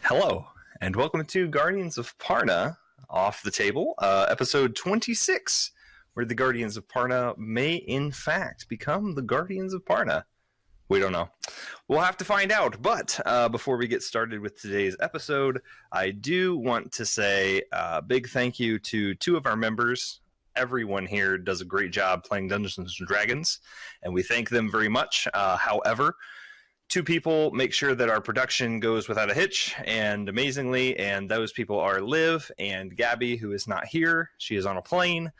Hello, and welcome to Guardians of Parna Off the Table, episode 26, where the Guardians of Parna may in fact become the Guardians of Parna. We don't know. We'll have to find out. But before we get started with today's episode, I do want to say a big thank you to two of our members. Everyone here does a great job playing Dungeons & Dragons, and we thank them very much. However, two people make sure that our production goes without a hitch and amazingly, and those people are Liv and Gabby, who is not here. She is on a plane,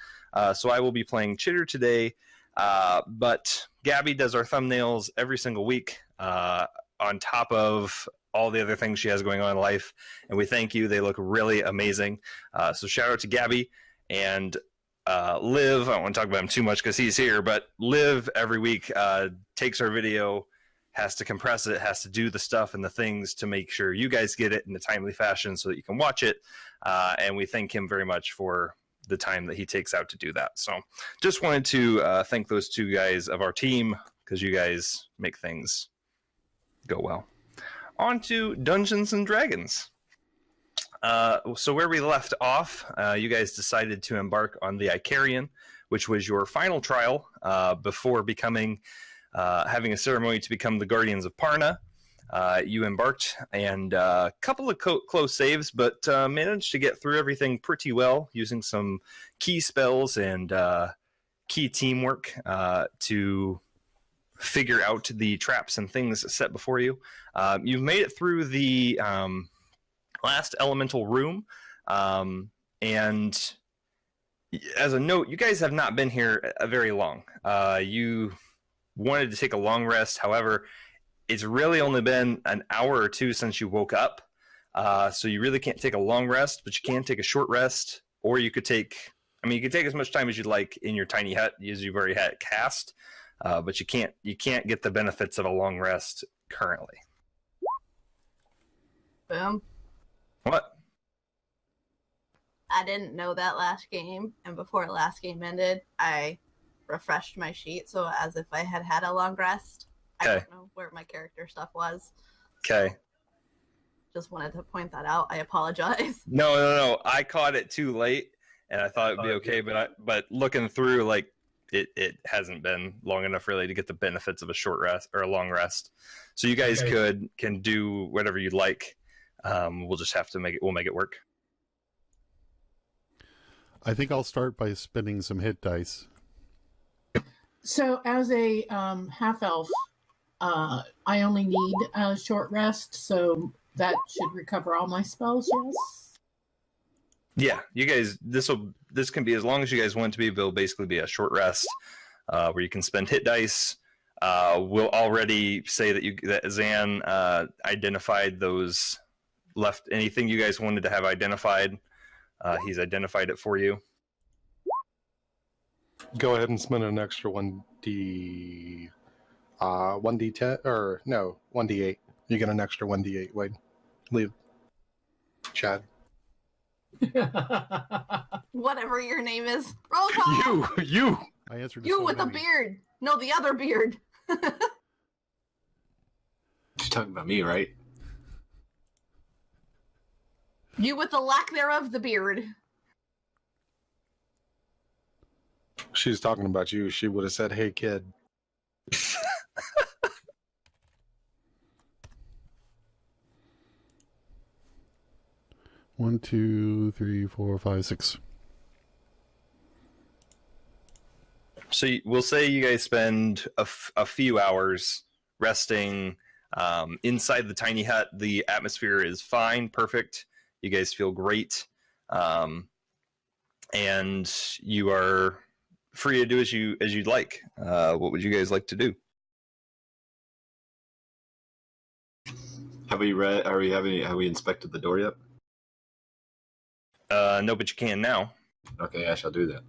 so I will be playing Chitter today, but Gabby does our thumbnails every single week on top of all the other things she has going on in life, and we thank you. They look really amazing, so shout out to Gabby. And Liv, I don't want to talk about him too much because he's here, but Liv every week takes our video, has to compress it, has to do the stuff and the things to make sure you guys get it in a timely fashion so that you can watch it. And we thank him very much for the time that he takes out to do that. So just wanted to thank those two guys of our team because you guys make things go well. On to Dungeons and Dragons. So where we left off, you guys decided to embark on the Icarian, which was your final trial before becoming having a ceremony to become the Guardians of Parna. You embarked, and a couple of close saves, but managed to get through everything pretty well using some key spells and key teamwork to figure out the traps and things set before you. You've made it through the last elemental room, and as a note, you guys have not been here very long. You wanted to take a long rest. However, it's really only been an hour or two since you woke up. So you really can't take a long rest, but you can take a short rest, or you could take, you could take as much time as you'd like in your tiny hut as you've already had it cast. But you can't get the benefits of a long rest currently. Boom. What? I didn't know that last game, and before last game ended, I refreshed my sheet so as if I had had a long rest. Okay. I don't know where my character stuff was. Okay. Just wanted to point that out. I apologize. No. I caught it too late, and I thought it'd be okay. But looking through, like it hasn't been long enough really to get the benefits of a short rest or a long rest. So you guys can do whatever you'd like. We'll just have to make it work. I think I'll start by spinning some hit dice. So as a half-elf, I only need a short rest, so that should recover all my spells, yes? Yeah, you guys, this can be, as long as you guys want it to be, it'll basically be a short rest where you can spend hit dice. We'll already say that Zan identified those left, anything you guys wanted to have identified. He's identified it for you. Go ahead and spend an extra 1d10, or no, 1d8. You get an extra 1d8, Wade. Leave. Chad. Whatever your name is. Roll call! You! I answered You with the beard! No, the other beard! You're talking about me, right? You with the lack thereof, the beard. She's talking about you. She would have said, hey, kid. One, two, three, four, five, six. So we'll say you guys spend a few hours resting inside the tiny hut. The atmosphere is fine, perfect. You guys feel great. And you are free to do as you'd like. What would you guys like to do? Have we inspected the door yet? No, but you can now. Okay, I shall do that.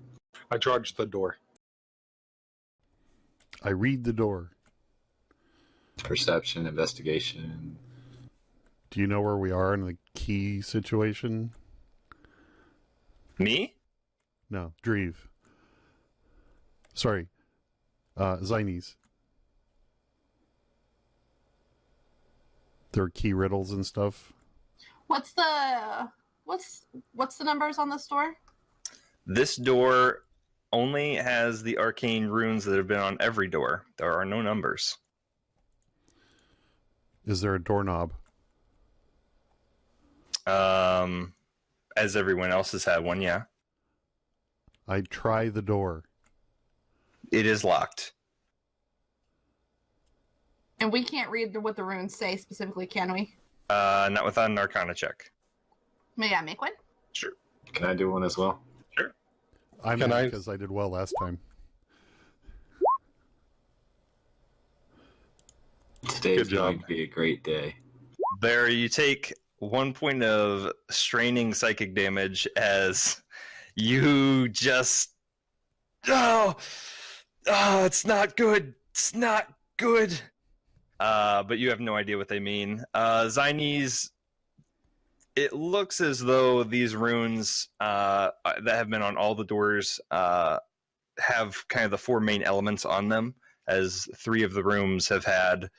I charged the door. I read the door. Perception, investigation. Do you know where we are in the key situation? Me? No, Dreve. Sorry. Zines. There are key riddles and stuff. What's the numbers on this door? This door only has the arcane runes that have been on every door. There are no numbers. Is there a doorknob? As everyone else has had one, yeah. I try the door. It is locked. And we can't read what the runes say specifically, can we? Not without an Arcana check. May I make one? Sure. Can I do one as well? I'm Can in I- because I did well last time. Today is Good going job. to be a great day. There, you take 1 point of straining psychic damage as you just. Oh, it's not good. It's not good. But you have no idea what they mean. Zinese, it looks as though these runes that have been on all the doors have kind of the 4 main elements on them, as 3 of the rooms have had,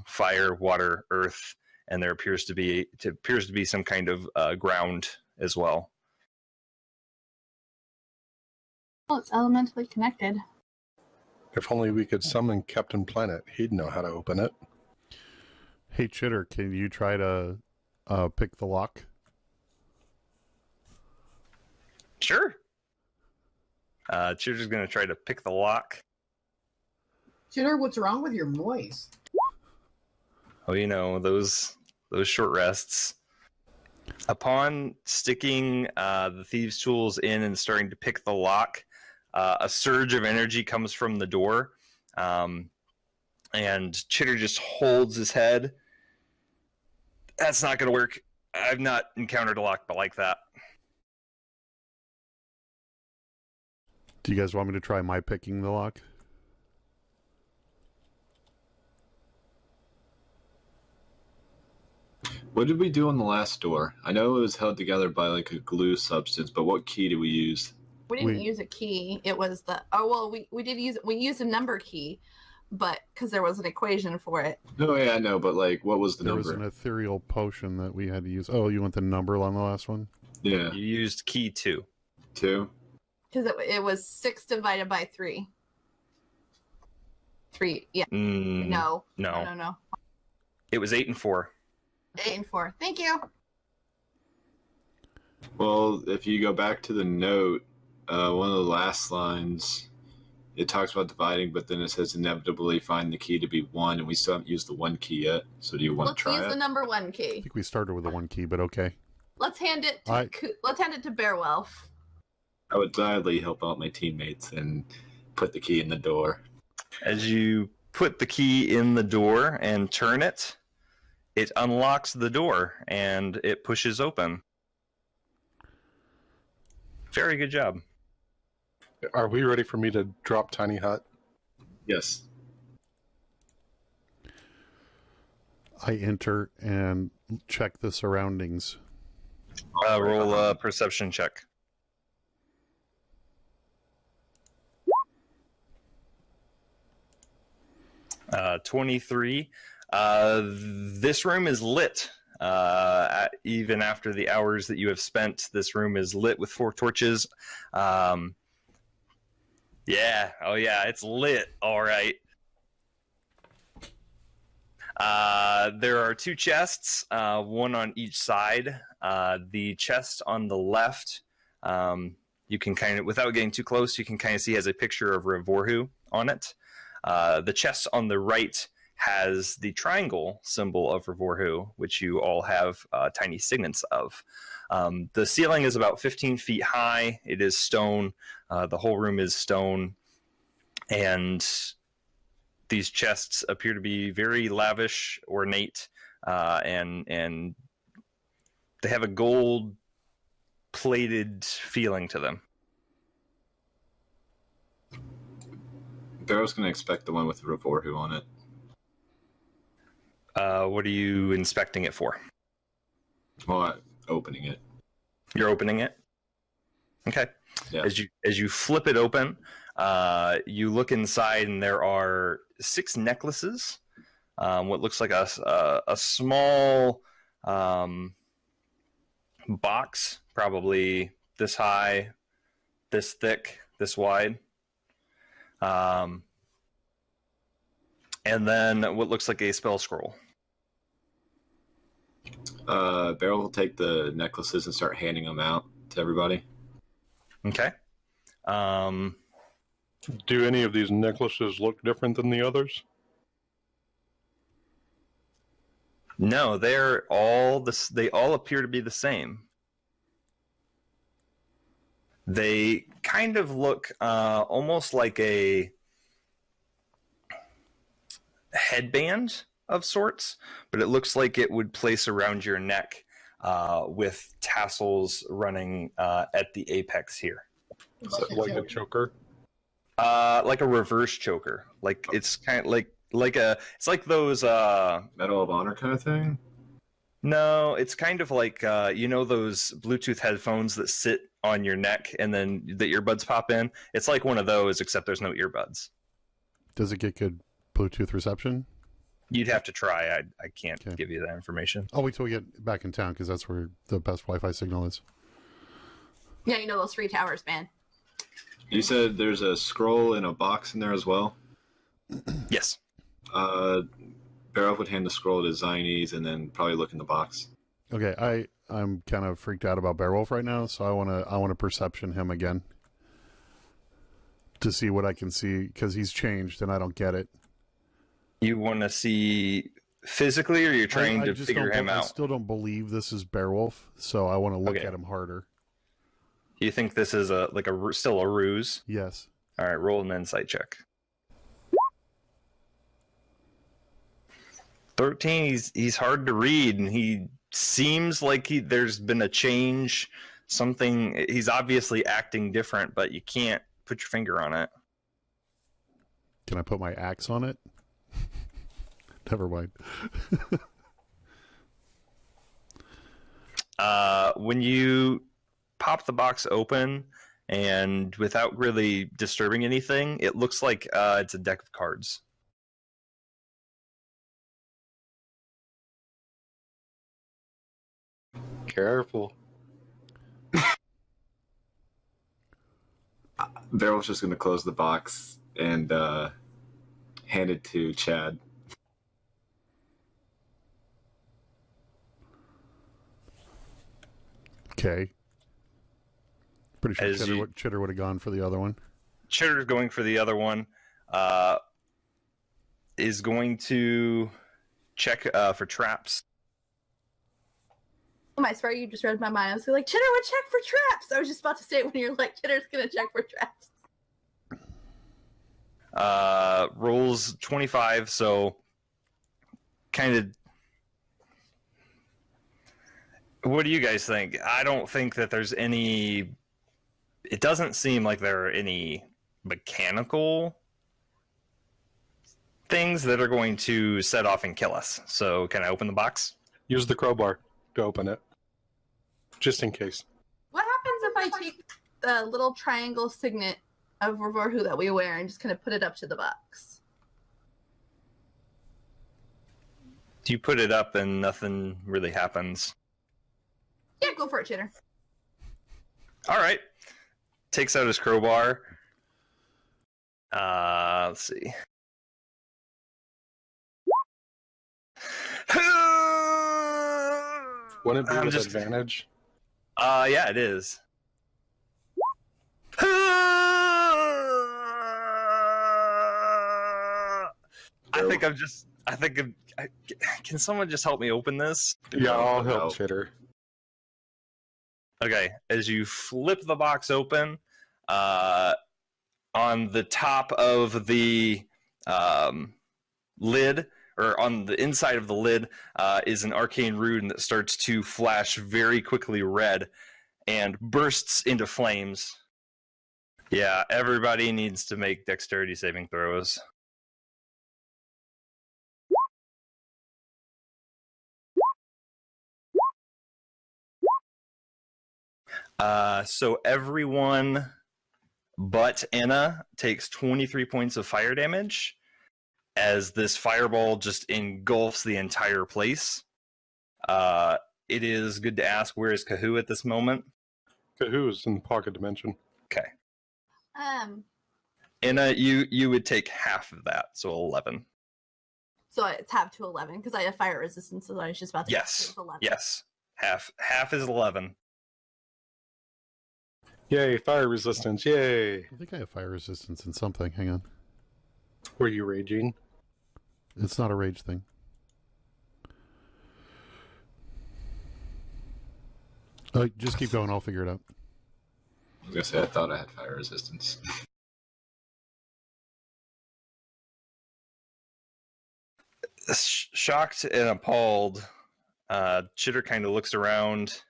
fire, water, earth, and there appears to be some kind of ground as well. Well, it's elementally connected. If only we could summon Captain Planet. He'd know how to open it. Hey, Chitter, can you try to pick the lock? Sure. Chitter's going to try to pick the lock. Chitter, what's wrong with your voice? Oh, those short rests. Upon sticking the thieves' tools in and starting to pick the lock, a surge of energy comes from the door, and Chitter just holds his head. That's not going to work. I've not encountered a lock like that. Do you guys want me to try my picking the lock? What did we do on the last door? I know it was held together by like a glue substance, but what key did we use? We didn't use a key. It was we used a number key, but because there was an equation for it. No, yeah, I know, but like, what was the There number? was an ethereal potion that we had to use. Oh, you want the number on the last one? Yeah, You used key 2. 2. Because it was 6 divided by 3. 3, yeah. No. No. It was 8 and 4. 8 and 4. Thank you. Well, if you go back to the note, one of the last lines, it talks about dividing, but then it says inevitably find the key to be 1, and we still haven't used the 1 key yet. So do you want to Let's try use it? the number 1 I key. think we started with the 1 key, but okay. Let's hand it to Bearwolf. I would gladly help out my teammates and put the key in the door. As you put the key in the door and turn it, it unlocks the door and it pushes open. Very good job. Are we ready for me to drop Tiny Hut? Yes. I enter and check the surroundings. Roll a perception check. 23. This room is lit. Even after the hours that you have spent, this room is lit with 4 torches. Yeah. Oh, yeah. It's lit. All right. There are 2 chests, one on each side. The chest on the left, you can kind of, without getting too close, you can kind of see has a picture of Revorhu on it. The chest on the right has the triangle symbol of Revorhu, which you all have tiny signets of. The ceiling is about 15 feet high. It is stone. The whole room is stone. And these chests appear to be very lavish, ornate, and they have a gold-plated feeling to them. Barrow's going to expect the one with Revorhu on it. What are you inspecting it for? Well, opening it. You're opening it? Okay. Yeah. As you flip it open, you look inside, and there are 6 necklaces. What looks like a small box, probably this high, this thick, this wide. And then what looks like a spell scroll. Beryl will take the necklaces and start handing them out to everybody. Okay. Do any of these necklaces look different than the others? No, they're all this. They all appear to be the same. They kind of look almost like a headband of sorts, but it looks like it would place around your neck with tassels running at the apex here. Like a choker? Like a reverse choker. Like it's kind of like a. It's like those. Medal of Honor kind of thing? No, it's kind of like those Bluetooth headphones that sit on your neck and then the earbuds pop in. It's like one of those, except there's no earbuds. Does it get good Bluetooth reception? You'd have to try. I can't give you that information. I'll wait till we get back in town because that's where the best Wi-Fi signal is. Yeah, you know those 3 towers, man. You said there's a scroll and a box in there as well? Yes. Beryl would hand the scroll to Zines and then probably look in the box. Okay, I'm kind of freaked out about Beowulf right now, so I want to perception him again to see what I can see because he's changed and I don't get it. You want to see physically, or you're trying to figure him out? I still don't believe this is Beowulf, so I want to look at him harder. You think this is still a ruse? Yes. All right, roll an insight check. 13. He's hard to read, and he seems like there's been a change. Something. He's obviously acting different, but you can't put your finger on it. Can I put my axe on it? Never mind. When you pop the box open and without really disturbing anything, it looks like it's a deck of cards. Careful. Beryl's just going to close the box and hand it to Chad. Okay. Pretty sure Chitter would have gone for the other one. Chitter's going for the other one. Is going to check for traps. I swear you just read my mind. I was like, Chitter would check for traps. I was just about to say it when you're like, Chitter's going to check for traps. Rolls 25, so kind of. What do you guys think? I don't think that there's any. It doesn't seem like there are any mechanical things that are going to set off and kill us. So, can I open the box? Use the crowbar to open it, just in case. What happens if I take the little triangle signet of Revorhu that we wear and just kind of put it up to the box? You put it up and nothing really happens. Yeah, go for it, Chitter. All right. Takes out his crowbar. Let's see. Wouldn't it be with advantage? Yeah, it is. Can someone just help me open this? Yeah, I'll help Chitter. Okay, as you flip the box open, on the top of the lid, or on the inside of the lid, is an arcane rune that starts to flash very quickly red and bursts into flames. Yeah, everybody needs to make dexterity saving throws. So everyone but Anna takes 23 points of fire damage as this fireball just engulfs the entire place. It is good to ask, where is Kahoo at this moment? Kahoo's in pocket dimension. Okay. Um, And you would take half of that, so 11. so it's half to 11 because I have fire resistance, so I was just about to Yes. say it's 11. Yes. Half is 11. Yay, fire resistance, yay! I think I have fire resistance in something. Hang on. Were you raging? It's not a rage thing. Just keep going. I'll figure it out. I was gonna say I thought I had fire resistance. Shocked and appalled, Chitter kind of looks around.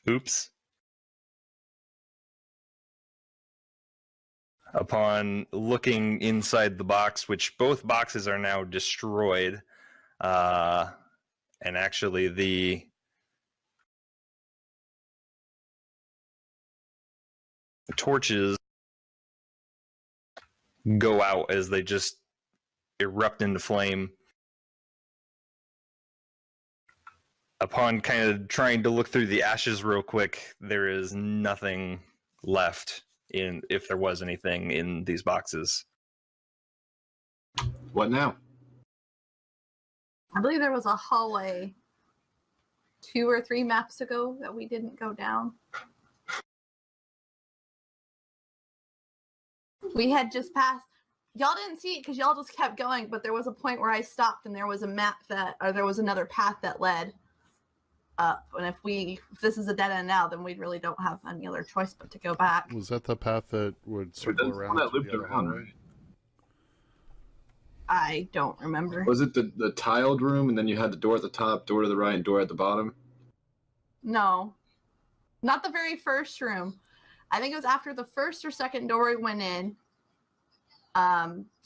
Oops. Upon looking inside the box, which both boxes are now destroyed, and actually the torches go out as they just erupt into flame. Upon kind of trying to look through the ashes real quick, there is nothing left in, if there was anything in these boxes. What now? I believe there was a hallway 2 or 3 maps ago that we didn't go down. We had just passed. Y'all didn't see it because y'all just kept going, but there was a point where I stopped and there was a map there was another path that led up. And if this is a dead end now, then we really don't have any other choice but to go back. Was that the path that would circle That's the around? one that to looped the other around, hallway? right? I don't remember. Was it the tiled room, and then you had the door at the top, door to the right, and door at the bottom? No. Not the very first room. I think it was after the first or second door we went in.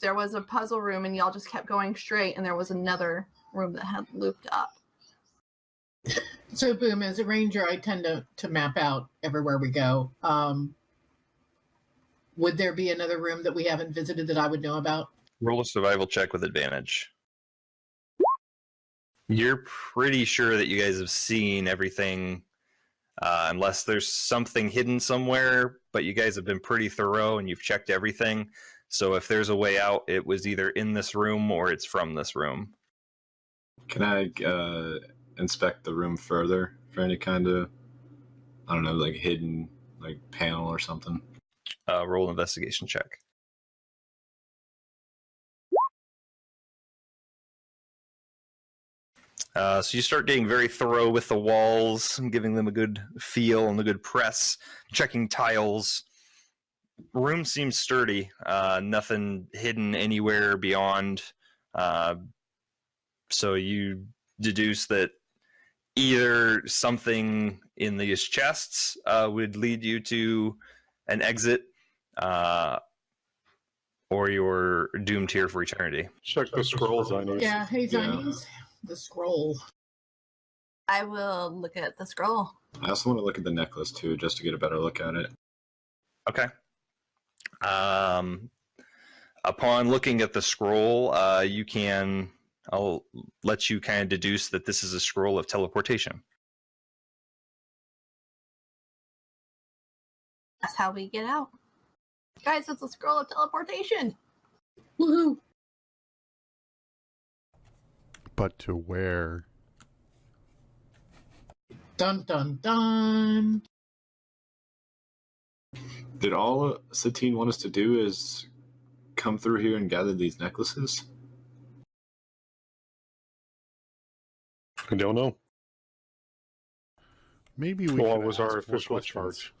There was a puzzle room and y'all just kept going straight, and there was another room that had looped up. So, Boom, as a ranger, I tend to map out everywhere we go. Would there be another room that we haven't visited that I would know about? Roll a survival check with advantage. You're pretty sure that you guys have seen everything, unless there's something hidden somewhere, but you guys have been pretty thorough and you've checked everything. So if there's a way out, it was either in this room or it's from this room. Can I inspect the room further for any kind of, I don't know, like hidden like panel or something? Roll an investigation check. So you start getting very thorough with the walls, giving them a good feel and a good press, checking tiles. Room seems sturdy. Nothing hidden anywhere beyond. So you deduce that either something in these chests would lead you to an exit, or you're doomed here for eternity. Check the scrolls I need. Yeah, hey, Zinies. The scroll. I will look at the scroll. I also want to look at the necklace too, just to get a better look at it. Okay. Upon looking at the scroll, I'll let you kind of deduce that this is a scroll of teleportation. That's how we get out. Guys, it's a scroll of teleportation. Woohoo! But to where? Dun dun dun. Did all Satine want us to do is come through here and gather these necklaces? I don't know. Maybe we. What should was ask our more official questions. charge?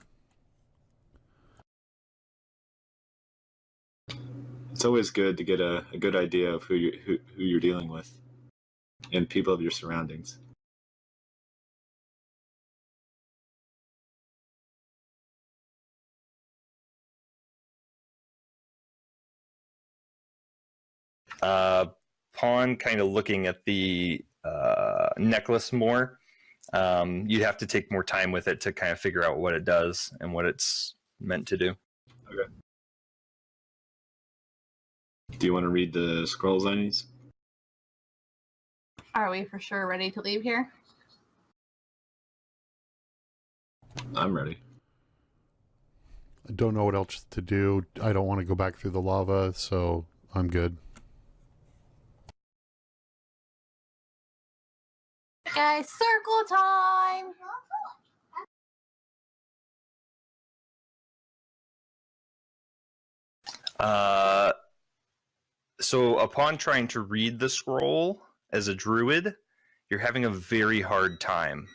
It's always good to get a good idea of who you're dealing with and people of your surroundings. Upon kind of looking at the necklace more, you'd have to take more time with it to kind of figure out what it does and what it's meant to do. Okay. Do you want to read the scrolls I need? Are we for sure ready to leave here? I'm ready. I don't know what else to do. I don't want to go back through the lava, so I'm good. Guys, circle time! So upon trying to read the scroll as a druid, you're having a very hard time.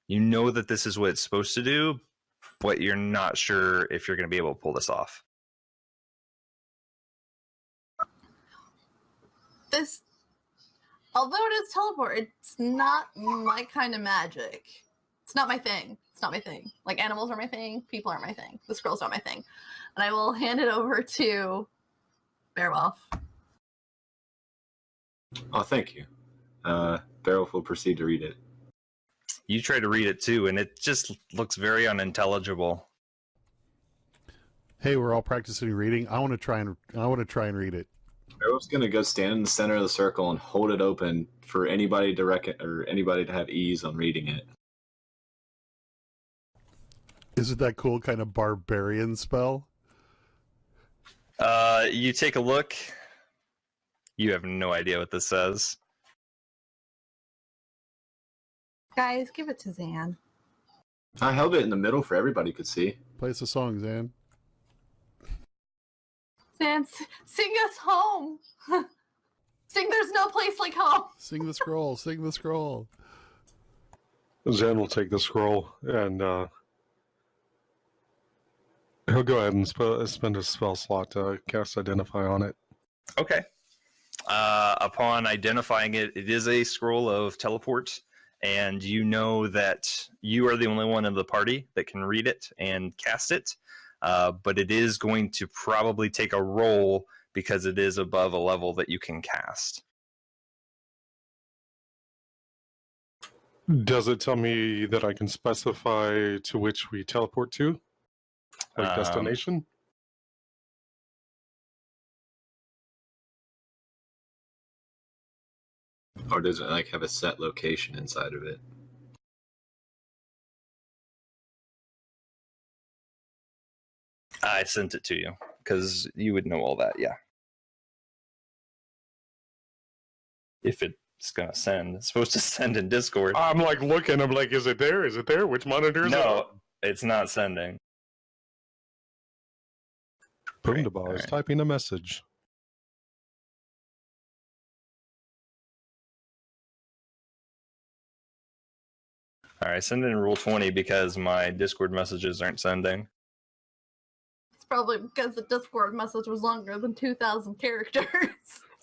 You know that this is what it's supposed to do, but you're not sure if you're going to be able to pull this off. This, although it is teleport, it's not my kind of magic. It's not my thing. It's not my thing. Like, animals are my thing, people are my thing. The scroll's not my thing. And I will hand it over to Bearwolf. Oh, thank you. Beowulf will proceed to read it. You try to read it too, and it just looks very unintelligible. Hey, we're all practicing reading. I want to try and read it. Beowulf's gonna go stand in the center of the circle and hold it open for anybody to have ease on reading it. Is it that cool kind of barbarian spell? You take a look. You have no idea what this says. Guys, give it to Zan. I held it in the middle for everybody could see. Play us a song, Zan. Zan, sing us home. Sing There's No Place Like Home. Sing the scroll. Sing the scroll. Zen will take the scroll and he'll go ahead and spend a spell slot to cast Identify on it. Okay. Upon identifying it, it is a scroll of teleport, and you know that you are the only one in the party that can read it and cast it, but it is going to probably take a roll because it is above a level that you can cast. Does it tell me that I can specify to which we teleport to? Like destination? Or does it like have a set location inside of it? I sent it to you because you would know all that, yeah. If it's gonna send, it's supposed to send in Discord. I'm like looking, I'm like, is it there? Is it there? Which monitor is it? No, it's not sending. Boomdabar is Alright. typing a message. All right, send it in Rule 20 because my Discord messages aren't sending. It's probably because the Discord message was longer than 2,000 characters.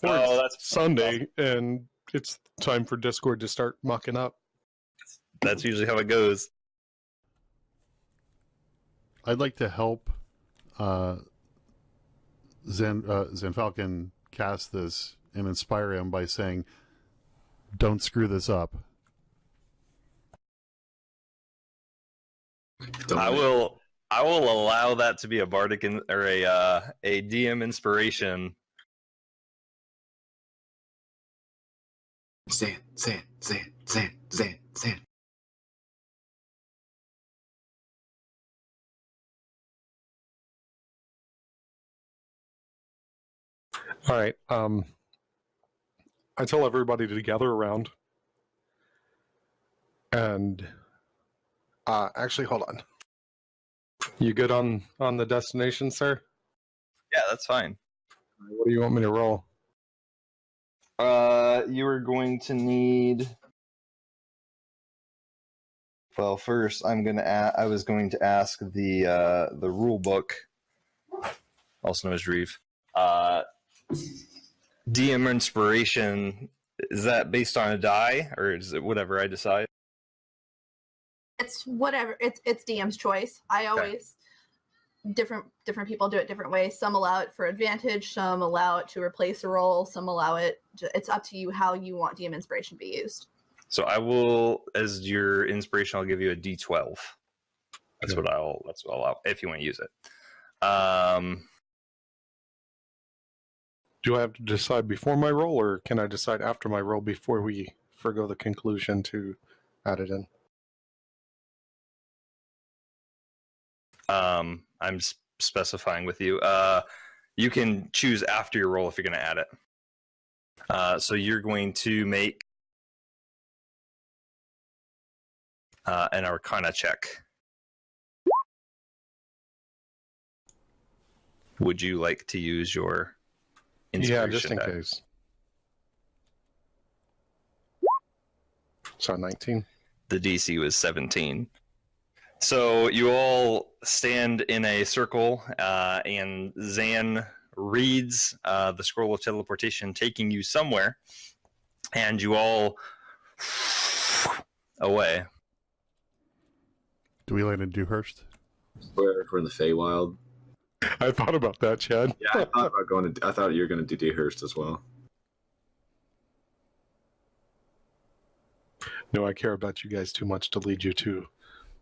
Oh, that's Sunday, and it's time for Discord to start mucking up. That's usually how it goes. I'd like to help Zen Falcon cast this and inspire him by saying, "Don't screw this up." I will allow that to be a bardic or a DM inspiration. Zan. All right. I tell everybody to gather around. And actually, hold on. You good on the destination, sir? Yeah, that's fine. What do you want me to roll? You are going to need. Well, first I was going to ask the rule book, also known as Reeve. DM inspiration, is that based on a die or is it whatever I decide? It's whatever. It's DM's choice. I always different people do it different ways. Some allow it for advantage. Some allow it to replace a roll. Some allow it. It's up to you how you want DM inspiration to be used. So I will, as your inspiration, I'll give you a D12. That's what I'll allow if you want to use it. Do I have to decide before my roll, or can I decide after my roll before we forgo the conclusion to add it in. I'm specifying with you. You can choose after your roll if you're going to add it. So you're going to make an Arcana check. Would you like to use your inspiration? Yeah, just in die? case. So 19. The DC was 17. So you all stand in a circle, and Zan reads the scroll of teleportation, taking you somewhere, and you all away. Do we land in Dewhurst? We're in the Feywild. I thought about that, Chad. Yeah, I thought about going to. I thought you were going to do Dewhurst as well. No, I care about you guys too much to lead you to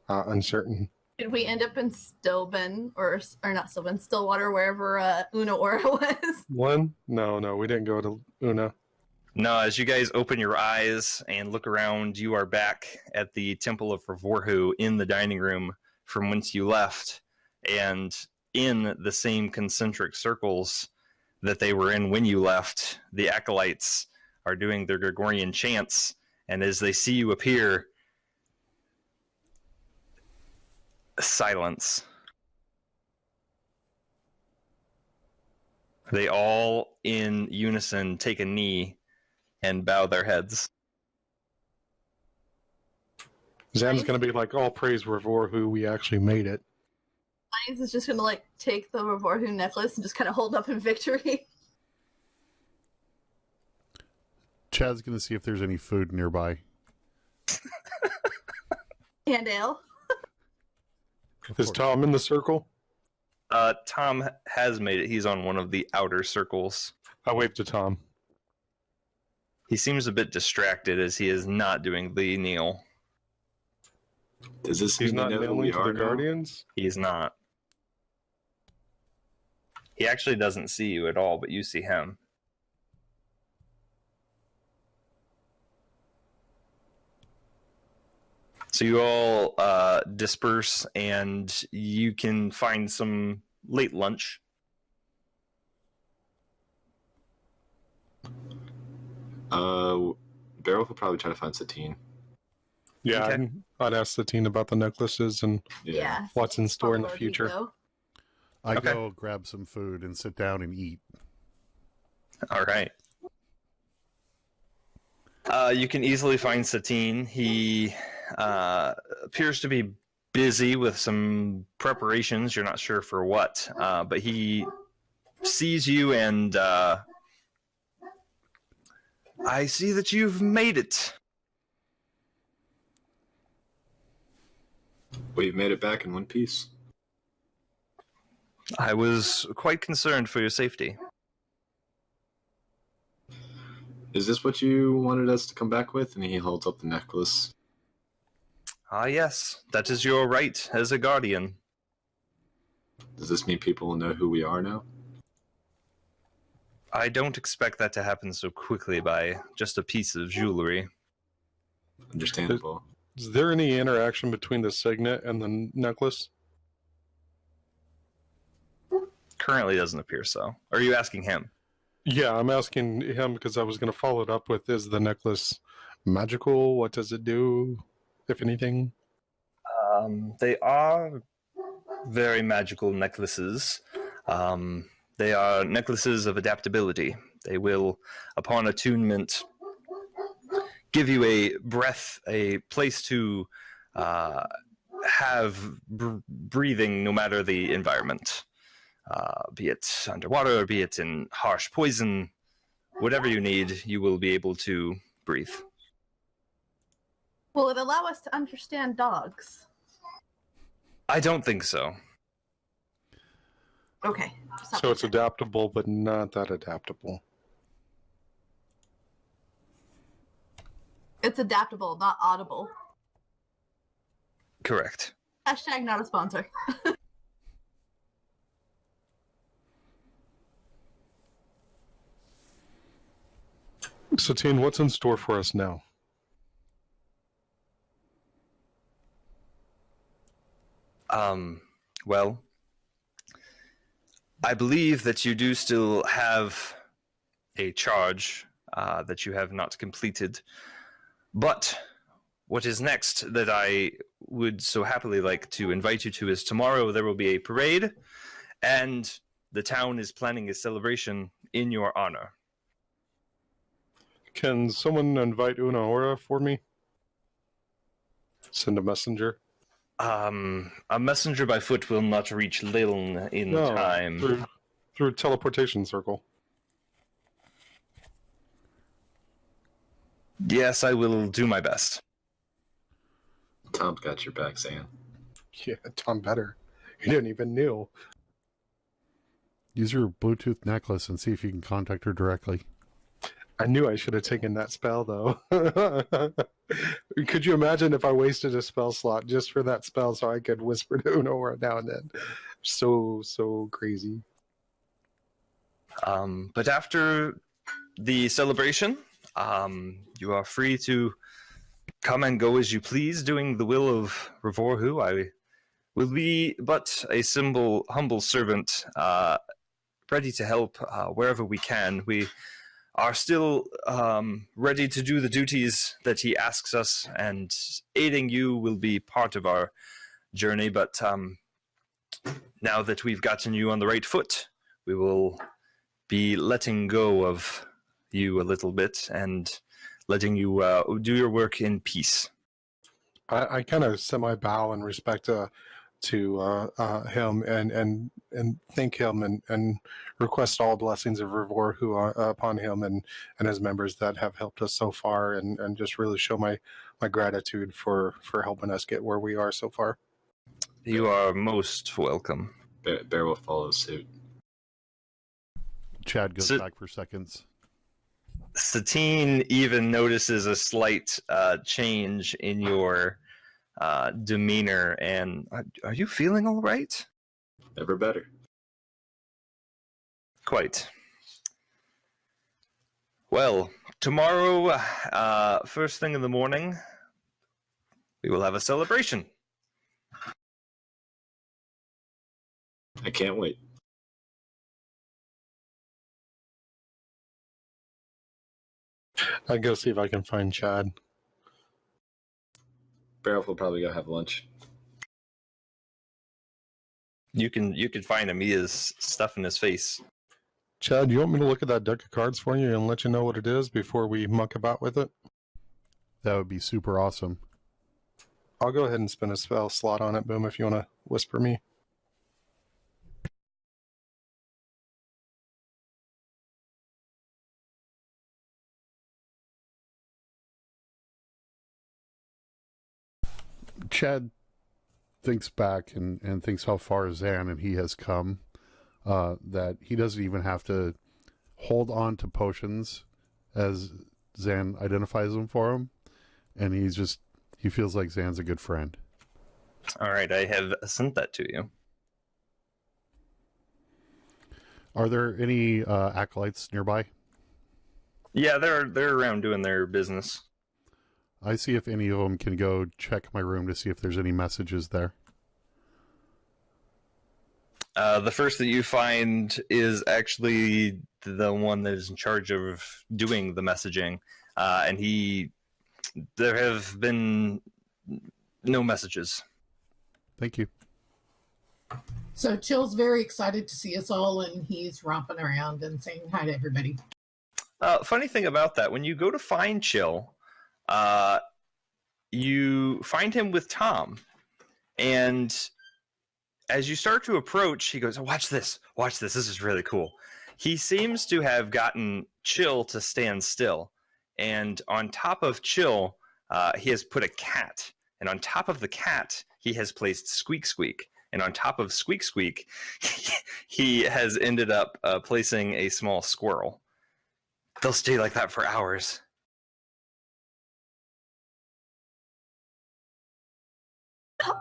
uncertain. Did we end up in Stillben or not Stillben, Stillwater, wherever Una Aura was? One? No, we didn't go to Una. No, as you guys open your eyes and look around, you are back at the Temple of Ravorhu in the dining room from whence you left, and in the same concentric circles that they were in when you left, the acolytes are doing their Gregorian chants, and as they see you appear, silence. They all in unison take a knee and bow their heads. Zan's going to be like, all praise Ravorhu, we actually made it. Science is just gonna take the Ravorhu necklace and just kind of hold up in victory. Chad's going to see if there's any food nearby. And ale. Is Tom in the circle? Tom has made it. He's on one of the outer circles. I waved to Tom. He seems a bit distracted as he is not doing the kneel. Does this He's mean not they know who kneeling we to are the now? Guardians? He's not. He actually doesn't see you at all, but you see him. So you all disperse, and you can find some late lunch. Beryl will probably try to find Satine. Yeah, Okay. I'd ask Satine about the necklaces and Yeah. what's in store in the Follow future. Nico. I Okay. go grab some food and sit down and eat. All right. You can easily find Satine. He appears to be busy with some preparations. You're not sure for what, but he sees you and I see that you've made it. We've made it back in one piece. I was quite concerned for your safety. Is this what you wanted us to come back with? And he holds up the necklace. Ah, yes, that is your right as a guardian. Does this mean people will know who we are now? I don't expect that to happen so quickly by just a piece of jewelry. Understandable. Is there any interaction between the signet and the necklace? Currently doesn't appear so. Are you asking him? Yeah, I'm asking him because I was going to follow it up with, is the necklace magical? What does it do, if anything? They are very magical necklaces. They are necklaces of adaptability. They will, upon attunement, give you a breath, a place to have breathing no matter the environment. Be it underwater, or be it in harsh poison, whatever you need, you will be able to breathe. Will it allow us to understand dogs? I don't think so. Okay. So it's adaptable, but not that adaptable. It's adaptable, not audible. Correct. Hashtag not a sponsor. Satine, what's in store for us now? Well, I believe that you do still have a charge that you have not completed. But what is next that I would so happily like to invite you to is tomorrow there will be a parade, and the town is planning a celebration in your honor. Can someone invite Unahora for me? Send a messenger. A messenger by foot will not reach Liln in time. Through teleportation circle. Yes, I will do my best. Tom's got your back, Sam. Yeah, Tom better. He didn't even know. Use your Bluetooth necklace and see if you can contact her directly. I knew I should have taken that spell, though. Could you imagine if I wasted a spell slot just for that spell so I could whisper to Unahora now and then? So crazy. But after the celebration, you are free to come and go as you please, doing the will of Revorhu. I will be but a humble servant, ready to help wherever we can. We are still ready to do the duties that he asks us, and aiding you will be part of our journey. But now that we've gotten you on the right foot, we will be letting go of you a little bit and letting you do your work in peace. I kind of semi-bow in respect to him and thank him and request all blessings of Revorhu upon him and his members that have helped us so far, and just really show my gratitude for helping us get where we are so far. You are most welcome. Bear will follow suit. Chad goes back for seconds. Satine even notices a slight change in your demeanor, and are you feeling all right? Ever better. Quite. Well, tomorrow, first thing in the morning, we will have a celebration. I can't wait. I'll go see if I can find Chad. Barrel will probably go have lunch. You can find him. He is stuffing his face. Chad, you want me to look at that deck of cards for you and let you know what it is before we muck about with it? That would be super awesome. I'll go ahead and spin a spell slot on it, Boom, if you want to whisper me. Chad thinks back and thinks how far Zan and he has come, that he doesn't even have to hold on to potions as Zan identifies them for him, and he feels like Zan's a good friend. All right, I have sent that to you. Are there any acolytes nearby? Yeah, they're around doing their business. I see if any of them can go check my room to see if there's any messages there. The first that you find is actually the one that is in charge of doing the messaging, and there have been no messages. Thank you. So Chill's very excited to see us all, and he's romping around and saying hi to everybody. Funny thing about that, when you go to find Chill, you find him with Tom, and as you start to approach, he goes, watch this, this is really cool. He seems to have gotten Chill to stand still, and on top of Chill, he has put a cat, and on top of the cat, he has placed Squeak Squeak, and on top of Squeak Squeak, he has ended up placing a small squirrel. They'll stay like that for hours.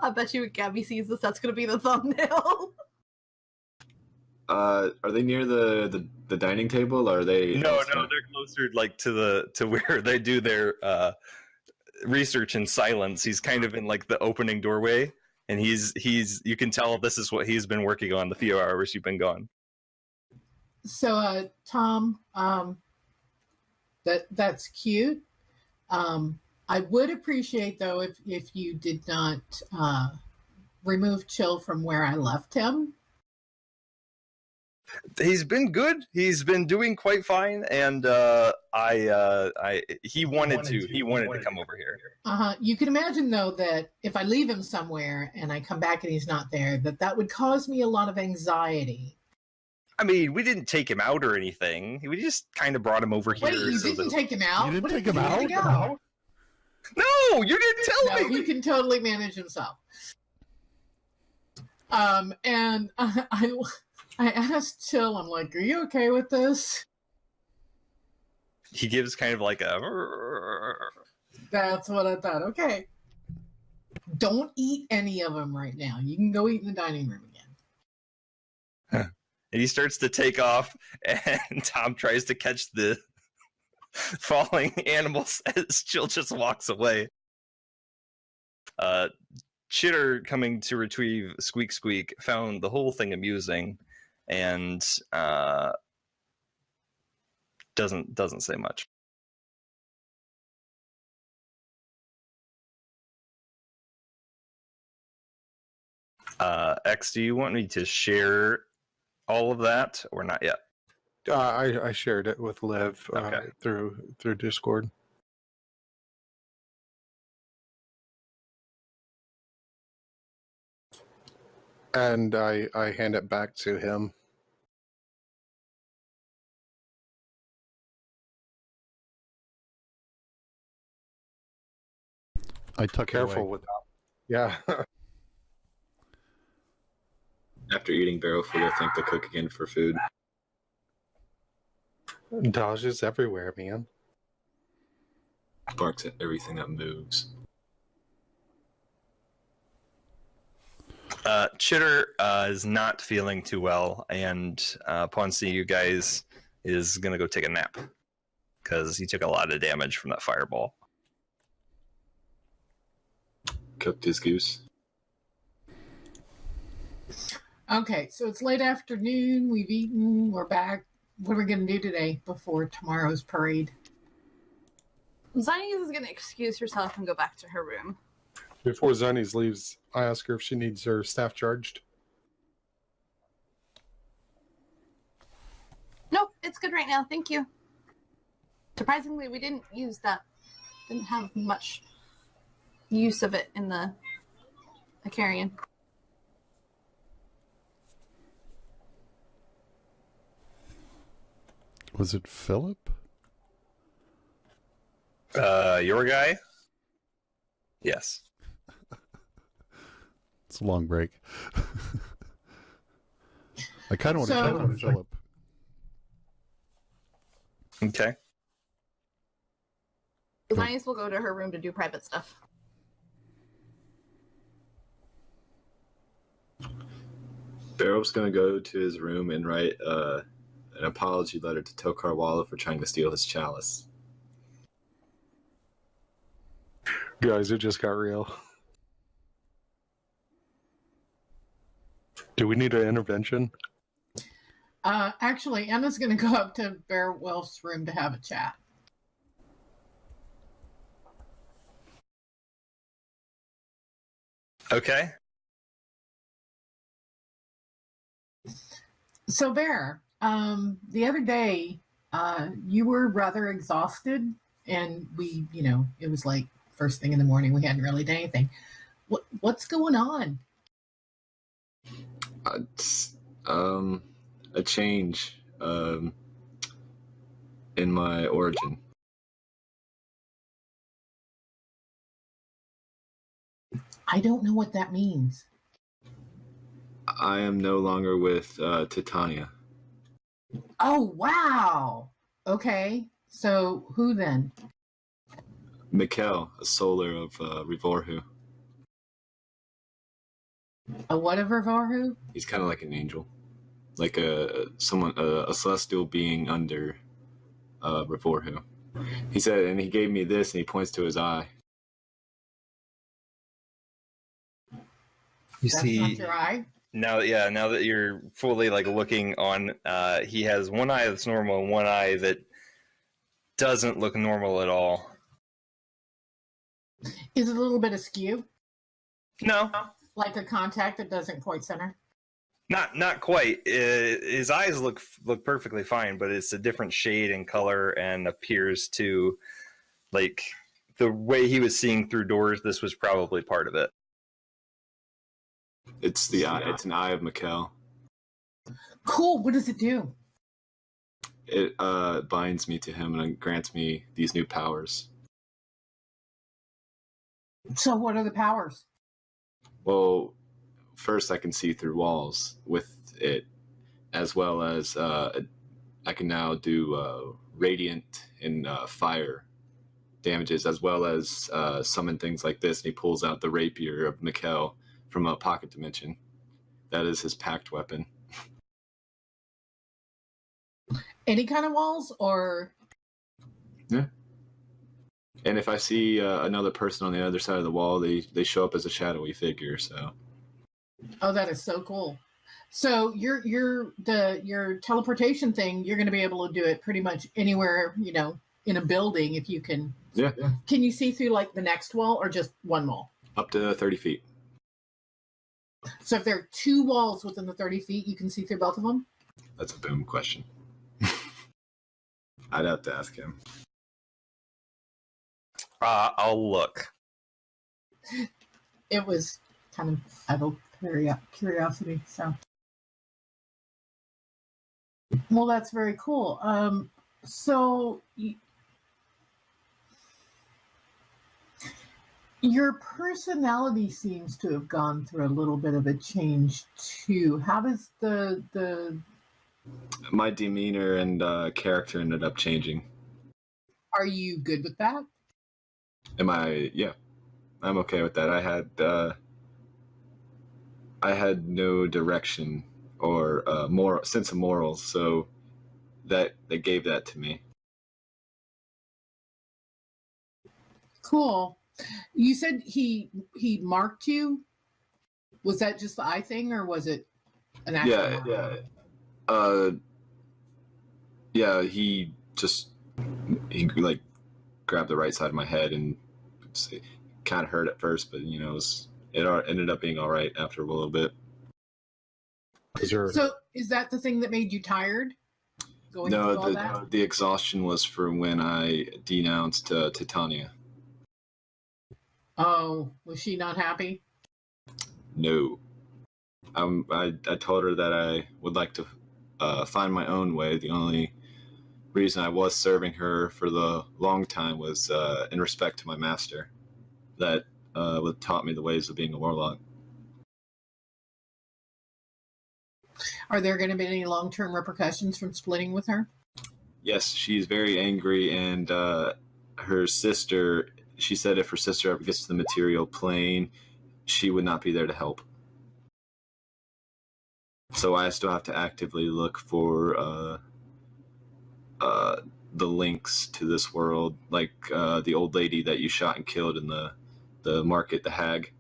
I bet you when Gabby sees this, that's going to be the thumbnail. Are they near the dining table? Or are they? No, they're closer, like to where they do their research in silence. He's kind of in like the opening doorway, and he's you can tell this is what he's been working on the few hours you've been gone. So, Tom, that's cute. I would appreciate, though, if you did not remove Chill from where I left him. He's been good. He's been doing quite fine, and he wanted to come over here. You can imagine, though, that if I leave him somewhere and I come back and he's not there, that would cause me a lot of anxiety. I mean, we didn't take him out or anything. We just kind of brought him over here. Wait, you didn't take him out? You didn't take him out? No, you didn't tell me. He can totally manage himself. And I asked Chill, I'm like, are you okay with this? He gives kind of like a... That's what I thought. Okay. Don't eat any of them right now. You can go eat in the dining room again. And he starts to take off, and Tom tries to catch the falling animals as Jill just walks away. Chitter, coming to retrieve Squeak Squeak, found the whole thing amusing, and doesn't say much. X, do you want me to share all of that, or not yet? I shared it with Liv Okay. through Discord. And I hand it back to him. I took Careful it away. with that. Yeah. After eating barrel food, I think they cook again for food. Dodges everywhere, man. Barks at everything that moves. Chitter is not feeling too well, and upon seeing you guys, is going to go take a nap because he took a lot of damage from that fireball. Cooked his goose. Okay, so it's late afternoon. We've eaten. We're back. What are we going to do today before tomorrow's parade? Zanies is going to excuse herself and go back to her room. Before Zanies leaves, I ask her if she needs her staff charged. Nope, it's good right now. Thank you. Surprisingly, we didn't use that. Didn't have much use of it in the carrion. Was it Philip? Your guy? Yes. It's a long break. I kind of want to check on Philip. Okay. Zanies will go to her room to do private stuff. Barrel's gonna go to his room and write an apology letter to Tokarwala for trying to steal his chalice. Guys, it just got real. Do we need an intervention? Actually, Emma's going to go up to Beowulf's room to have a chat. Okay. So, Bear, the other day, you were rather exhausted, and we, it was like first thing in the morning. We hadn't really done anything. What's going on? It's, a change in my origin. I don't know what that means. I am no longer with Titania. Oh, wow. Okay. So who then? Mikkel, a solar of Rivorhu. A what of Rivorhu? He's kind of like an angel, like a celestial being under Rivorhu. He said, and he gave me this, and he points to his eye. You That's see, not your eye? now that you're fully like looking on, he has one eye that's normal and one eye that doesn't look normal at all. Is it a little bit askew? No, Like a contact that doesn't quite center? not quite. His eyes look perfectly fine, but it's a different shade and color, and appears to, like, the way he was seeing through doors. This was probably part of it. It's the eye. It's an eye of Mikkel. Cool. What does it do? It binds me to him and grants me these new powers. So what are the powers? Well, first I can see through walls with it, as well as I can now do radiant and fire damages, as well as summon things like this. And he pulls out the rapier of Mikkel from a pocket dimension. That is his pact weapon. Any kind of walls, or? Yeah. And if I see another person on the other side of the wall, they show up as a shadowy figure. So. Oh, that is so cool. So your teleportation thing, you're going to be able to do it pretty much anywhere, in a building if you can. Yeah. Can you see through like the next wall or just one wall? Up to 30 feet. So if there are two walls within the 30 feet, you can see through both of them? That's a boom question. I'd have to ask him. I'll look. It was kind of out of curiosity, so. Well, that's very cool. So your personality seems to have gone through a little bit of a change too. How does the My demeanor and character ended up changing. Are you good with that? Yeah, I'm okay with that. I had no direction or more sense of morals, so that they gave that to me. Cool. You said he marked you. Was that just the eye thing, or was it an actual mark? Yeah. He like grabbed the right side of my head, and it kind of hurt at first, but it ended up being all right after a little bit. So is that the thing that made you tired? Going through all that? The exhaustion was from when I denounced Titania. Oh, was she not happy? No. I told her that I would like to find my own way. The only reason I was serving her for the long time was in respect to my master, that taught me the ways of being a warlock. Are there going to be any long-term repercussions from splitting with her? Yes, she's very angry, and her sister, she said if her sister ever gets to the material plane, she would not be there to help. So I still have to actively look for the links to this world, like the old lady that you shot and killed in the market, the hag.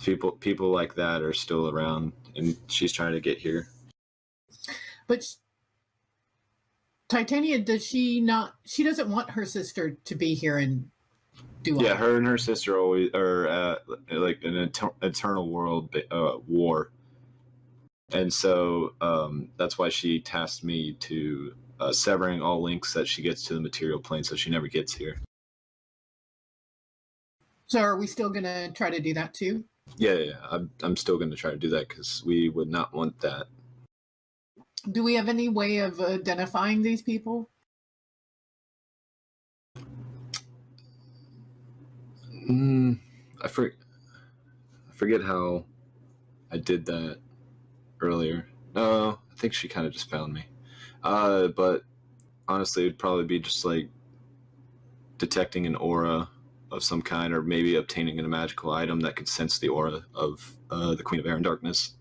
People like that are still around, and she's trying to get here. But Titania, does she not? She doesn't want her sister to be here and do. Yeah, her and her sister always are like an eternal world war, and so that's why she tasked me to severing all links that she gets to the material plane, so she never gets here. So are we still going to try to do that too? Yeah. I'm still going to try to do that because we would not want that. Do we have any way of identifying these people? I forget how I did that earlier. No, I think she kind of just found me. But honestly, it'd probably be just like detecting an aura of some kind, or maybe obtaining a magical item that could sense the aura of the Queen of Air and Darkness.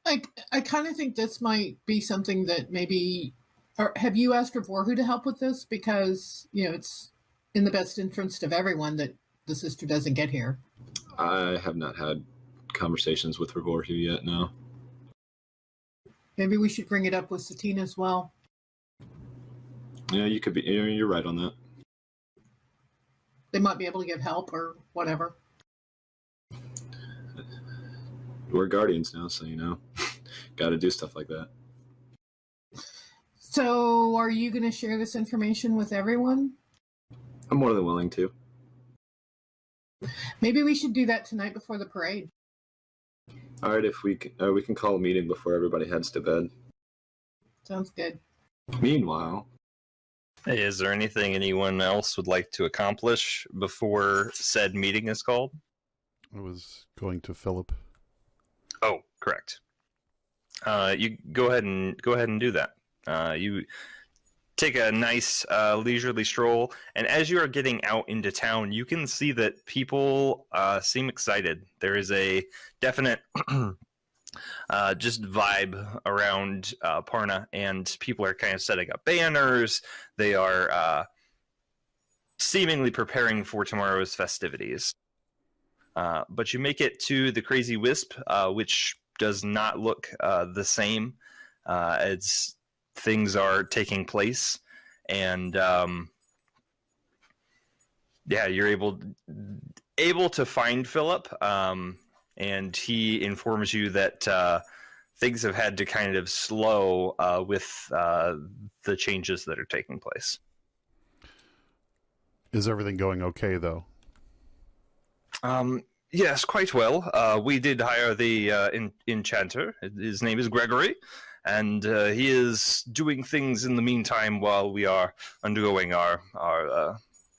I kind of think this might be something that maybe. Or have you asked Vorhu to help with this? Because it's in the best interest of everyone that the sister doesn't get here. I have not had conversations with Revorhu yet, no. Maybe we should bring it up with Satina as well. Yeah, you could be. You're right on that. They might be able to give help or whatever. We're guardians now, so got to do stuff like that. So, are you going to share this information with everyone? I'm more than willing to. Maybe we should do that tonight before the parade. All right, if we can call a meeting before everybody heads to bed. Sounds good. Meanwhile, Hey, is there anything anyone else would like to accomplish before said meeting is called? I was going to Philip. Oh, correct. You go ahead and do that. You take a nice leisurely stroll, and as you are getting out into town, you can see that people seem excited. There is a definite just vibe around Parna, and people are kind of setting up banners. They are seemingly preparing for tomorrow's festivities. But you make it to the Crazy Wisp, which does not look the same as things are taking place. And you're able to find Philip, and he informs you that things have had to kind of slow with the changes that are taking place. Is everything going okay, though? Yes, quite well. We did hire the enchanter. His name is Gregory, and he is doing things in the meantime while we are undergoing our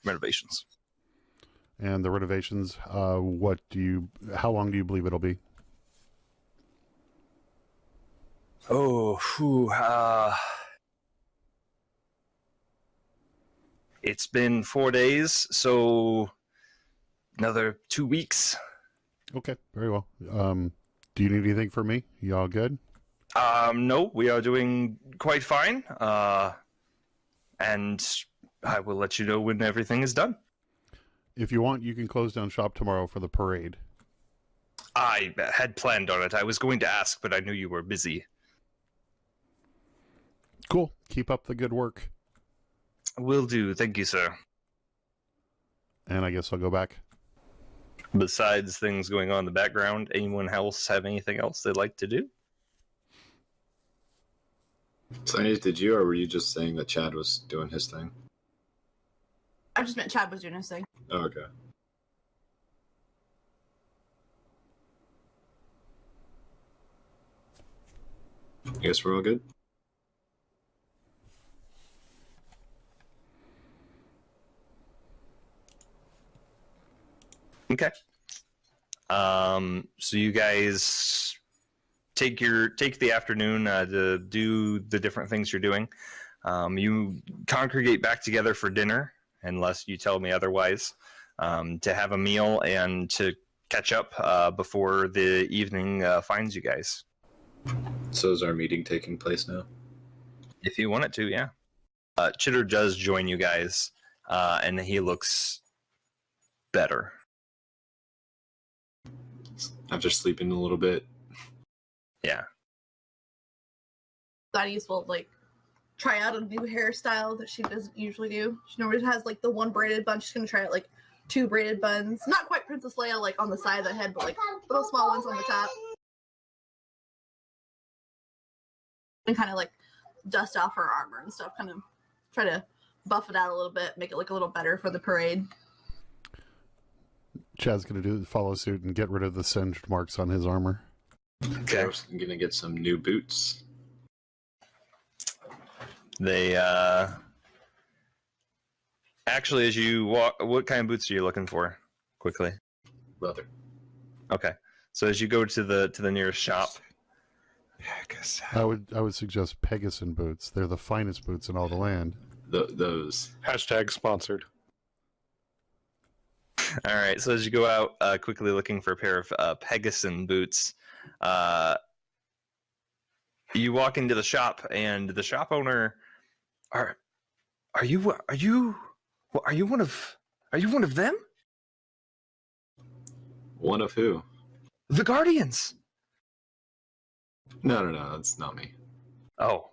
renovations. And the renovations, how long do you believe it'll be? It's been 4 days, so another 2 weeks. Okay, very well. Do you need anything from me? You all good? No, we are doing quite fine. And I will let you know when everything is done. If you want, you can close down shop tomorrow for the parade. I had planned on it. I was going to ask, but I knew you were busy. Cool. Keep up the good work. Will do. Thank you, sir. And I guess I'll go back. Besides things going on in the background, anyone else have anything else they'd like to do? So, did you, or were you just saying that Chad was doing his thing? I just meant Chad was doing his thing. Oh, okay. I guess we're all good. Okay. So you guys take the afternoon to do the different things you're doing. You congregate back together for dinner, unless you tell me otherwise, to have a meal and to catch up before the evening finds you guys. So is our meeting taking place now? If you want it to, yeah. Chitter does join you guys, and he looks better. After sleeping a little bit. Yeah. Gladys will try out a new hairstyle that she doesn't usually do. She normally has the one braided bun. She's gonna try out 2 braided buns. Not quite Princess Leia on the side of the head, but little small ones on the top. And kind of dust off her armor and stuff. Kind of try to buff it out a little bit, make it look a little better for the parade. Chad's going to follow suit and get rid of the singed marks on his armor. Okay. I'm going to get some new boots. They, actually, as you walk, what kind of boots are you looking for? Quickly. Leather. Okay. So as you go to the nearest shop. I would suggest Pegasus boots. They're the finest boots in all the land. Those. Hashtag sponsored. All right, so as you go out quickly looking for a pair of Pegasus boots, you walk into the shop, and the shop owner, are you one of them? One of who? The Guardians. No, it's not me. Oh.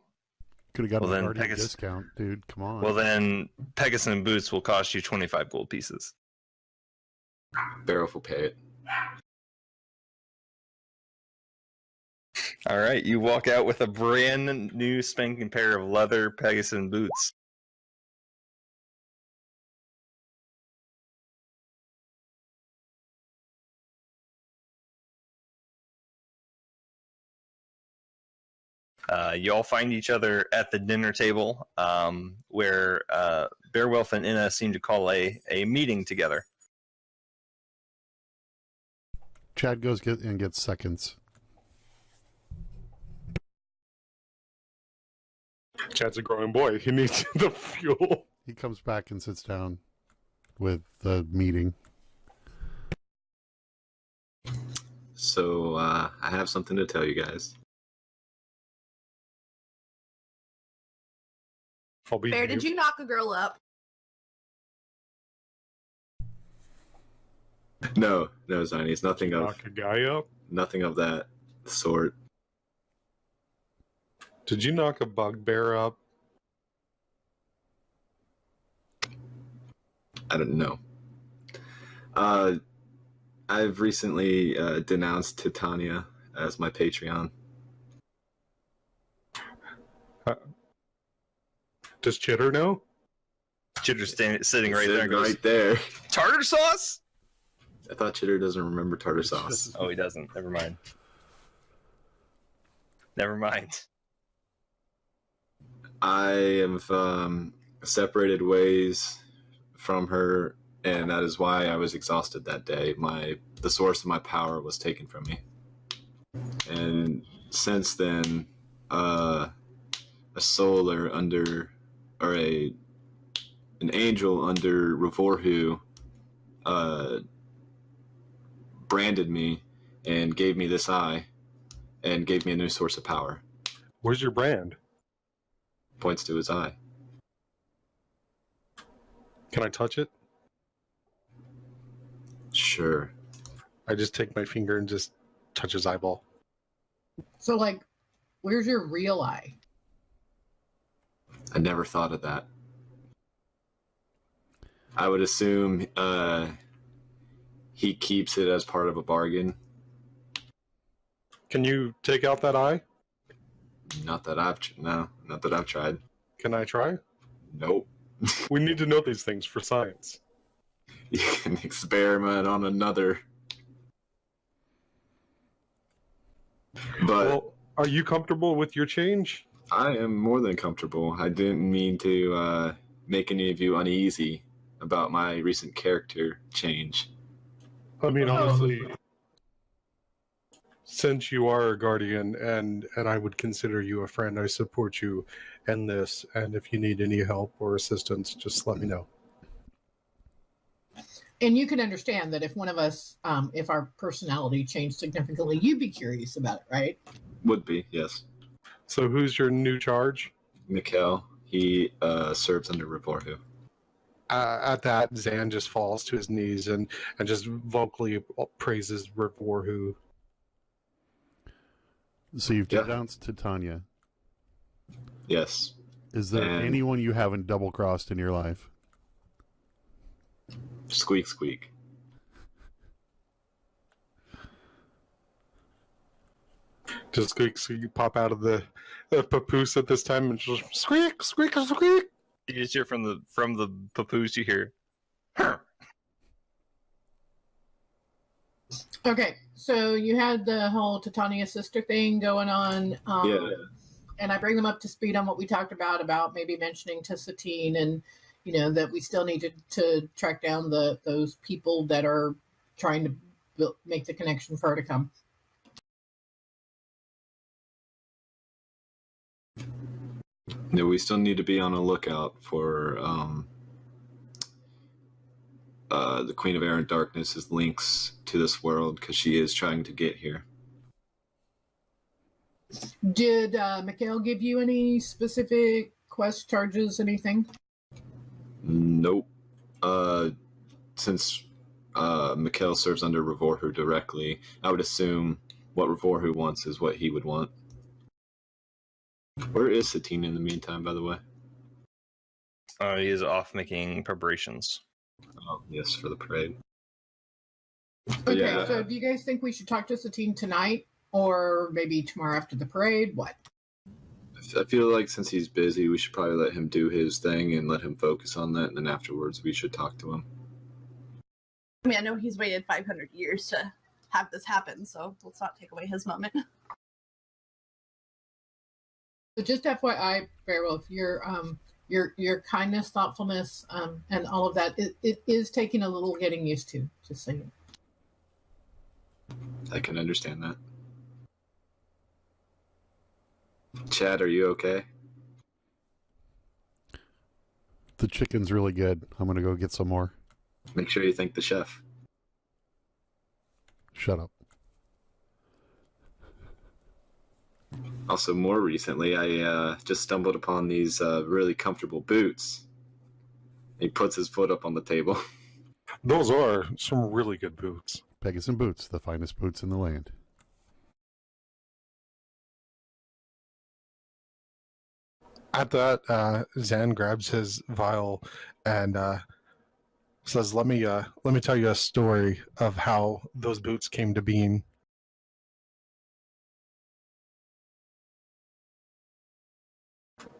Could have gotten Well, a then Guardian Pegasus- discount, dude. Come on. Well, then Pegasus and Boots will cost you 25 gold pieces. Barrel will pay it. All right, you walk out with a brand new spanking pair of leather Pegasus and boots. You all find each other at the dinner table, where Beowulf and Inna seem to call a meeting together. Chad goes and gets seconds. Chad's a growing boy. He needs the fuel. He comes back and sits down with the meeting. So I have something to tell you guys. I'll be Bear, did you knock a girl up? No, Zinies. Nothing of knock a guy up? nothing of that sort. Did you knock a bugbear up? I don't know. I've recently denounced Titania as my Patreon. Does Chitter know? Chitter's sitting right there and goes, Right there. "Tartar sauce?" I thought Chitter doesn't remember tartar sauce. Oh, he doesn't. Never mind. Never mind. I have separated ways from her, and that is why I was exhausted that day. The source of my power was taken from me, and since then, a soul an angel under Revorhu branded me and gave me this eye, and gave me a new source of power. Where's your brand? Points to his eye. Can I touch it? Sure. I just take my finger and just touch his eyeball. So, like, where's your real eye? I never thought of that. I would assume he keeps it as part of a bargain. Can you take out that eye? Not that I've tried. Can I try? Nope. We need to know these things for science. You can experiment on another. But Well, are you comfortable with your change? I am more than comfortable. I didn't mean to make any of you uneasy about my recent character change. I mean, honestly, since you are a guardian and I would consider you a friend, I support you in this. And if you need any help or assistance, just let me know. And you can understand that if one of us, if our personality changed significantly, you'd be curious about it, right? Would be, yes. So who's your new charge? Mikhail, he serves under Revorhu. At that, Zan just falls to his knees and just vocally praises Revorhu. So you've Yeah. denounced Titania. Yes. Is there And- anyone you haven't double-crossed in your life? Squeak, squeak. Just squeak, so you pop out of the papoose at this time and just squeak, squeak, squeak. You just hear from the papoose. You hear, "Huh." Okay, so you had the whole Titania sister thing going on. Yeah. And I bring them up to speed on what we talked about maybe mentioning to Satine and, you know, that we still need to track down those people that are trying to make the connection for her to come. No, we still need to be on a lookout for the Queen of Air and Darkness's links to this world, because she is trying to get here. Did Mikhail give you any specific quest charges, anything? Nope. Since Mikhail serves under Revorhu directly. I would assume what Revorhu wants is what he would want. Where is Satine in the meantime, by the way? He is off making preparations. Oh, yes, for the parade. Okay, Yeah. so do you guys think we should talk to Satine tonight or maybe tomorrow after the parade? What? I feel like since he's busy, we should probably let him do his thing and let him focus on that, and then afterwards we should talk to him. I mean, I know he's waited 500 years to have this happen, so let's not take away his moment. So just FYI, Beowulf, your kindness, thoughtfulness, and all of that, it is taking a little getting used to, just saying. I can understand that. Chad, are you okay? The chicken's really good. I'm going to go get some more. Make sure you thank the chef. Shut up. Also, more recently, I just stumbled upon these really comfortable boots. He puts his foot up on the table. Those are some really good boots. Pegasus boots, the finest boots in the land. At that, Zan grabs his vial and says, "Let me tell you a story of how those boots came to being."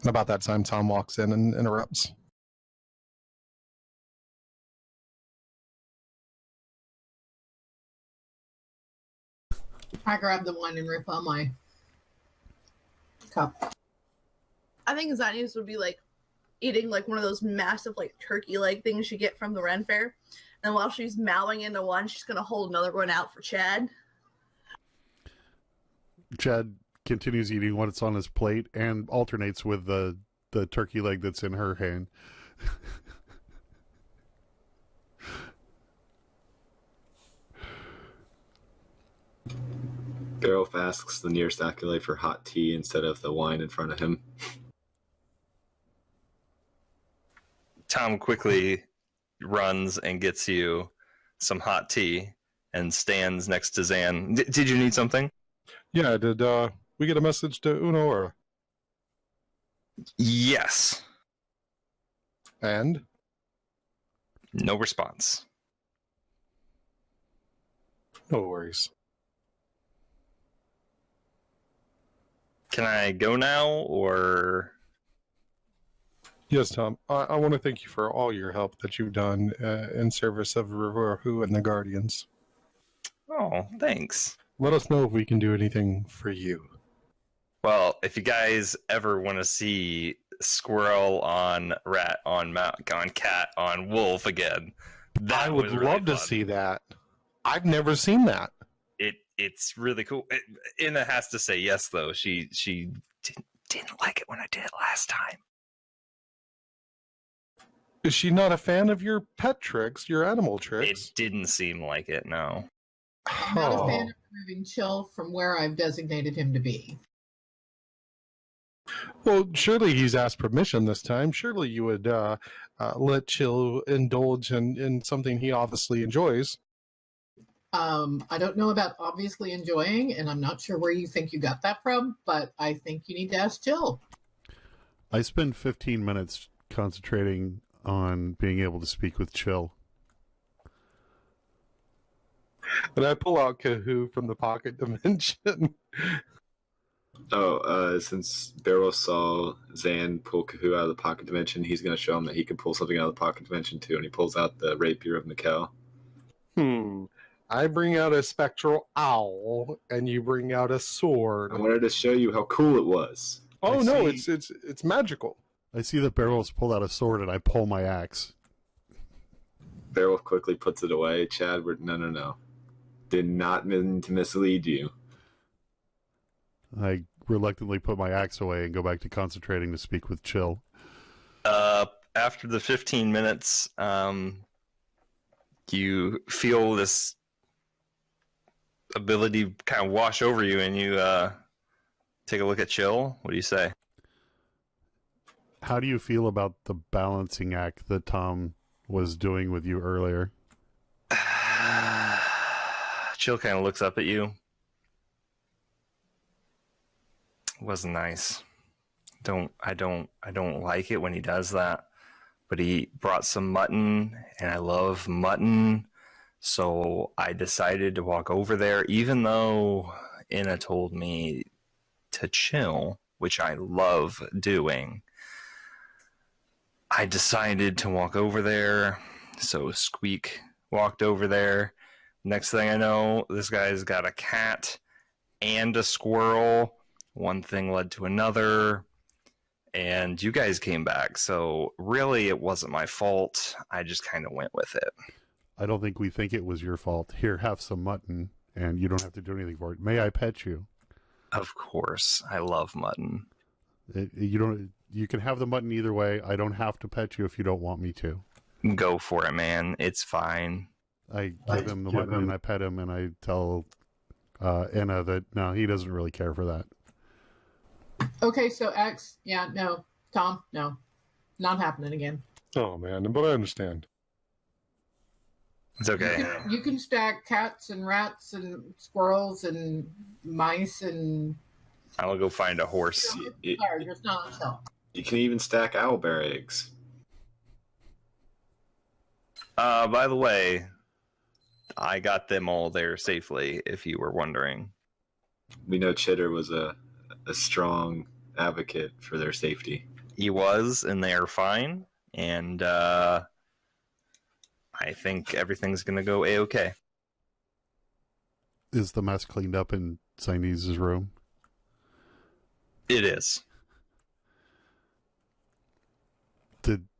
About that time, Tom walks in and interrupts. I grab the wine and refill my cup. I think Zanius would be like eating like one of those massive like turkey leg things you get from the Ren Fair. And while she's mowing into one, she's gonna hold another one out for Chad. Chad continues eating what's on his plate and alternates with the turkey leg that's in her hand. Beowulf asks the nearest acolyte for hot tea instead of the wine in front of him. Tom quickly runs and gets you some hot tea and stands next to Zan. Did you need something? Yeah, did we get a message to Uno or? Yes. And? No response. No worries. Can I go now, or? Yes, Tom. I want to thank you for all your help that you've done in service of Revorhu and the Guardians. Oh, thanks. Let us know if we can do anything for you. Well, if you guys ever want to see squirrel on rat on cat on wolf again, that I would was really love to fun. see that. I've never seen that. It's really cool. Inna has to say yes, though. She didn't like it when I did it last time. Is she not a fan of your pet tricks, your animal tricks? It didn't seem like it, no. I'm not a fan of removing Chill from where I've designated him to be. Well, surely he's asked permission this time. Surely you would let Chill indulge in something he obviously enjoys. I don't know about obviously enjoying, and I'm not sure where you think you got that from, but I think you need to ask Jill. I spend 15 minutes concentrating on being able to speak with Chill. And I pull out Kahoo from the pocket dimension. Since Beowulf saw Zan pull Kahoo out of the pocket dimension, he's going to show him that he can pull something out of the pocket dimension too, and he pulls out the rapier of Mikhail. I bring out a spectral owl, and you bring out a sword. I wanted to show you how cool it was. Oh no, it's magical. I see that Beowulf's pulled out a sword, and I pull my axe. Beowulf quickly puts it away. Chad, no. Did not mean to mislead you. I reluctantly put my axe away and go back to concentrating to speak with Chill. After the 15 minutes, you feel this ability kind of wash over you, and you take a look at Chill. What do you say? How do you feel about the balancing act that Tom was doing with you earlier? Chill kind of looks up at you. It wasn't nice. I don't like it when he does that. But he brought some mutton, and I love mutton. So I decided to walk over there, even though Inna told me to chill, which I love doing. I decided to walk over there, so Squeak walked over there. Next thing I know, this guy's got a cat and a squirrel. One thing led to another, and you guys came back, so really it wasn't my fault. I just kind of went with it. I don't think we think it was your fault. Here, have some mutton, and you don't have to do anything for it. May I pet you? Of course, I love mutton. You can have the mutton either way. I don't have to pet you if you don't want me to. Go for it, man. It's fine. I give him the mutton and I pet him, and I tell Anna that no, he doesn't really care for that. Okay, so X, yeah, no. Tom, no. Not happening again. Oh, man, but I understand. It's okay. You can stack cats and rats and squirrels and mice and... I'll go find a horse. Sorry, just not on shelf. You can even stack owlbear eggs. By the way, I got them all there safely, if you were wondering. We know Chitter was a strong advocate for their safety. He was, and they are fine. And I think everything's going to go A-okay. Is the mess cleaned up in Sinese's room? It is.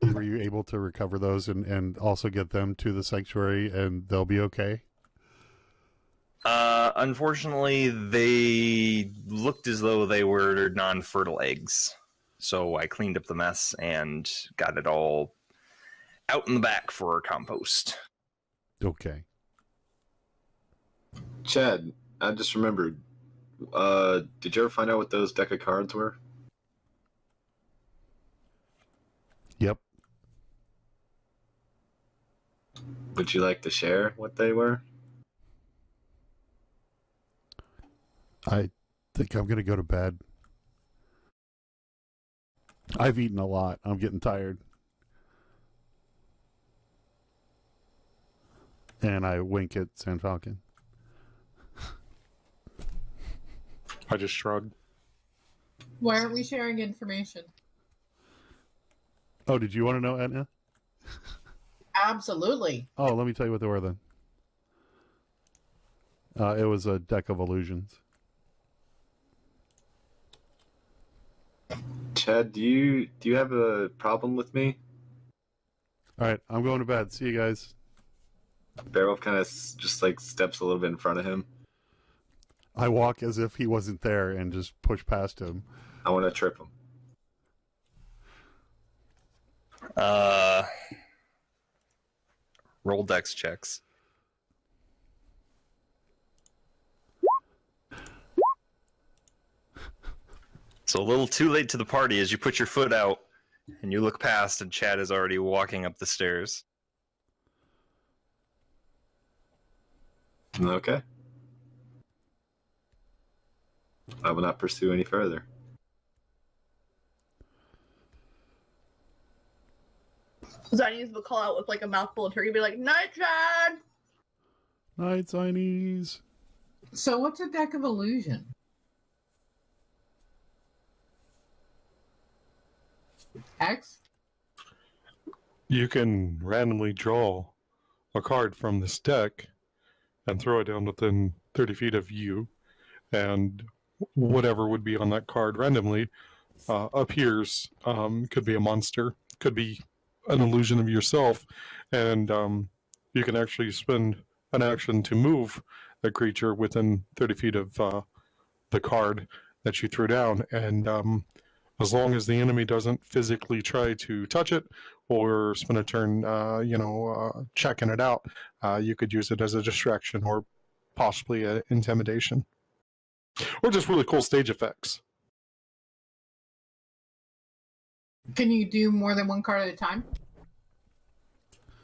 Were you able to recover those and also get them to the sanctuary and they'll be okay? Unfortunately, they looked as though they were non-fertile eggs. So I cleaned up the mess and got it all out in the back for compost. Okay. Chad, I just remembered. Did you ever find out what those deck of cards were? Yep. Would you like to share what they were? I think I'm going to go to bed. I've eaten a lot. I'm getting tired. And I wink at San Falcon. I just shrugged. Why aren't we sharing information? Oh, did you want to know, Edna? Absolutely. Oh, let me tell you what they were then. It was a deck of illusions. Chad, do you have a problem with me? All right, I'm going to bed. See you guys. Beowulf kind of just like steps a little bit in front of him. I walk as if he wasn't there and just push past him. I want to trip him. Roll dex checks. So a little too late to the party as you put your foot out and you look past and Chad is already walking up the stairs. Okay. I will not pursue any further. Zinnies will call out with like a mouthful of turkey, be like, "Night, Chad." Night, Zinies. So what's a deck of illusion? X? You can randomly draw a card from this deck and throw it down within 30 feet of you, and whatever would be on that card randomly appears. Could be a monster, could be an illusion of yourself, and you can actually spend an action to move a creature within 30 feet of the card that you threw down, and as long as the enemy doesn't physically try to touch it or spend a turn, checking it out, you could use it as a distraction or possibly an intimidation. Or just really cool stage effects. Can you do more than one card at a time?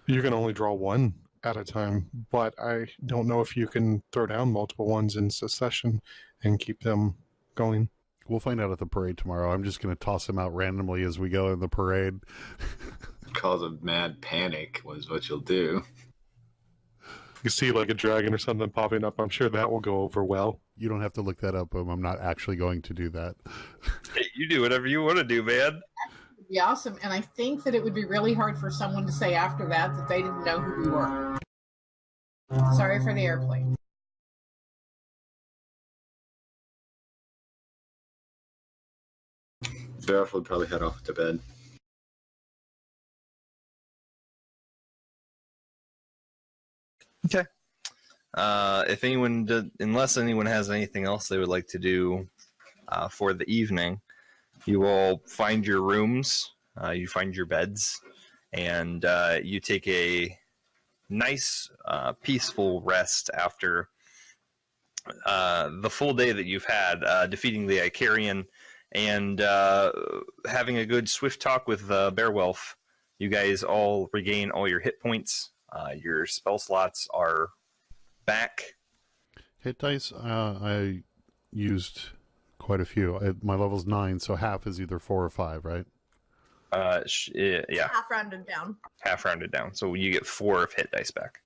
You can only draw one at a time, but I don't know if you can throw down multiple ones in succession and keep them going. We'll find out at the parade tomorrow. I'm just going to toss them out randomly as we go in the parade. Cause a mad panic was what you'll do. You see like a dragon or something popping up, I'm sure that will go over well. You don't have to look that up. I'm not actually going to do that. Hey, you do whatever you want to do, man. It'd be awesome. And I think that it would be really hard for someone to say after that they didn't know who we were. Sorry for the airplane. Sheriff would probably head off to bed. Okay. If anyone did, unless anyone has anything else they would like to do for the evening, you all find your rooms, you find your beds, and you take a nice, peaceful rest after the full day that you've had defeating the Icarian and having a good swift talk with Beowulf. You guys all regain all your hit points. Your spell slots are back. Hit dice, I used quite a few. My level's 9, so half is either 4 or 5, right? Yeah. Half rounded down. Half rounded down. So you get 4 of hit dice back.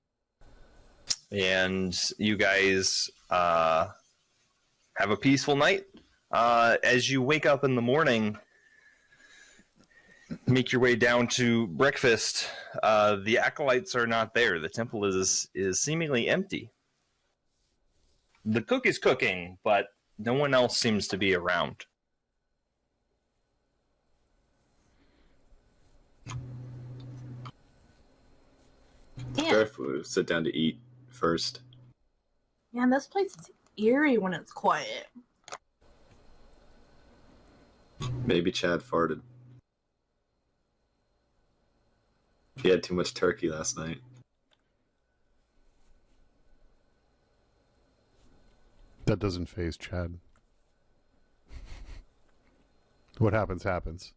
And you guys have a peaceful night. As you wake up in the morning, make your way down to breakfast. The acolytes are not there. The temple is seemingly empty. The cook is cooking, but no one else seems to be around. Sheriff would sit down to eat first. Man, this place is eerie when it's quiet. Maybe Chad farted. He had too much turkey last night. That doesn't faze Chad. What happens, happens.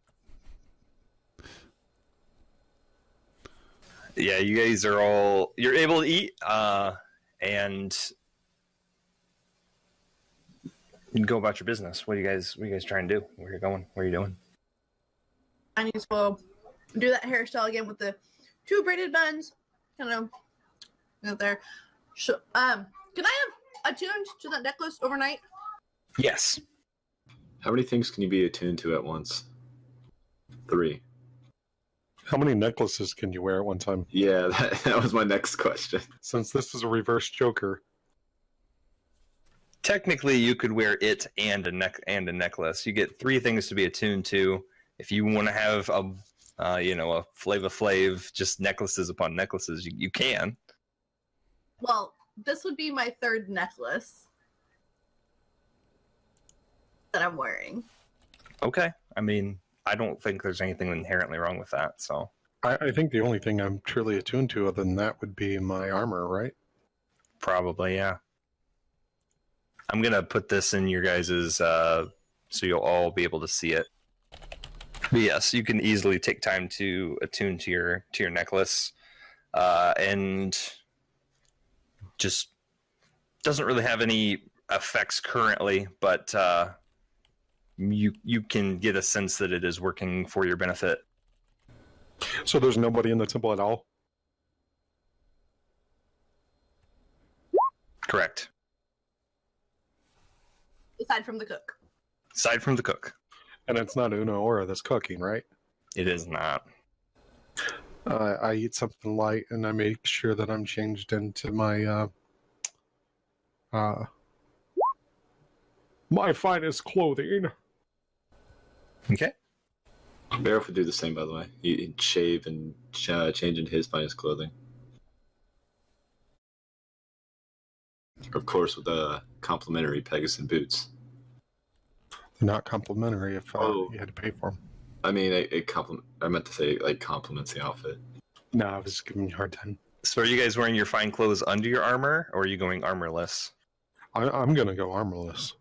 Yeah, you guys are all... You're able to eat, and you can go about your business. What are you guys trying to do? Where are you going? What are you doing? Chinese will do that hairstyle again with the 2 braided buns. Kind of out there. Can I have attuned to that necklace overnight? Yes. How many things can you be attuned to at once? 3. How many necklaces can you wear at one time? Yeah, that was my next question. Since this is a reverse Joker. Technically, you could wear it and a necklace. You get 3 things to be attuned to. If you want to have a Flava Flav, just necklaces upon necklaces, you can. Well, this would be my 3rd necklace that I'm wearing. Okay. I mean, I don't think there's anything inherently wrong with that, so. I think the only thing I'm truly attuned to other than that would be my armor, right? Probably, yeah. I'm going to put this in your guys's, so you'll all be able to see it. But yes, you can easily take time to attune to your necklace, and just doesn't really have any effects currently, but you can get a sense that it is working for your benefit. So there's nobody in the temple at all? Correct. Aside from the cook. Aside from the cook. And it's not Una Aura that's cooking, right? It is not. I eat something light and I make sure that I'm changed into my my finest clothing. Okay. Beowulf would do the same, by the way. He'd shave and change into his finest clothing. Of course, with the complimentary Pegasus boots. Not complimentary if you had to pay for them. I mean, I meant to say, like, compliments the outfit. No, I was giving you a hard time. So are you guys wearing your fine clothes under your armor, or are you going armorless? I'm going to go armorless.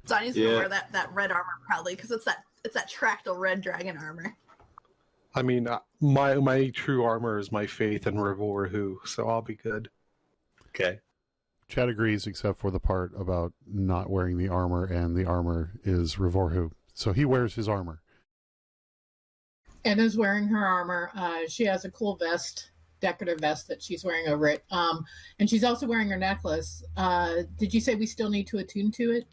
Zanya's gonna wear that red armor probably, because it's that tractile red dragon armor. I mean, my true armor is my faith in Revorhu, so I'll be good. Okay. Chad agrees, except for the part about not wearing the armor, and the armor is Revorhu. So he wears his armor. Anna's wearing her armor. She has a cool vest, decorative vest that she's wearing over it. And she's also wearing her necklace. Did you say we still need to attune to it?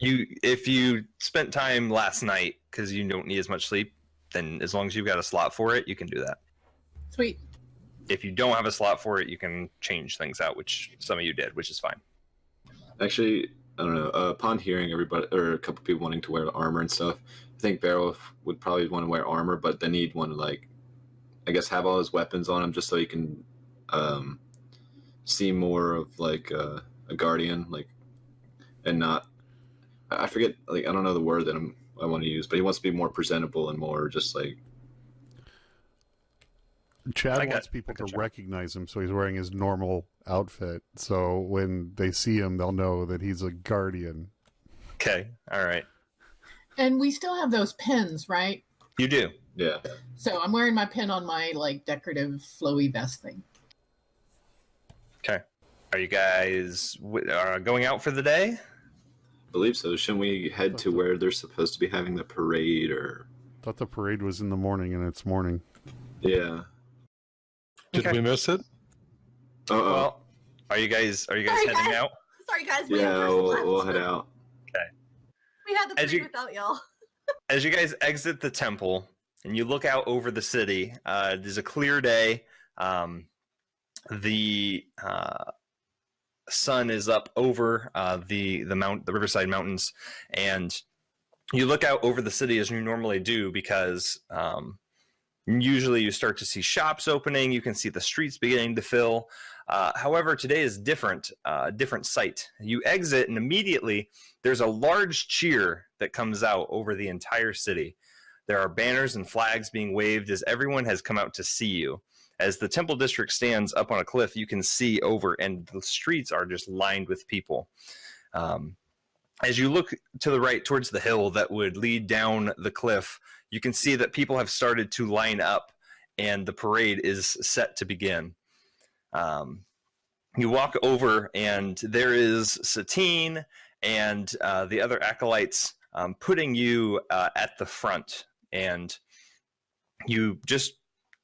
If you spent time last night because you don't need as much sleep, then as long as you've got a slot for it, you can do that. Sweet. If you don't have a slot for it, you can change things out, which some of you did, which is fine. Actually, I don't know. Upon hearing everybody or a couple people wanting to wear armor and stuff, I think Beowulf would probably want to wear armor, but then he'd want to, like, I guess, have all his weapons on him just so he can see more of like a guardian, like, and not. I forget, like, I don't know the word that I want to use, but he wants to be more presentable and more just like. Chad wants people to recognize him, so he's wearing his normal outfit. So when they see him, they'll know that he's a guardian. Okay, all right. And we still have those pins, right? You do. Yeah. So I'm wearing my pin on my like decorative flowy vest thing. Okay. Are you guys going out for the day? I believe so. Shouldn't we head to where they're supposed to be having the parade, or? I thought the parade was in the morning, and it's morning. Yeah. Did we miss it? Uh-oh. Well, are you guys heading out? Sorry, guys. Yeah, we'll head out. Okay. We had the parade without y'all. As you guys exit the temple and you look out over the city, there's a clear day. The sun is up over the Riverside Mountains, and you look out over the city as you normally do because usually you start to see shops opening. You can see the streets beginning to fill. However, today is different sight. You exit, and immediately there's a large cheer that comes out over the entire city. There are banners and flags being waved as everyone has come out to see you. As the temple district stands up on a cliff, you can see over, and the streets are just lined with people. As you look to the right towards the hill that would lead down the cliff, you can see that people have started to line up, and the parade is set to begin. You walk over, and there is Satine and the other acolytes putting you at the front, and you just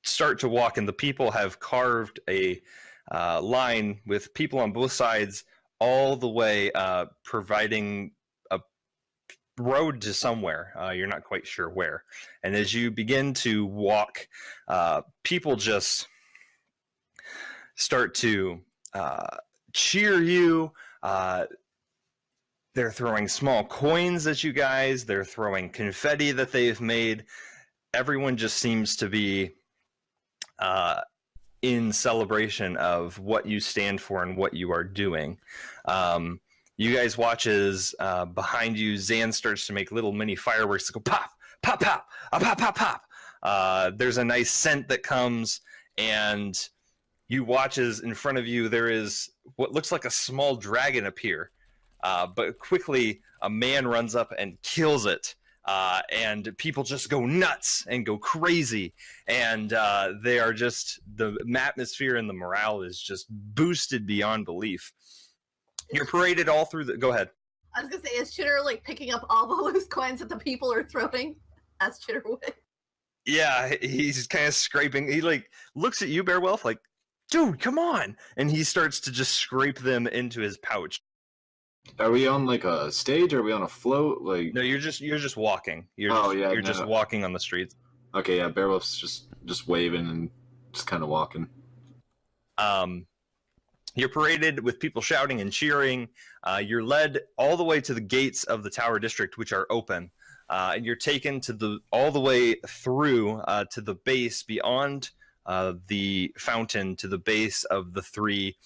start to walk, and the people have carved a line with people on both sides all the way, providing a road to somewhere. You're not quite sure where. And as you begin to walk, people just start to cheer you. They're throwing small coins at you guys. They're throwing confetti that they've made. Everyone just seems to be in celebration of what you stand for and what you are doing. You guys watch as behind you, Zan starts to make little mini fireworks that go pop, pop, pop, pop, pop, pop. There's a nice scent that comes, and you watch as in front of you there is what looks like a small dragon appear. But quickly, a man runs up and kills it. And people just go nuts and go crazy. And they are just, the atmosphere and the morale is just boosted beyond belief. You're paraded all through the, go ahead. I was going to say, is Chitter like picking up all the loose coins that the people are throwing? As Chitter would. Yeah, he's kind of scraping. He like looks at you, Beowulf, like, dude, come on. And he starts to just scrape them into his pouch. Are we on like a stage? Or are we on a float? Like, no, you're just walking. You're just walking on the streets. Okay, yeah, Beowulf's just waving and just kind of walking. You're paraded with people shouting and cheering. You're led all the way to the gates of the Tower District, which are open, and you're taken to all the way through to the base beyond the fountain, to the base of the three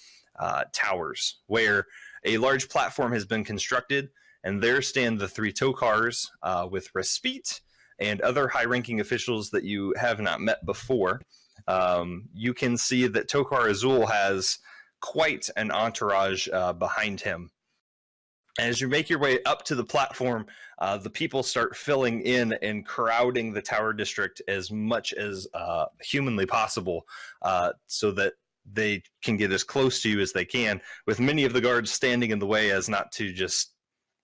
towers, where a large platform has been constructed, and there stand the three Tokars with Respite and other high-ranking officials that you have not met before. You can see that Tokar Azul has quite an entourage behind him. As you make your way up to the platform, the people start filling in and crowding the Tower District as much as humanly possible, so that they can get as close to you as they can, with many of the guards standing in the way as not to just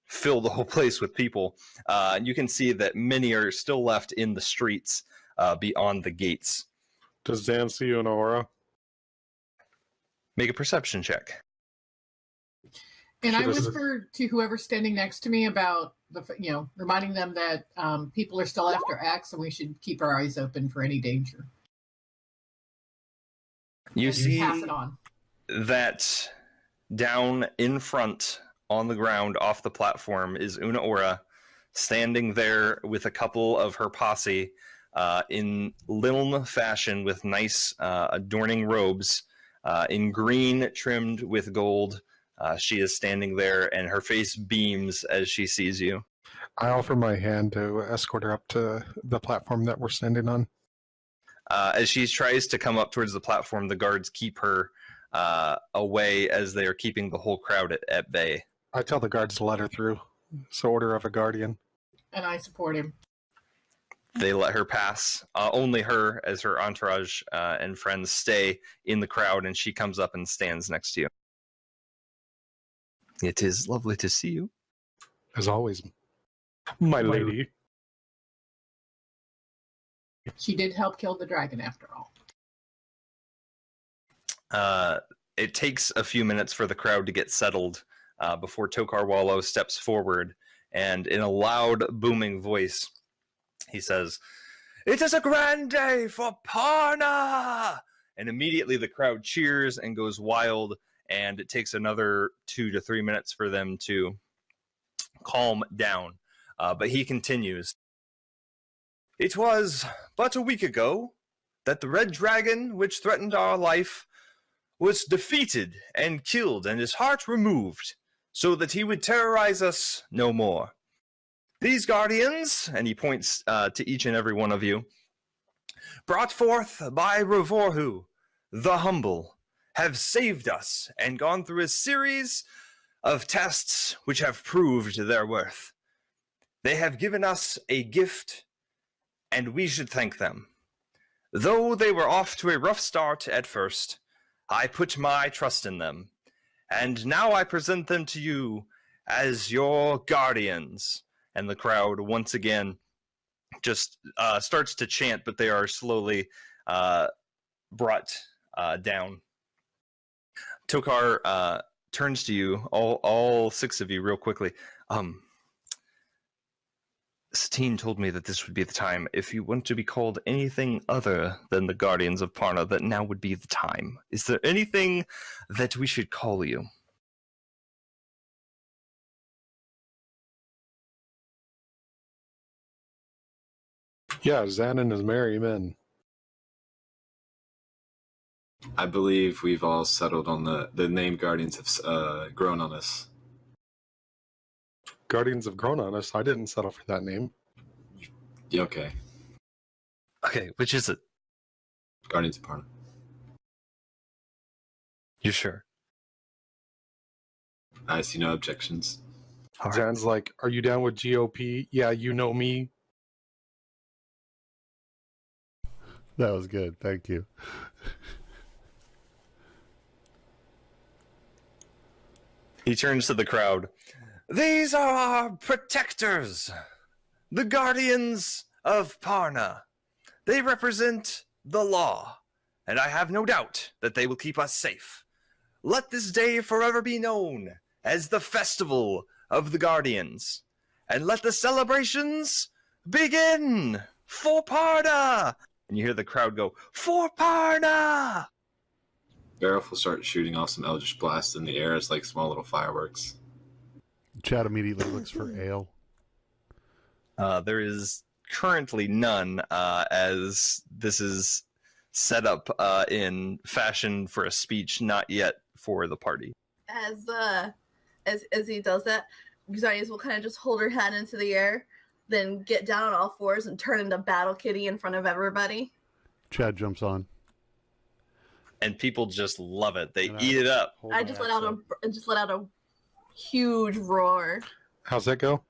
fill the whole place with people. You can see that many are still left in the streets beyond the gates. Does Dan see you in aura? Make a perception check. And I Should I- whisper to whoever's standing next to me about reminding them that people are still after X, and we should keep our eyes open for any danger. You And see pass it on. that down in front on the ground off the platform is Una Ora, standing there with a couple of her posse in Lilm fashion with nice adorning robes in green trimmed with gold. She is standing there, and her face beams as she sees you. I offer my hand to escort her up to the platform that we're standing on. As she tries to come up towards the platform, the guards keep her away as they are keeping the whole crowd at bay. I tell the guards to let her through. It's the order of a guardian. And I support him. They let her pass. Only her, as her entourage and friends, stay in the crowd, and she comes up and stands next to you. It is lovely to see you. As always, my lady. She did help kill the dragon, after all. It takes a few minutes for the crowd to get settled before Tokar Wallow steps forward, and in a loud, booming voice, he says, "It is a grand day for Parna!" And immediately the crowd cheers and goes wild, and it takes another 2 to 3 minutes for them to calm down. But he continues, "It was but a week ago that the red dragon which threatened our life was defeated and killed, and his heart removed, so that he would terrorize us no more. These guardians," and he points to each and every one of you, "brought forth by Revorhu, the humble, have saved us and gone through a series of tests which have proved their worth. They have given us a gift, and we should thank them. Though they were off to a rough start at first, I put my trust in them, and now I present them to you as your guardians." And the crowd once again just starts to chant, but they are slowly brought down. Tokar turns to you, all 6 of you, real quickly. Satine told me that this would be the time. If you want to be called anything other than the Guardians of Parna, that now would be the time. Is there anything that we should call you? Yeah, Xanon is merry men. I believe we've all settled on the name Guardians have grown on us. Guardians have grown on us. I didn't settle for that name. Yeah, okay. Okay, which is it? Guardians of Parna. You sure? I see no objections. All right. Zan's like, "Are you down with GOP? Yeah, you know me." That was good. Thank you. He turns to the crowd. "These are our protectors, the Guardians of Parna. They represent the law, and I have no doubt that they will keep us safe. Let this day forever be known as the Festival of the Guardians, and let the celebrations begin for Parna!" And you hear the crowd go, "For Parna!" Barrel will start shooting off some Eldritch Blast in the air as like small little fireworks. Chad immediately looks for ale. There is currently none, as this is set up in fashion for a speech, not yet for the party. As he does that, Xayas will kind of just hold her head into the air, then get down on all fours and turn into Battle Kitty in front of everybody. Chad jumps on. And people just love it. They And eat it up. hold I my just axe let out up. a huge roar. How's that go?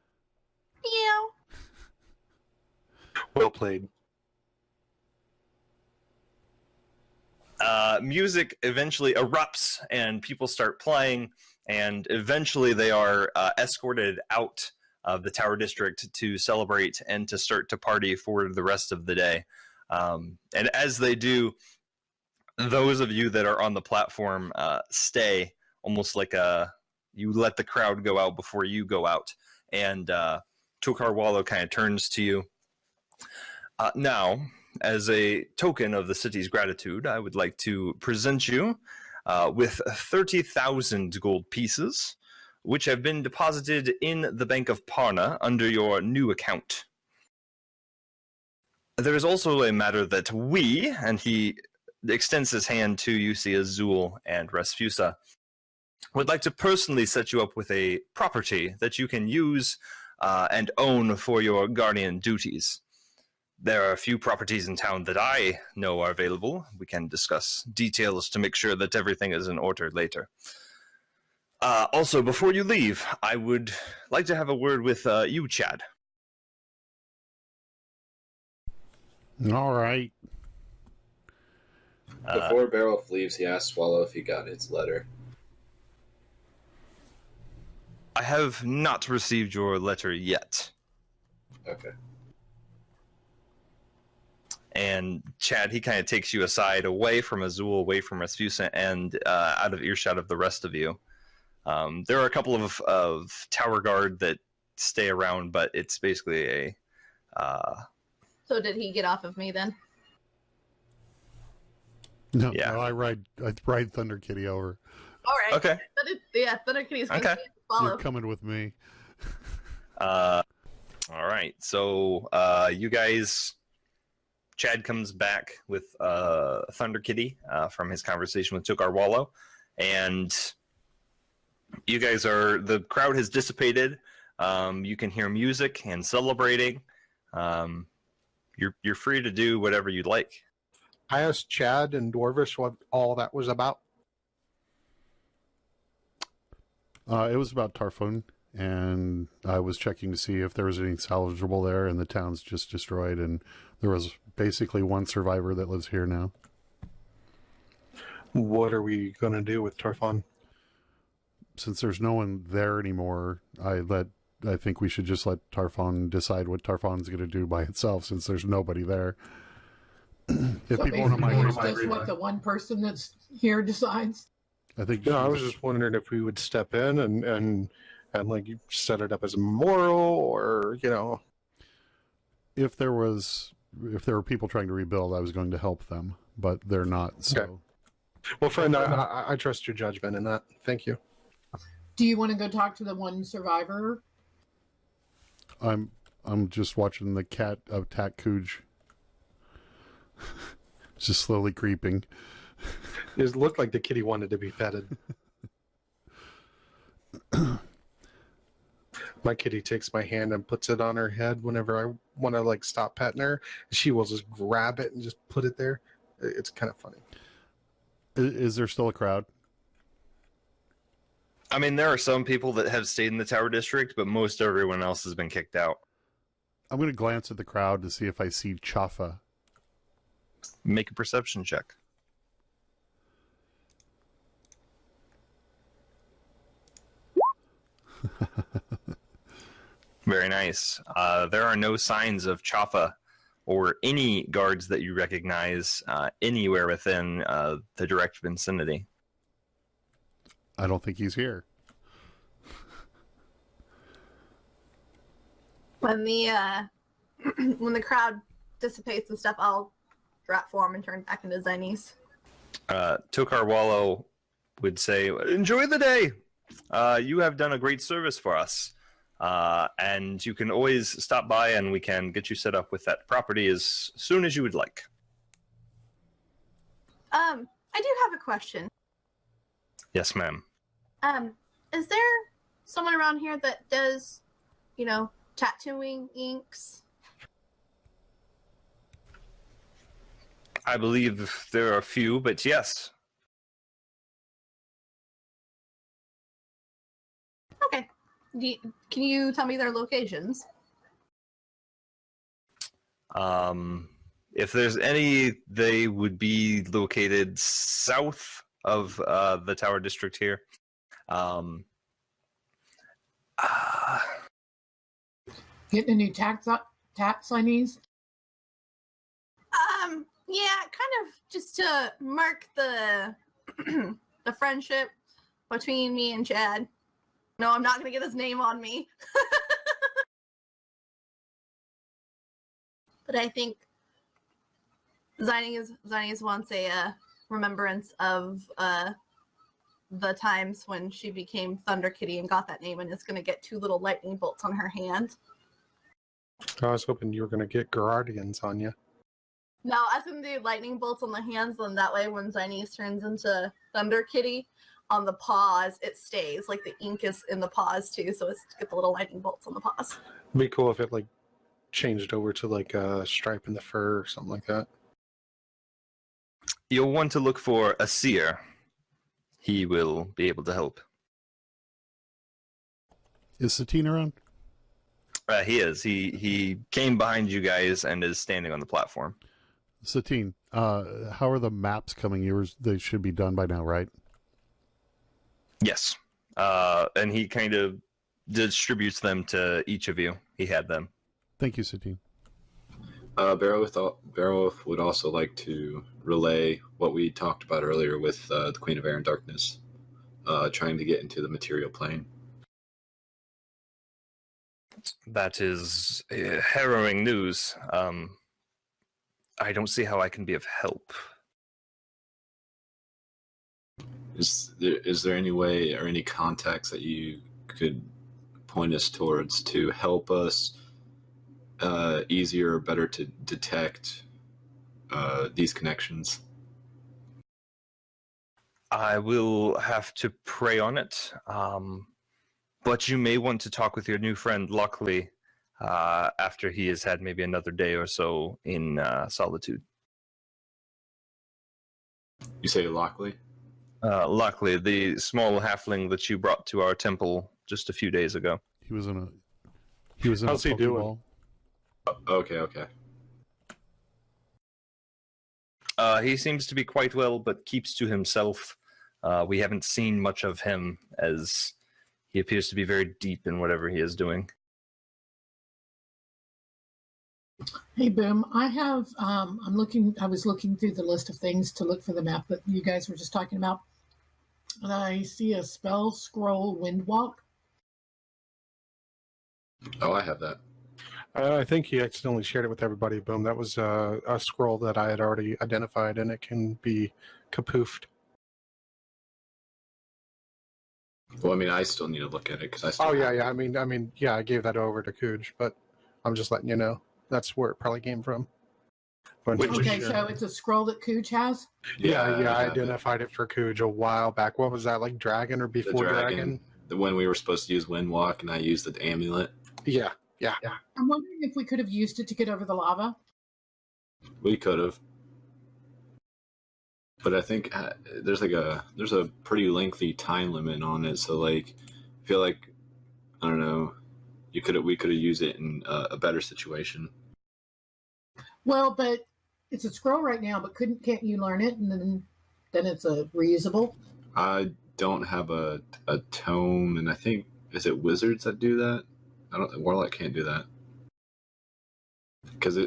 Meow. Well played. Music eventually erupts and people start playing, and eventually they are escorted out of the Tower District to celebrate and to start to party for the rest of the day. And as they do, those of you that are on the platform stay, almost like you let the crowd go out before you go out. And Tokar Wallow kind of turns to you. Now, as a token of the city's gratitude, I would like to present you with 30,000 gold pieces, which have been deposited in the Bank of Parna under your new account. There is also a matter that we, and he extends his hand to Yusi Azul and Resfusa, would like to personally set you up with a property that you can use and own for your guardian duties. There are a few properties in town that I know are available. We can discuss details to make sure that everything is in order later. Also, before you leave, I would like to have a word with you, Chad. All right. Before Beowulf leaves, he asks Swallow if he got his letter. I have not received your letter yet. Okay. And Chad, he kind of takes you aside, away from Azul, away from Resfusa, and out of earshot of the rest of you. There are a couple of tower guard that stay around, but it's basically a... So did he get off of me then? No, Yeah. no, I ride Thunder Kitty over. All right. Okay. Thunder Kitty's going Okay. to follow. You're coming with me. All right. So you guys... Chad comes back with Thunder Kitty from his conversation with Tokar Wallow, and you guys the crowd has dissipated. You can hear music and celebrating. You're free to do whatever you'd like. I asked Chad and Dwarvish what all that was about. It was about Tarfon, and I was checking to see if there was anything salvageable there, and the town's just destroyed, and there was basically one survivor that lives here now. What are we going to do with Tarfon? Since there's no one there anymore, I think we should just let Tarfon decide what Tarfon's going to do by itself, since there's nobody there. If So people want to basically, it's migrate, just what the one person that's here decides. I think. No, I was just wondering if we would step in and like set it up as a memorial, or if there were people trying to rebuild, I was going to help them, but they're not. So, Okay. Well, friend, I trust your judgment in that. Thank you. Do you want to go talk to the one survivor? I'm just watching the cat of Takuj. Just slowly creeping. It looked like the kitty wanted to be petted. My kitty takes my hand and puts it on her head whenever I want to stop petting her. She will just grab it and just put it there. It's kind of funny. Is there still a crowd? I mean, there are some people that have stayed in the Tower District, but most everyone else has been kicked out. I'm going to glance at the crowd to see if I see Chafa. Make a perception check. Very nice. There are no signs of Chafa or any guards that you recognize anywhere within the direct vicinity. I don't think he's here. When the when the crowd dissipates and stuff, I'll drop form and turn back into Zennies. Tokar Wallow would say, "Enjoy the day. You have done a great service for us. And you can always stop by and we can get you set up with that property as soon as you would like." I do have a question. Yes, ma'am. Is there someone around here that does, tattooing inks? I believe there are a few, but yes. Can you tell me their locations? If there's any, they would be located south of the Tower District here. Getting a new tax signees? Yeah, kind of just to mark the the friendship between me and Chad. No, I'm not gonna get his name on me. But I think Zinnies wants a remembrance of the times when she became Thunder Kitty and got that name, and is gonna get 2 little lightning bolts on her hand. I was hoping you were going to get Guradians on you. No, I was gonna do lightning bolts on the hands, and that way when Zinnies turns into Thunder Kitty, on the paws it stays. Like the ink is in the paws too, so it's to get the little lightning bolts on the paws. It'd be cool if it like changed over to like a stripe in the fur or something like that. You'll want to look for a seer. He will be able to help. Is Satine around? He is. He came behind you guys and is standing on the platform. Satine, how are the maps coming? They should be done by now, right? Yes. And he kind of distributes them to each of you. He had them. Thank you, Satine. Beowulf would also like to relay what we talked about earlier with the Queen of Air and Darkness, trying to get into the material plane. That is harrowing news. I don't see how I can be of help. Is there any way or any contacts that you could point us towards to help us easier or better to detect these connections? I will have to pray on it. But you may want to talk with your new friend, Lockley, after he has had maybe another day or so in solitude. You say Lockley? Lockley, the small halfling that you brought to our temple just a few days ago. He was in a How's he doing? Pokeball. Okay. He seems to be quite well, but keeps to himself. We haven't seen much of him, as he appears to be very deep in whatever he is doing. Hey, Boom. I was looking through the list of things to look for the map that you guys were just talking about. And I see a spell scroll windwalk. Oh, I have that. I think he accidentally shared it with everybody. Boom. That was a scroll that I had already identified, and it can be kapoofed. Well, I mean, I still need to look at it because I still. Oh yeah. I mean, yeah. I gave that over to Cooge, but I'm just letting you know that's where it probably came from. But Okay, so it's a scroll that Cooge has? Yeah. I identified it for Cooge a while back. What was that, like Dragon or before Dragon? The one we were supposed to use Windwalk, and I used the amulet. Yeah. I'm wondering if we could have used it to get over the lava. We could have, but I think there's a pretty lengthy time limit on it. So like, I feel like, I don't know, we could have used it in a better situation. Well, but it's a scroll right now. But can't you learn it and then it's a reusable? I don't have a tome, and I think, is it wizards that do that? Warlock can't do that.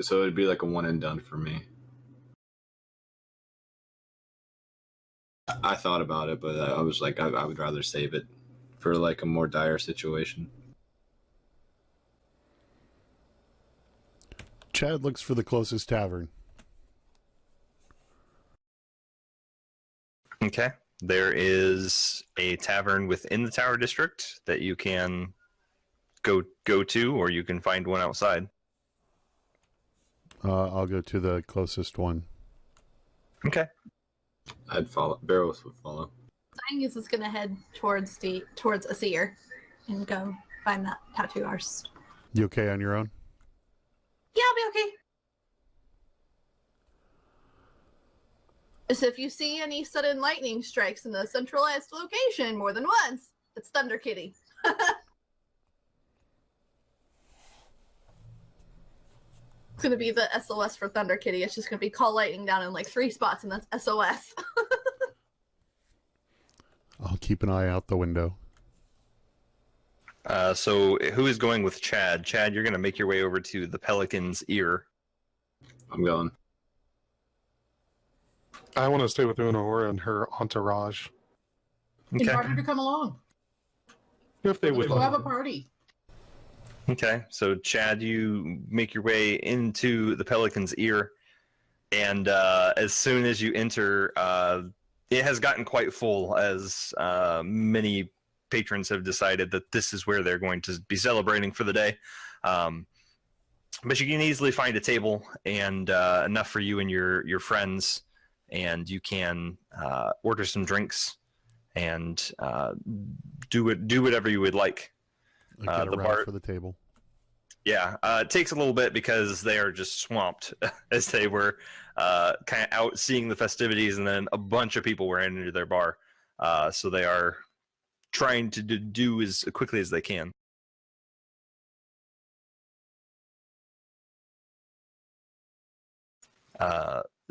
So it'd be like a one and done for me. I thought about it, but I was like, I would rather save it for like a more dire situation. Chad looks for the closest tavern. Okay. There is a tavern within the Tower District that you can go to, or you can find one outside. I'll go to the closest one. Okay. I'd follow. Barrows would follow. Zinnies is gonna head towards a seer and go find that tattoo artist. You okay on your own? Yeah, I'll be okay. So if you see any sudden lightning strikes in a centralized location more than once, it's Thunder Kitty. It's gonna be the SOS for Thunder Kitty. It's just gonna be call lightning down in like 3 spots, and that's SOS. I'll keep an eye out the window. So who is going with Chad? Chad, you're going to make your way over to the Pelican's ear. I'm going. I want to stay with Unahora and her entourage. Okay. Invite her to come along. If they would We'll have a like. party. Okay. So Chad, you make your way into the Pelican's ear, and as soon as you enter, it has gotten quite full as many patrons have decided that this is where they're going to be celebrating for the day. But you can easily find a table and enough for you and your friends, and you can order some drinks and do whatever you would like. Get The around bar for the table. Yeah, it takes a little bit because they are just swamped as they were kind of out seeing the festivities, and then a bunch of people were into their bar. So they are trying to do as quickly as they can.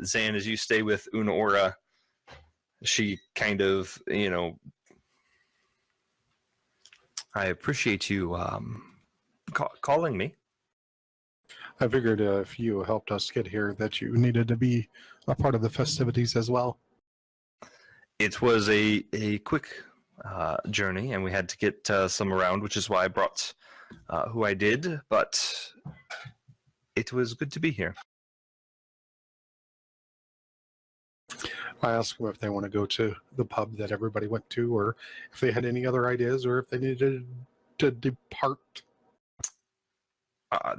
Zan, as you stay with Unaora, she kind of, I appreciate you calling me. I figured if you helped us get here that you needed to be a part of the festivities as well. It was a quick journey, and we had to get some around, which is why I brought who I did, but it was good to be here. I asked them if they want to go to the pub that everybody went to, or if they had any other ideas, or if they needed to depart.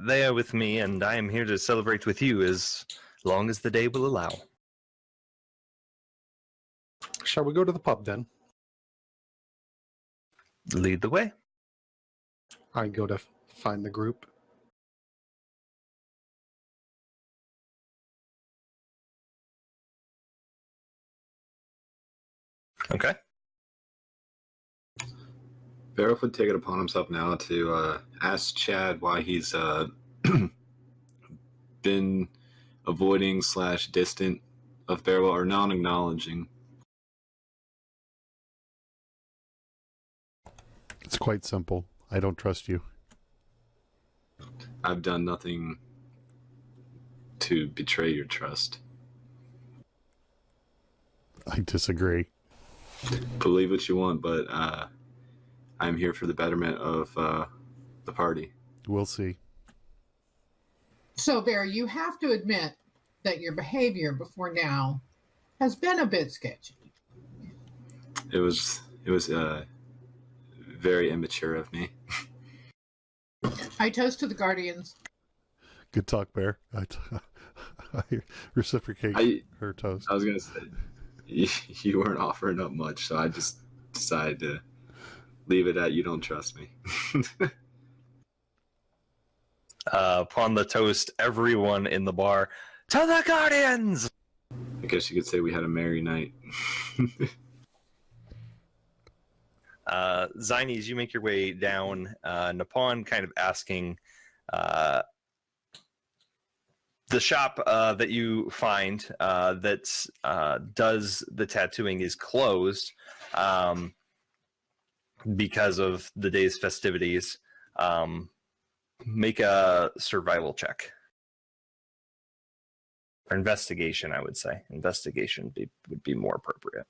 They are with me, and I am here to celebrate with you as long as the day will allow. Shall we go to the pub then? Lead the way. I go to find the group. Okay. Barrow would take it upon himself now to ask Chad why he's been avoiding / distant of Barrow, or non-acknowledging. It's quite simple. I don't trust you. I've done nothing to betray your trust. I disagree. Believe what you want, but I'm here for the betterment of the party. We'll see. So, Bear, you have to admit that your behavior before now has been a bit sketchy. It was very immature of me. I toast to the Guardians. Good talk, Bear. I reciprocate her toast. I was gonna say you weren't offering up much, so I just decided to leave it at you don't trust me. Upon the toast, everyone in the bar, to the Guardians! I guess you could say we had a merry night. Zines, you make your way down, and upon kind of asking, the shop that you find that does the tattooing is closed because of the day's festivities. Make a survival check. Or investigation, I would say. Investigation would be more appropriate.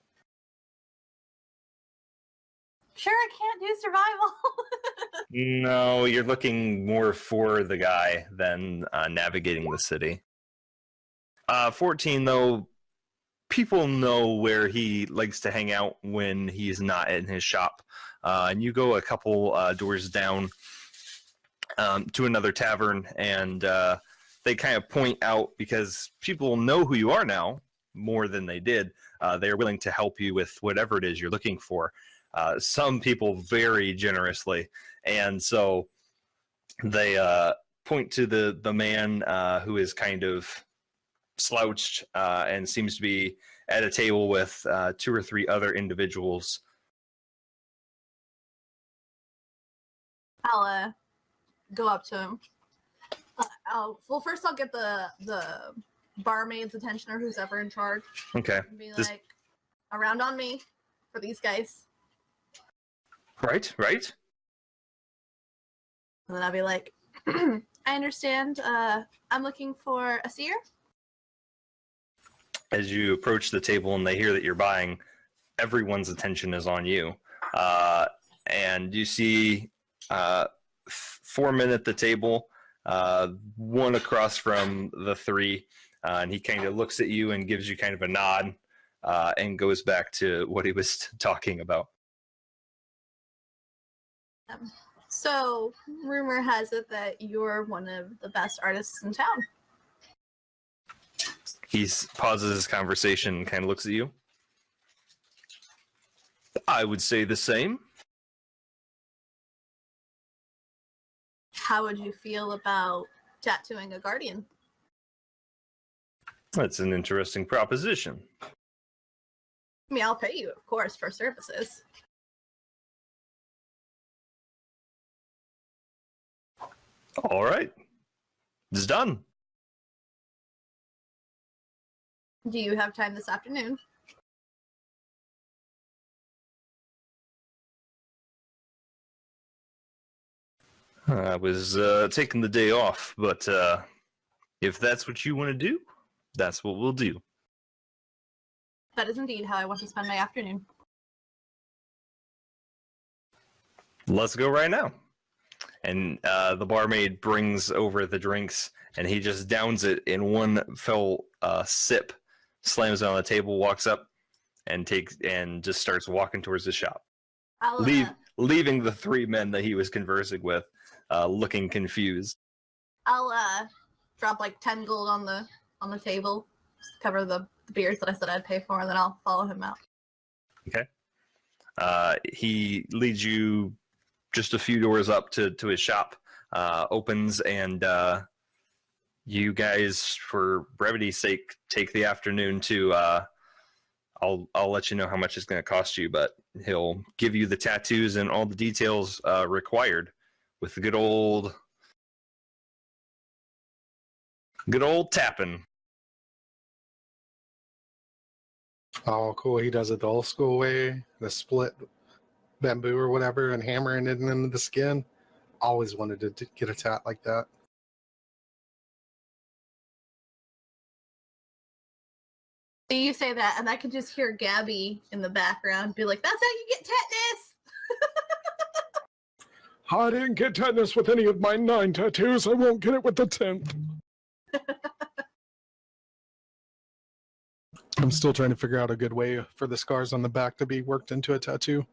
Sure, I can't do survival. No, you're looking more for the guy than navigating the city. 14, though, people know where he likes to hang out when he's not in his shop. And you go a couple doors down to another tavern, and they kind of point out, because people know who you are now more than they did. They are willing to help you with whatever it is you're looking for. Some people very generously, and so they point to the man who is kind of slouched and seems to be at a table with 2 or 3 other individuals. I'll go up to him. Well, first I'll get the barmaid's attention or who's ever in charge. Okay. And be like, around on me for these guys. Right. And then I'll be like, I understand. I'm looking for a seer. As you approach the table and they hear that you're buying, everyone's attention is on you. And you see 4 men at the table, one across from the three, and he kind of looks at you and gives you kind of a nod and goes back to what he was talking about. So, rumor has it that you're one of the best artists in town. He pauses his conversation and kind of looks at you. I would say the same. How would you feel about tattooing a guardian? That's an interesting proposition. I mean, I'll pay you, of course, for services. All right. It's done. Do you have time this afternoon? I was taking the day off, but if that's what you want to do, that's what we'll do. That is indeed how I want to spend my afternoon. Let's go right now. And the barmaid brings over the drinks, and he just downs it in one fell sip, slams it on the table, walks up, and just starts walking towards the shop, leaving the three men that he was conversing with, looking confused. I'll drop like 10 gold on the table, just cover the beers that I said I'd pay for, and then I'll follow him out. Okay. He leads you just a few doors up to his shop, opens, and you guys, for brevity's sake, take the afternoon to. I'll let you know how much it's going to cost you, but he'll give you the tattoos and all the details required with the good old tapping. Oh, cool. He does it the old school way, the split bamboo or whatever, and hammering it into the skin. Always wanted to get a tat like that. So you say that, and I can just hear Gabby in the background be like, "That's how you get tetanus." I didn't get tetanus with any of my 9 tattoos. I won't get it with the 10th. I'm still trying to figure out a good way for the scars on the back to be worked into a tattoo.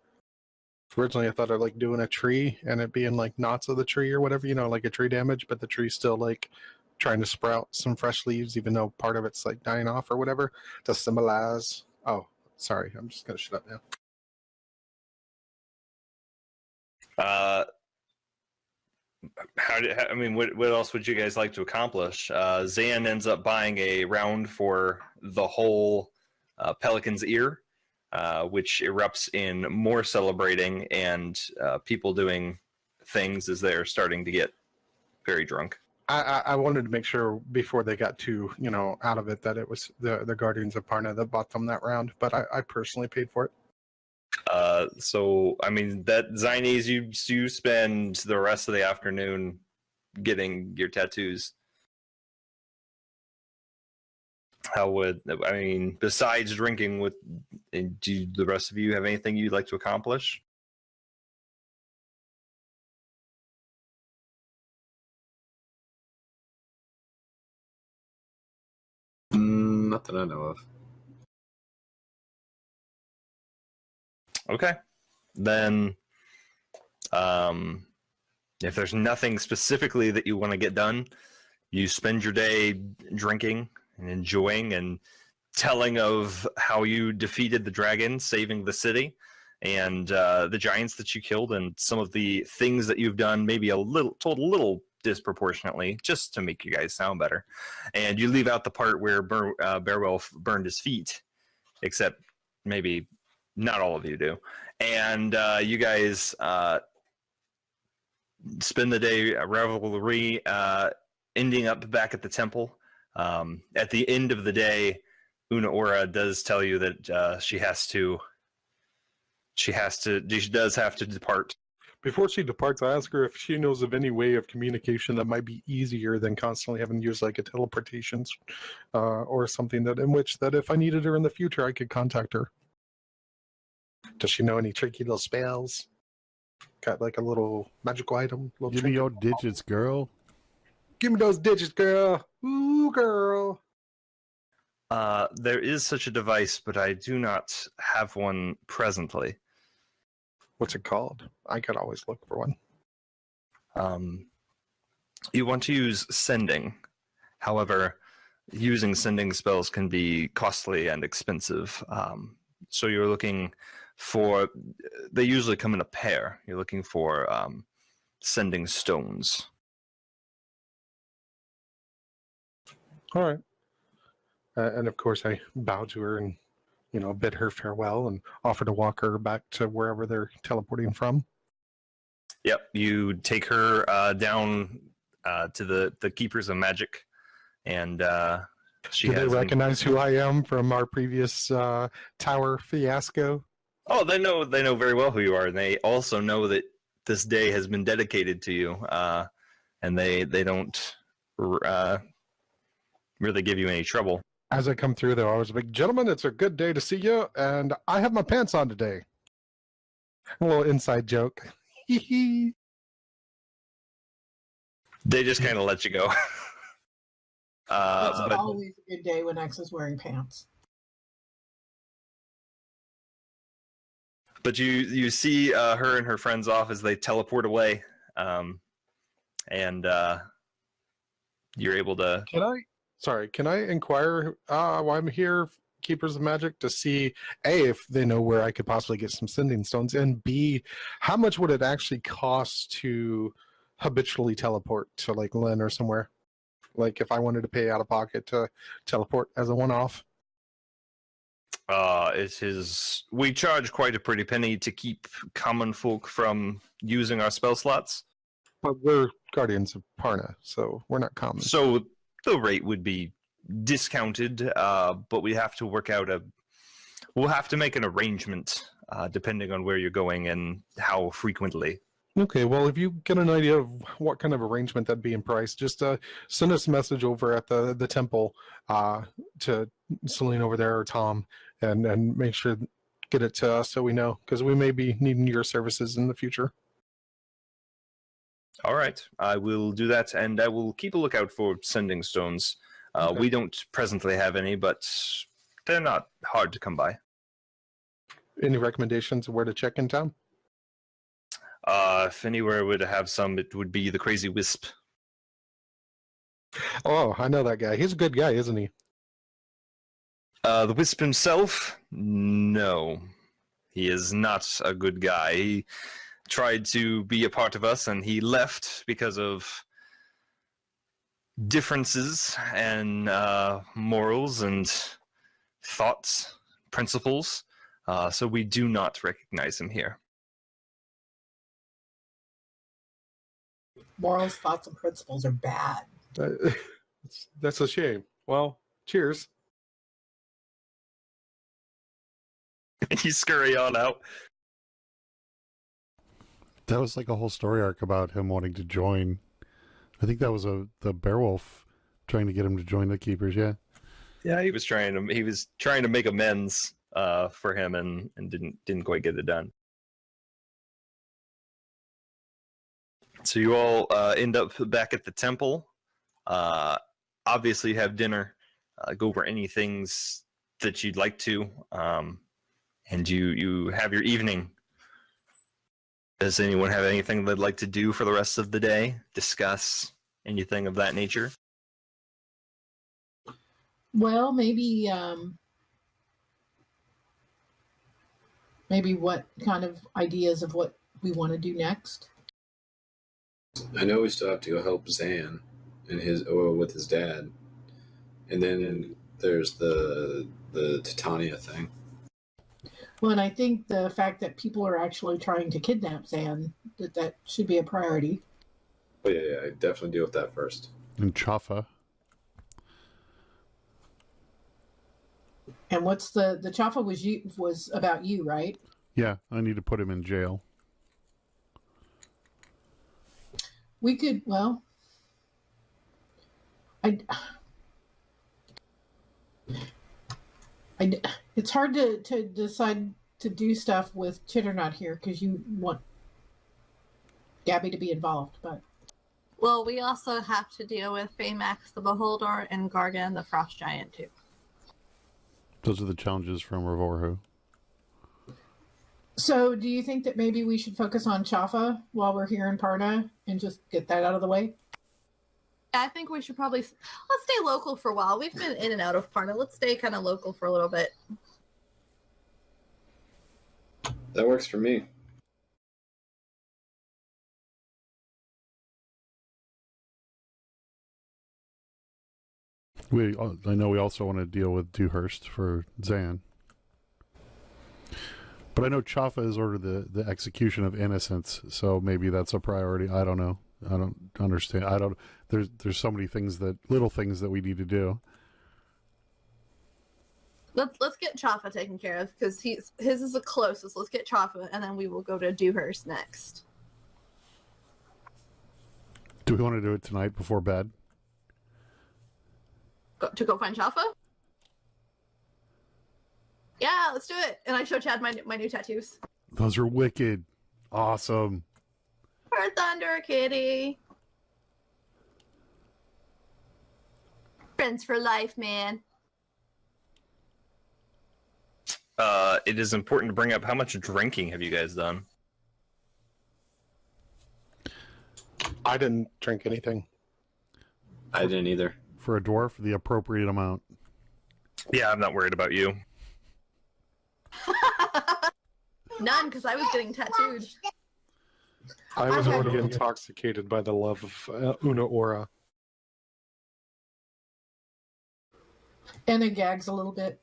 Originally, I thought I'd like doing a tree and it being like knots of the tree or whatever, like a tree damage, but the tree's still like trying to sprout some fresh leaves, even though part of it's like dying off or whatever, to symbolize. Oh, sorry. I'm just going to shut up now. What else would you guys like to accomplish? Zan ends up buying a round for the whole Pelican's Ear, which erupts in more celebrating and people doing things as they're starting to get very drunk. I wanted to make sure before they got too, out of it that it was the Guardians of Parna that bought them that round, but I personally paid for it. That Zines, you spend the rest of the afternoon getting your tattoos. Besides drinking, do the rest of you have anything you'd like to accomplish? Not that I know of. Okay. Then, if there's nothing specifically that you want to get done, you spend your day drinking and enjoying and telling of how you defeated the dragon, saving the city, and the giants that you killed, and some of the things that you've done, maybe told a little disproportionately, just to make you guys sound better. And you leave out the part where Bearwolf burned his feet, except maybe not all of you do. And you guys spend the day revelry, ending up back at the temple. At the end of the day, Una Ora does tell you that she does have to depart. Before she departs, I ask her if she knows of any way of communication that might be easier than constantly having to use like a teleportation or something that in which that if I needed her in the future, I could contact her. Does she know any tricky little spells? Got like a little magical item? Little Give me your digits, girl. Give me those digits, girl. Ooh, girl. There is such a device, but I do not have one presently. What's it called? I could always look for one. You want to use sending. However, using sending spells can be costly and expensive. So you're looking for... They usually come in a pair. You're looking for sending stones. All right. And of course, I bow to her and, bid her farewell and offer to walk her back to wherever they're teleporting from. Yep, you take her down to the Keepers of Magic, and she Do has they recognize who I am from our previous tower fiasco? Oh, they know very well who you are, and they also know that this day has been dedicated to you, and they don't really give you any trouble. As I come through, though, I was like, gentlemen, it's a good day to see you, and I have my pants on today. A little inside joke. They just kind of let you go. It's but always a good day when X is wearing pants. But you see her and her friends off as they teleport away, and you're able to... Can I inquire while I'm here, Keepers of Magic, to see, A, if they know where I could possibly get some sending stones, and B, how much would it actually cost to habitually teleport to, like, Lynn or somewhere? Like, if I wanted to pay out of pocket to teleport as a one-off? We charge quite a pretty penny to keep common folk from using our spell slots. But we're Guardians of Parna, so we're not common. So the rate would be discounted, but we have to we'll have to make an arrangement depending on where you're going and how frequently. Okay, well, if you get an idea of what kind of arrangement that'd be in price, just send us a message over at the temple to Celine over there or Tom, and make sure get it to us so we know, because we may be needing your services in the future. All right, I will do that, and I will keep a lookout for sending stones. Okay. We don't presently have any, but they're not hard to come by. Any recommendations of where to check in town? If anywhere would have some, it would be the Crazy Wisp. Oh, I know that guy. He's a good guy, isn't he? The Wisp himself? No. He is not a good guy. He tried to be a part of us, and he left because of differences and morals and thoughts, principles. So we do not recognize him here. Morals, thoughts, and principles are bad. That's a shame. Well, cheers. You scurry on out. That was like a whole story arc about him wanting to join. I think that was the Beowulf trying to get him to join the Keepers. Yeah. Yeah, he was trying to make amends for him and didn't quite get it done. So you all end up back at the temple. Obviously, you have dinner. Go over any things that you'd like to, and you have your evening. Does anyone have anything they'd like to do for the rest of the day? Discuss anything of that nature? Well, maybe what kind of ideas of what we want to do next. I know we still have to go help Zan and with his dad, and then there's the Titania thing. Well, and I think the fact that people are actually trying to kidnap Zan, that should be a priority. Oh yeah, I definitely deal with that first. And Chafa. And what's the Chafa was about you, right? Yeah, I need to put him in jail. We could, well, I, it's hard to decide to do stuff with Chitter not here because you want Gabby to be involved, but Well, we also have to deal with Baymax the Beholder and Gargan the Frost Giant too. Those are the challenges from Revorhu. so do you think that maybe we should focus on Chafa while we're here in Parna and just get that out of the way? I think we should probably let's stay local for a while. We've been in and out of Parna. Let's stay kind of local for a little bit. That works for me. I know we also want to deal with Dewhurst for Zan. But I know Chafa has ordered the execution of innocents, so maybe that's a priority. I don't know. I don't understand. There's so many things little things that we need to do. Let's get Chafa taken care of because his is the closest. Let's get Chafa, and then we will go to Dewhurst next. Do we want to do it tonight before bed? To go find Chafa? Yeah, let's do it. And I show Chad my new tattoos. Those are wicked. Awesome. For Thunder Kitty. Friends for life, man. It is important to bring up how much drinking have you guys done? I didn't drink anything. I didn't either. For a dwarf, the appropriate amount. Yeah, I'm not worried about you. None, because I was getting tattooed. I was Okay. already intoxicated by the love of Una Aura. Anna gags a little bit.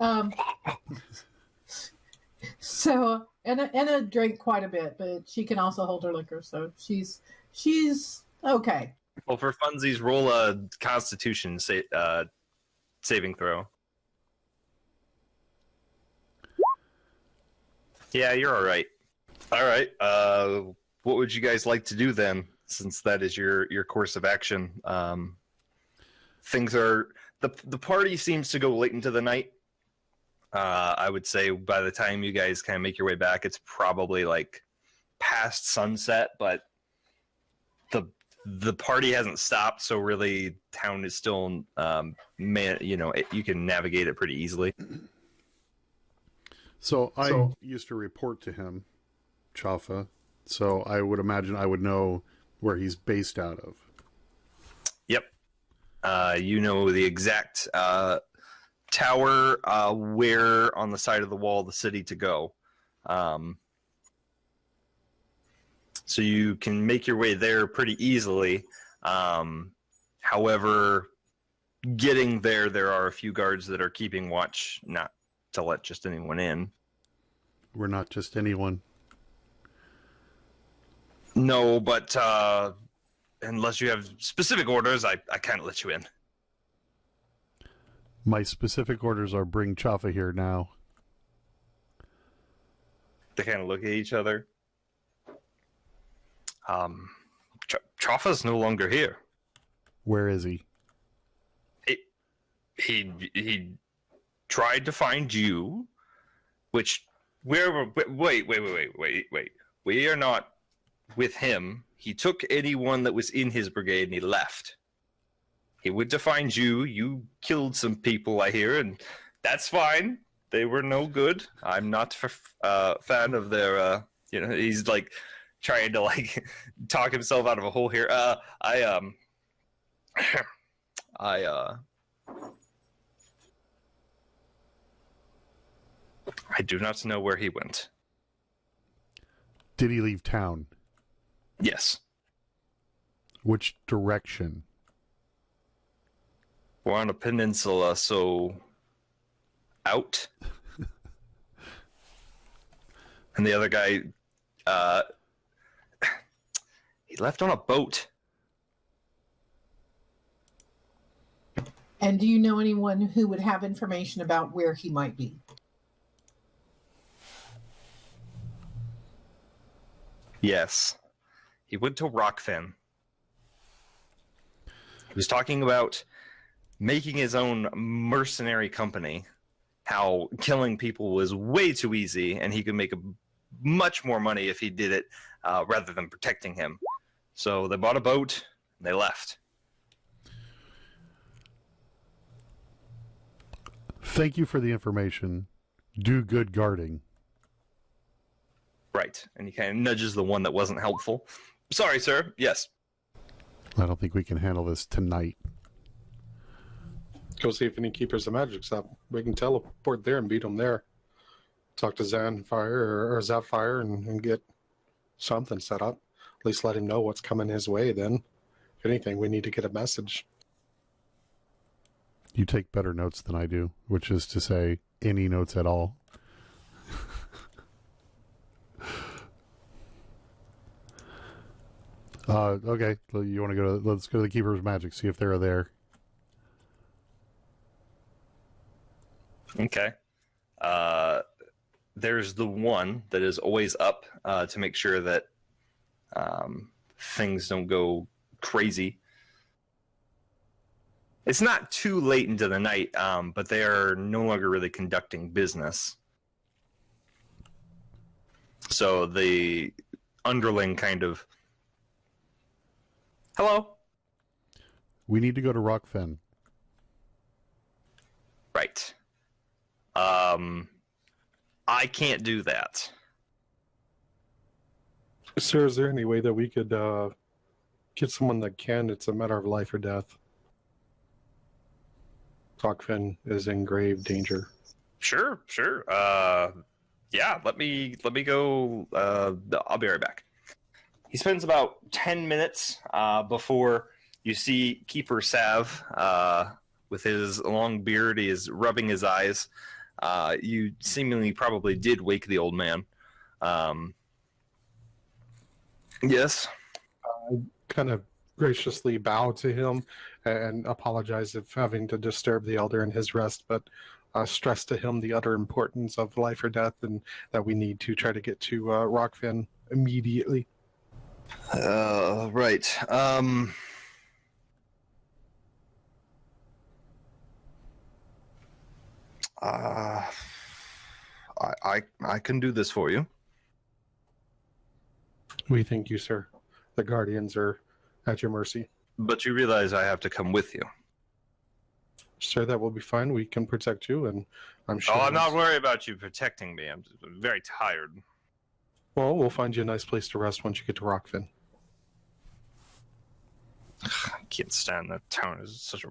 So Anna drank quite a bit, but she can also hold her liquor, so she's okay. Well, for funsies, roll a Constitution saving throw. Yeah, you're all right. All right. What would you guys like to do then? Since that is your course of action. Things are the party seems to go late into the night. I would say by the time you guys kind of make your way back, it's probably like past sunset, but the party hasn't stopped, so really town is still you can navigate it pretty easily. So I used to report to him, Chafa, so I would imagine I would know where he's based out of. Yep. You know the exact tower where on the side of the wall of the city to go. So you can make your way there pretty easily. However, getting there are a few guards that are keeping watch not to let just anyone in. We're not just anyone. No, but unless you have specific orders, I can't let you in. My specific orders are bring Chafa here now. They kind of look at each other. Chafa's no longer here. Where is he? He tried to find you, which wait. We are not with him. He took anyone that was in his brigade and he left. He went to find you. You killed some people, I hear, and that's fine. They were no good. I'm not a fan of their. He's like trying to like talk himself out of a hole here. I do not know where he went. Did he leave town? Yes. Which direction? We're on a peninsula, so out. And the other guy, he left on a boat. And do you know anyone who would have information about where he might be? Yes. He went to Rockfin. He was talking about making his own mercenary company, how killing people was way too easy, and he could make much more money if he did it rather than protecting him. So they bought a boat, and they left. Thank you for the information. Do good guarding. Right. And he kind of nudges the one that wasn't helpful. Sorry, sir. Yes. I don't think we can handle this tonight. Go see if any keepers of magic's up. We can teleport there and beat them there. Talk to Zanfire or Zapfire and get something set up. At least let him know what's coming his way then. If anything, we need to get a message. You take better notes than I do, which is to say, any notes at all. Okay, you want to go to? Let's go to the Keepers of Magic. See if they're there. Okay. There's the one that is always up to make sure that things don't go crazy. It's not too late into the night, but they are no longer really conducting business. So the underling kind of, hello? We need to go to Rockfen. Right. I can't do that. Sir, is there any way that we could get someone that can? It's a matter of life or death. Rockfin is in grave danger. Sure. Yeah, let me go. I'll be right back. He spends about 10 minutes before you see Keeper Sav with his long beard. He is rubbing his eyes. You seemingly probably did wake the old man. Yes? I kind of graciously bow to him and apologize if having to disturb the elder in his rest, but stress to him the utter importance of life or death and that we need to try to get to Rockfin immediately. Right. I can do this for you. We thank you, sir. The Guardians are at your mercy. But you realize I have to come with you. Sir, that will be fine. We can protect you, and I'm sure... Oh, I'm not worried about you protecting me. I'm just very tired. Well, we'll find you a nice place to rest once you get to Rockfin. I can't stand that town. It's such a...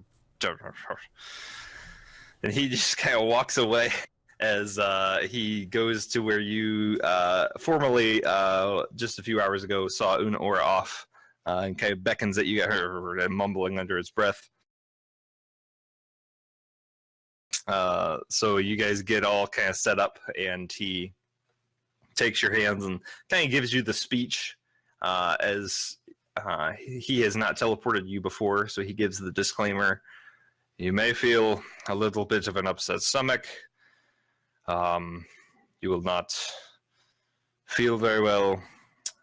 And he just kind of walks away as he goes to where you formerly, just a few hours ago, saw Una Ora off and kind of beckons at you, mumbling under his breath. So you guys get all kind of set up, and he takes your hands and kind of gives you the speech as he has not teleported you before, so he gives the disclaimer. You may feel a little bit of an upset stomach. You will not feel very well,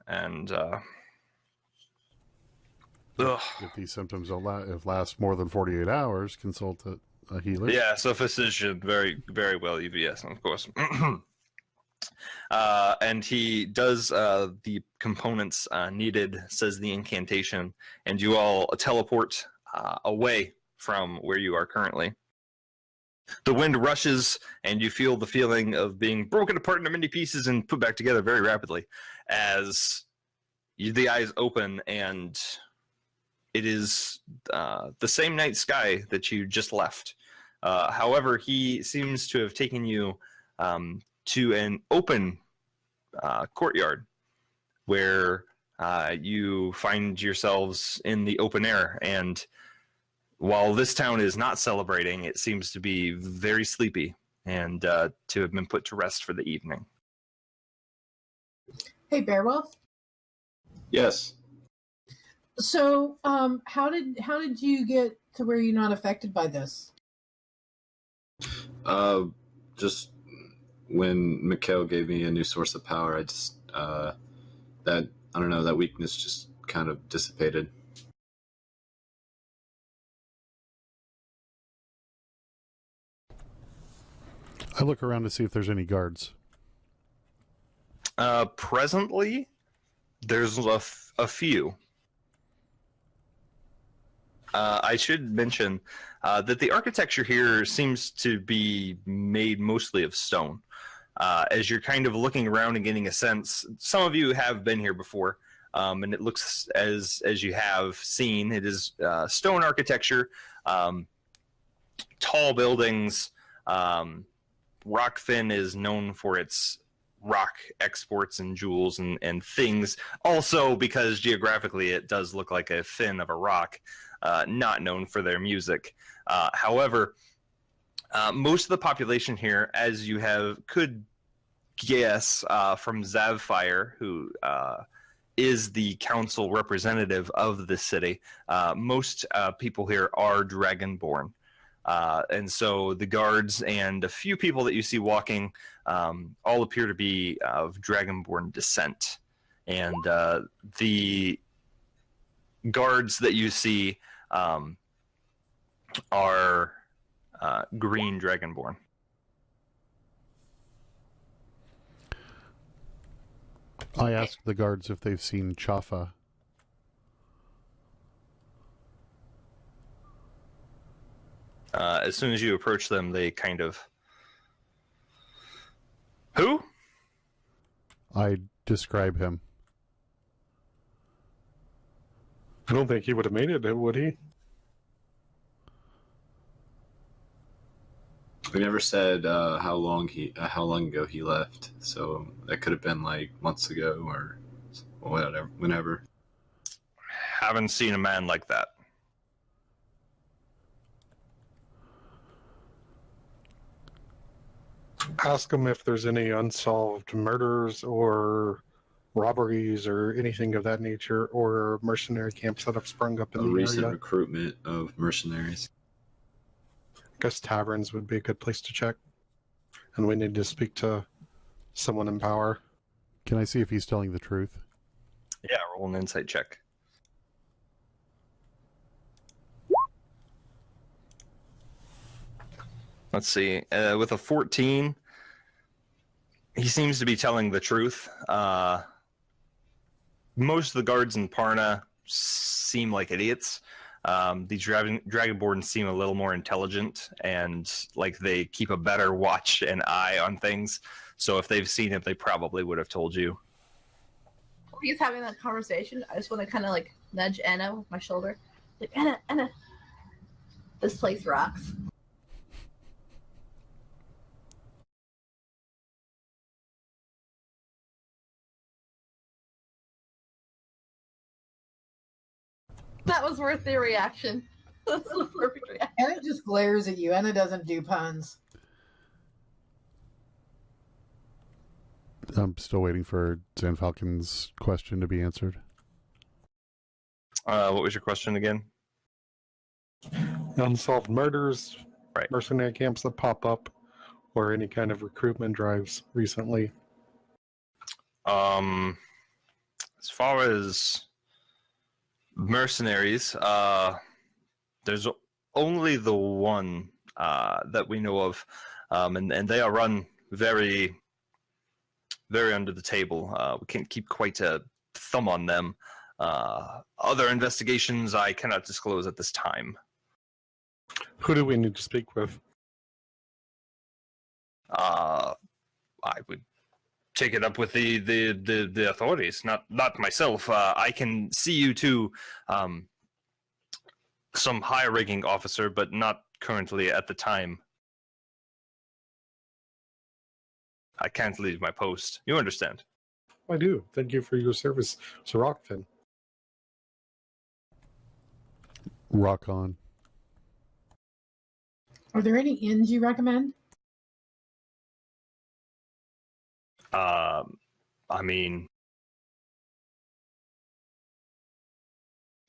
and if these symptoms last more than 48 hours, consult a healer. Yeah, so physician, very, very well, yes, of course. And he does the components needed, says the incantation, and you all teleport away from where you are currently. The wind rushes, and you feel the feeling of being broken apart into many pieces and put back together very rapidly as the eyes open, and it is the same night sky that you just left. However, he seems to have taken you to an open courtyard where you find yourselves in the open air. And while this town is not celebrating, it seems to be very sleepy and to have been put to rest for the evening. Hey, Bearwolf. Yes. So, how did you get to where you're not affected by this? Just when Mikhail gave me a new source of power, I just that I don't know, that weakness just kind of dissipated. I look around to see if there's any guards. Presently, there's a few. I should mention that the architecture here seems to be made mostly of stone. As you're kind of looking around and getting a sense, some of you have been here before, and it looks as you have seen. It is stone architecture, tall buildings. Rockfin is known for its rock exports and jewels and things. Also, because geographically it does look like a fin of a rock, not known for their music. However, most of the population here, as you could guess from Zavfire, who is the council representative of the city, most people here are Dragonborn. And so the guards and a few people that you see walking all appear to be of Dragonborn descent. And the guards that you see are green Dragonborn. I ask the guards if they've seen Chafa. As soon as you approach them, they kind of... Who? I describe him. I don't think he would have made it, would he? We never said how long ago he left, so that could have been like months ago or whatever, whenever. Haven't seen a man like that. Ask him if there's any unsolved murders or robberies or anything of that nature, or mercenary camps that have sprung up in the Recent area. recruitment of mercenaries. I guess taverns would be a good place to check. And we need to speak to someone in power. Can I see if he's telling the truth? Yeah, roll an insight check. Let's see. With a 14, he seems to be telling the truth. Most of the guards in Parna seem like idiots. These Dragonborn seem a little more intelligent and like they keep a better watch and eye on things. So if they've seen it, they probably would have told you. While he's having that conversation, I just want to kind of like nudge Anna with my shoulder. Like, Anna, this place rocks. That was worth the reaction. That's the perfect reaction. Anna just glares at you. Anna doesn't do puns. I'm still waiting for Zanfalcon's question to be answered. What was your question again? Unsolved murders, Right. mercenary camps that pop up, or any kind of recruitment drives recently. As far as mercenaries, there's only the one that we know of, and they are run very, very under the table. We can't keep quite a thumb on them. Other investigations I cannot disclose at this time. Who do we need to speak with? I would take it up with the authorities, not myself. I can see you to some high-ranking officer, but not currently at the time. I can't leave my post. You understand? I do. Thank you for your service, Sir Rockfin. Rock on. Are there any inns you recommend? I mean,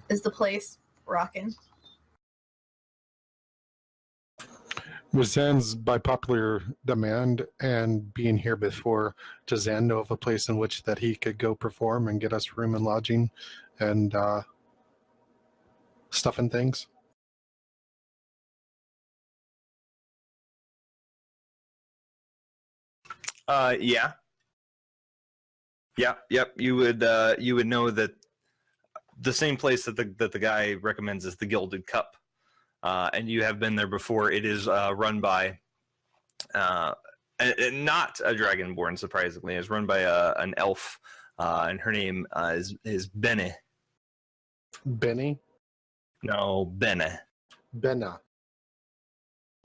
Is the place rocking? Was Zan's by popular demand and being here before, does Zan know of a place in which that he could go perform and get us room and lodging and stuff and things? Yeah. Yep. You would know that the same place that the guy recommends is the Gilded Cup, and you have been there before. It is run by not a dragonborn, surprisingly. It's run by an elf, and her name is Bene. Benny? No, Bene. Benna.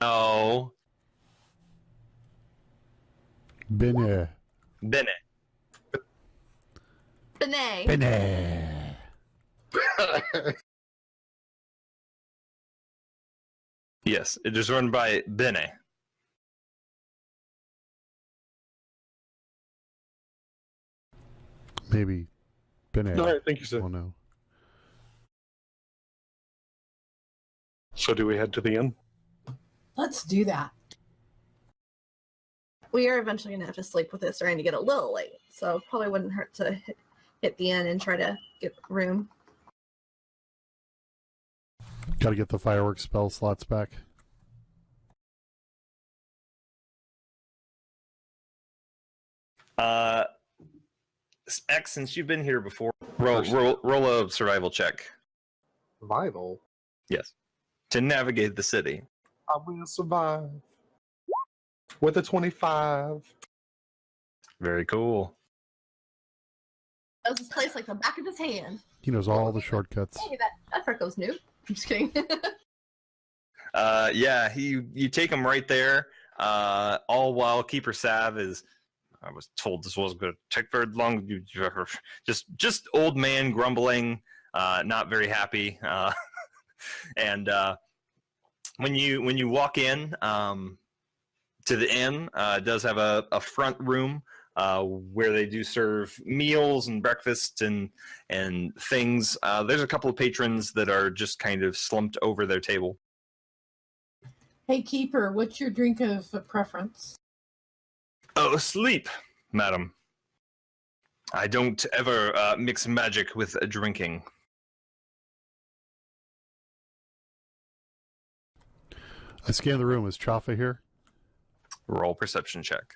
No, Bene. Bene. Benet. Bene. Yes, it is run by Bene. Maybe Bene. All right, thank you, sir. Oh no. So do we head to the inn? Let's do that. We are eventually going to have to sleep with it starting to get a little late, so probably wouldn't hurt to hit the inn and try to get room. Got to get the fireworks spell slots back. X, since you've been here before, roll a survival check. Survival? Yes, to navigate the city. I will survive. With a 25. Very cool. Knows this place like the back of his hand. He knows all the shortcuts. Hey, that Freckles knew. I'm just kidding. Yeah, you take him right there. All while Keeper Sav is. I was told this wasn't going to take very long. Just old man grumbling, not very happy. And when you walk in to the inn, it does have a front room where they do serve meals and breakfast and things. There's a couple of patrons that are just kind of slumped over their table. Hey, Keeper, what's your drink of preference? Oh, sleep, madam. I don't ever mix magic with drinking. I scan the room. Is Chafa here? Roll perception check.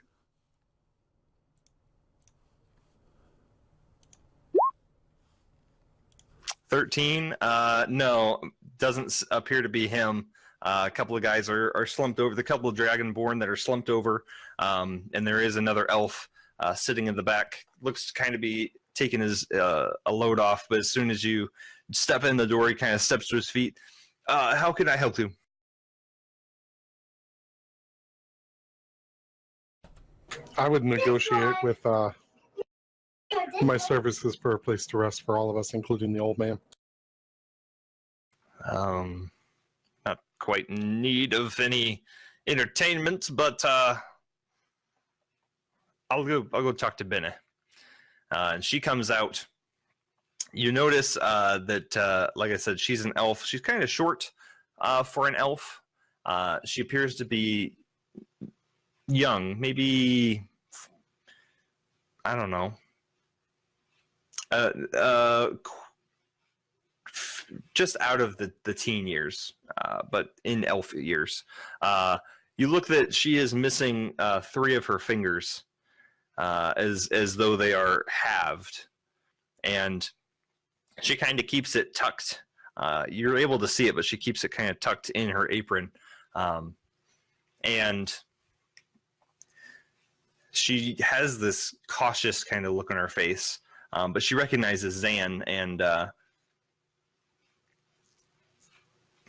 13. No, doesn't appear to be him. A couple of guys are slumped over. The couple of dragonborn that are slumped over, and there is another elf sitting in the back. Looks to kind of be taking his a load off, but as soon as you step in the door, he kind of steps to his feet. How can I help you? I would negotiate with my services for a place to rest for all of us, including the old man. Not quite in need of any entertainment, but I'll go talk to Bene. And she comes out. You notice that, like I said, she's an elf. She's kind of short for an elf. She appears to be young, maybe, I don't know, just out of the teen years, but in elf years. You look that she is missing 3 of her fingers, as though they are halved, and she kind of keeps it tucked. You're able to see it, but she keeps it kind of tucked in her apron, and she has this cautious kind of look on her face, but she recognizes Zan, and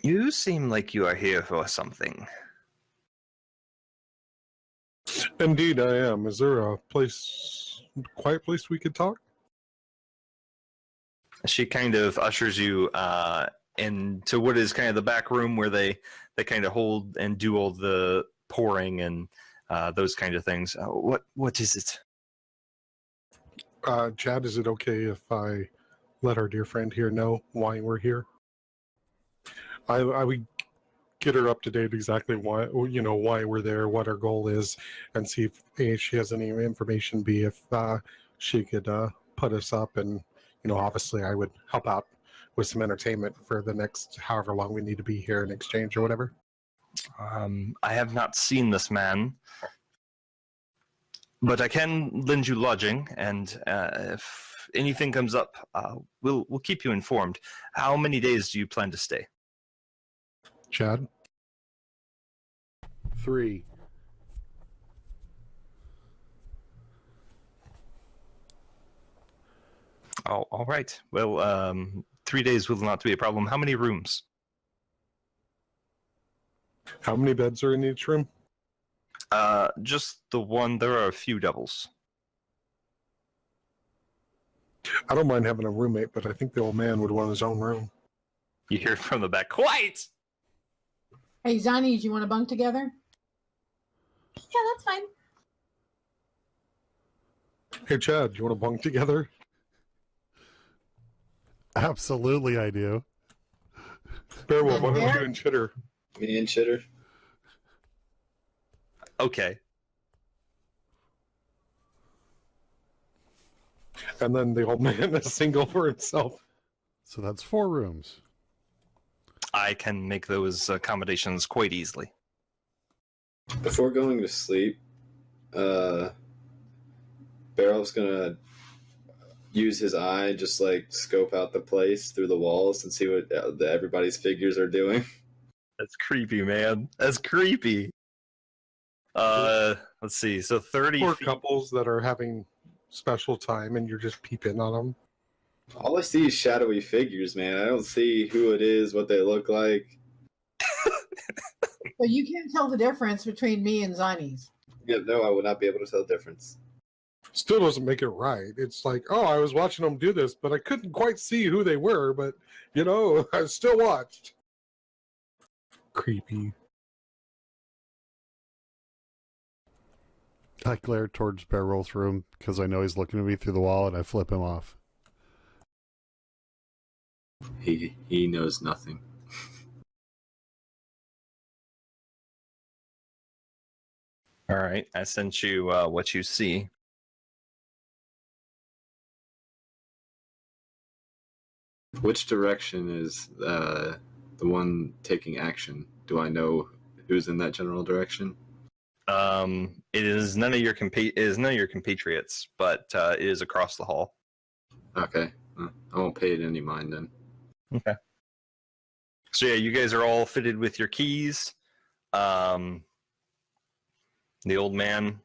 you seem like you are here for something. Indeed, I am. Is there a quiet place we could talk? She kind of ushers you into what is kind of the back room where they kind of hold and do all the pouring and those kind of things. What is it? Chad, is it okay if I let our dear friend here know why we're here? I would get her up to date exactly why we're there, what our goal is, and see if A, she has any information, B, if she could put us up, and obviously I would help out with some entertainment for the next however long we need to be here in exchange or whatever. I have not seen this man, but I can lend you lodging, and if anything comes up, we'll keep you informed. How many days do you plan to stay? Chad? 3. Oh, all right. Well, 3 days will not be a problem. How many rooms? How many beds are in each room? Just the one. There are a few doubles. I don't mind having a roommate, but I think the old man would want his own room. You hear from the back, "Quiet!" Hey, Zani, do you want to bunk together? Yeah, that's fine. Hey, Chad, you want to bunk together? Absolutely, I do. Bearwolf, what about you and Chitter? Me and Chitter. Okay. And then the old man is single for himself. So that's 4 rooms. I can make those accommodations quite easily. Before going to sleep, Barrel's gonna use his eye, just like scope out the place through the walls and see what everybody's figures are doing. That's creepy, man. That's creepy. Let's see. So 30 Or feet. couples that are having special time and you're just peeping on them. All I see is shadowy figures, man. I don't see who it is, what they look like. But you can't tell the difference between me and Zani's. Yeah, no, I would not be able to tell the difference. Still doesn't make it right. It's like, oh, I was watching them do this, but I couldn't quite see who they were, but, I still watched. Creepy. I glare towards Bearwolf's room because I know he's looking at me through the wall, and I flip him off. He knows nothing. All right. I sent you what you see. Which direction is the one taking action? Do I know who's in that general direction? It is none of your compatriots, but it is across the hall. Okay. I won't pay it any mind then. Okay. So yeah, you guys are all fitted with your keys. The old man.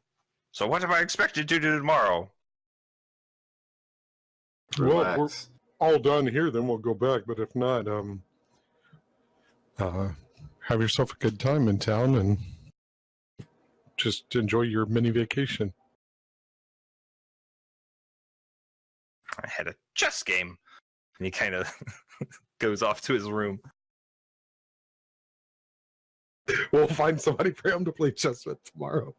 So what have I expected to do tomorrow? Well, if we're Relax. all done here, then we'll go back. But if not, have yourself a good time in town and just enjoy your mini vacation. I had a chess game. And he kind of goes off to his room. We'll find somebody for him to play chess with tomorrow.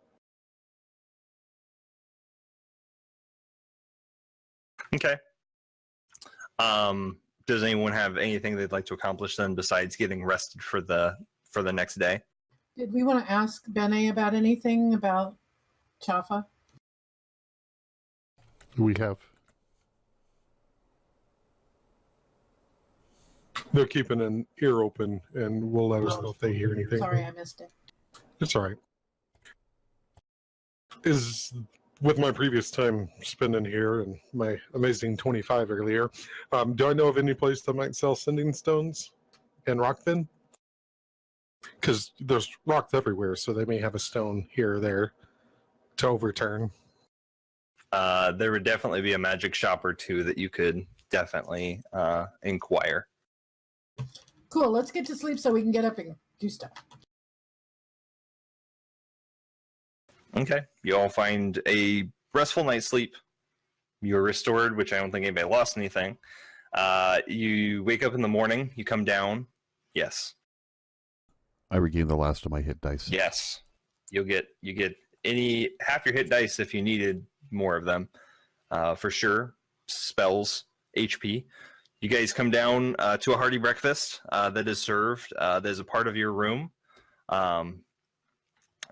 Okay. Does anyone have anything they'd like to accomplish then besides getting rested for the next day? Did we want to ask Bene about anything about Chafa? We have. They're keeping an ear open, and will let us know if they hear anything. Sorry, I missed it. It's all right. With my previous time spending here and my amazing 25 earlier, do I know of any place that might sell sending stones and rock then? Because there's rocks everywhere, so they may have a stone here or there to overturn. There would definitely be a magic shop or two that you could definitely inquire. Cool, let's get to sleep so we can get up and do stuff. Okay. You all find a restful night's sleep. You're restored, which I don't think anybody lost anything. You wake up in the morning. You come down. Yes. I regained the last of my hit dice. Yes. You get any half your hit dice if you needed more of them. For sure. Spells, HP. You guys come down to a hearty breakfast that is served. That is a part of your room.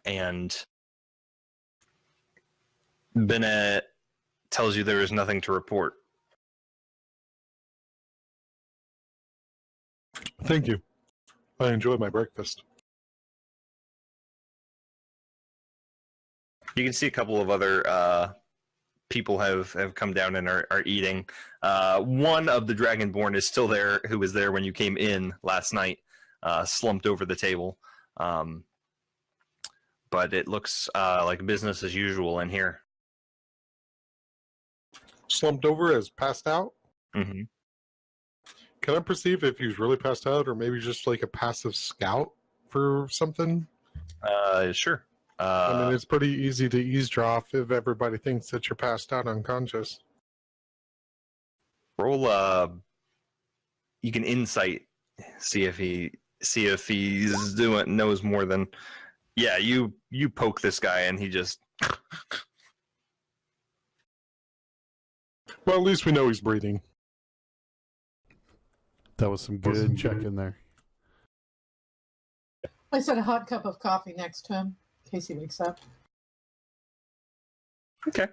And Bennett tells you there is nothing to report. Thank you. I enjoyed my breakfast. You can see a couple of other people have come down and are eating. One of the Dragonborn is still there, who was there when you came in last night, slumped over the table. But it looks like business as usual in here. Slumped over as passed out? Mm-hmm. Can I perceive if he's really passed out or maybe just like a passive scout for something? Sure. I mean, it's pretty easy to eavesdrop if everybody thinks that you're passed out unconscious. Roll. You can insight. See if he's knows more than. Yeah, you poke this guy and he just. Well, at least we know he's breathing. That was some good check in there. I set a hot cup of coffee next to him in case he wakes up. Okay.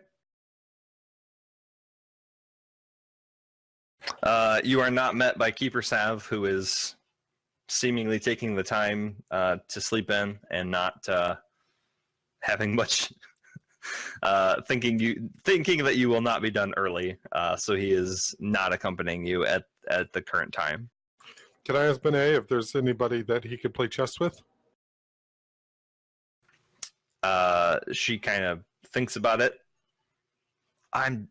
You are not met by Keeper Sav, who is seemingly taking the time to sleep in and not having much thinking that you will not be done early. So he is not accompanying you at the current time. Can I ask Benet if there's anybody that he could play chess with? She kind of thinks about it.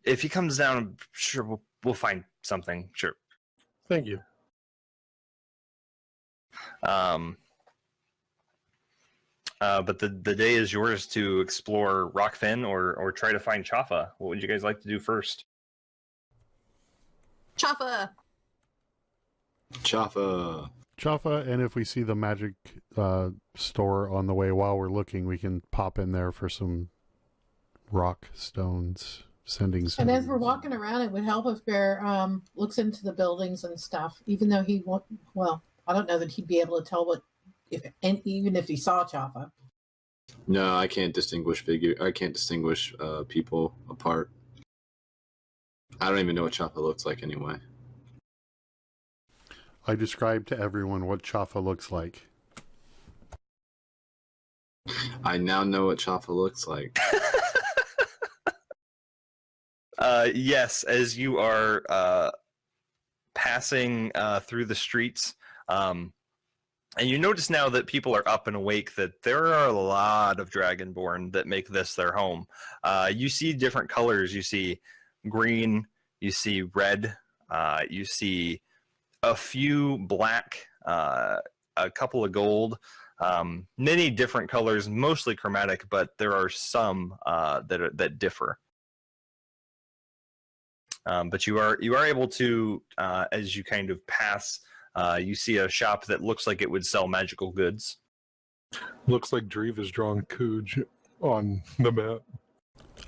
If he comes down, I'm sure we'll find something. Sure. Thank you. But the day is yours to explore Rockfin or try to find Chafa. What would you guys like to do first? Chafa. Chafa, and if we see the magic store on the way while we're looking, we can pop in there for some rock stones, sending stones. And as we're walking around, it would help if Bear looks into the buildings and stuff, even though he won't. Well, I don't know that he'd be able to tell even if he saw Chafa. No, I can't distinguish people apart. I don't even know what Chafa looks like anyway. I described to everyone what Chafa looks like. I now know what Chafa looks like. Yes, as you are passing through the streets, and you notice now that people are up and awake that there are a lot of Dragonborn that make this their home. You see different colors. You see green, you see red, you see a few black, a couple of gold, many different colors, mostly chromatic, but there are some that differ. But you are able to, as you kind of pass, you see a shop that looks like it would sell magical goods. Looks like Dreve has drawn Cooge on the map.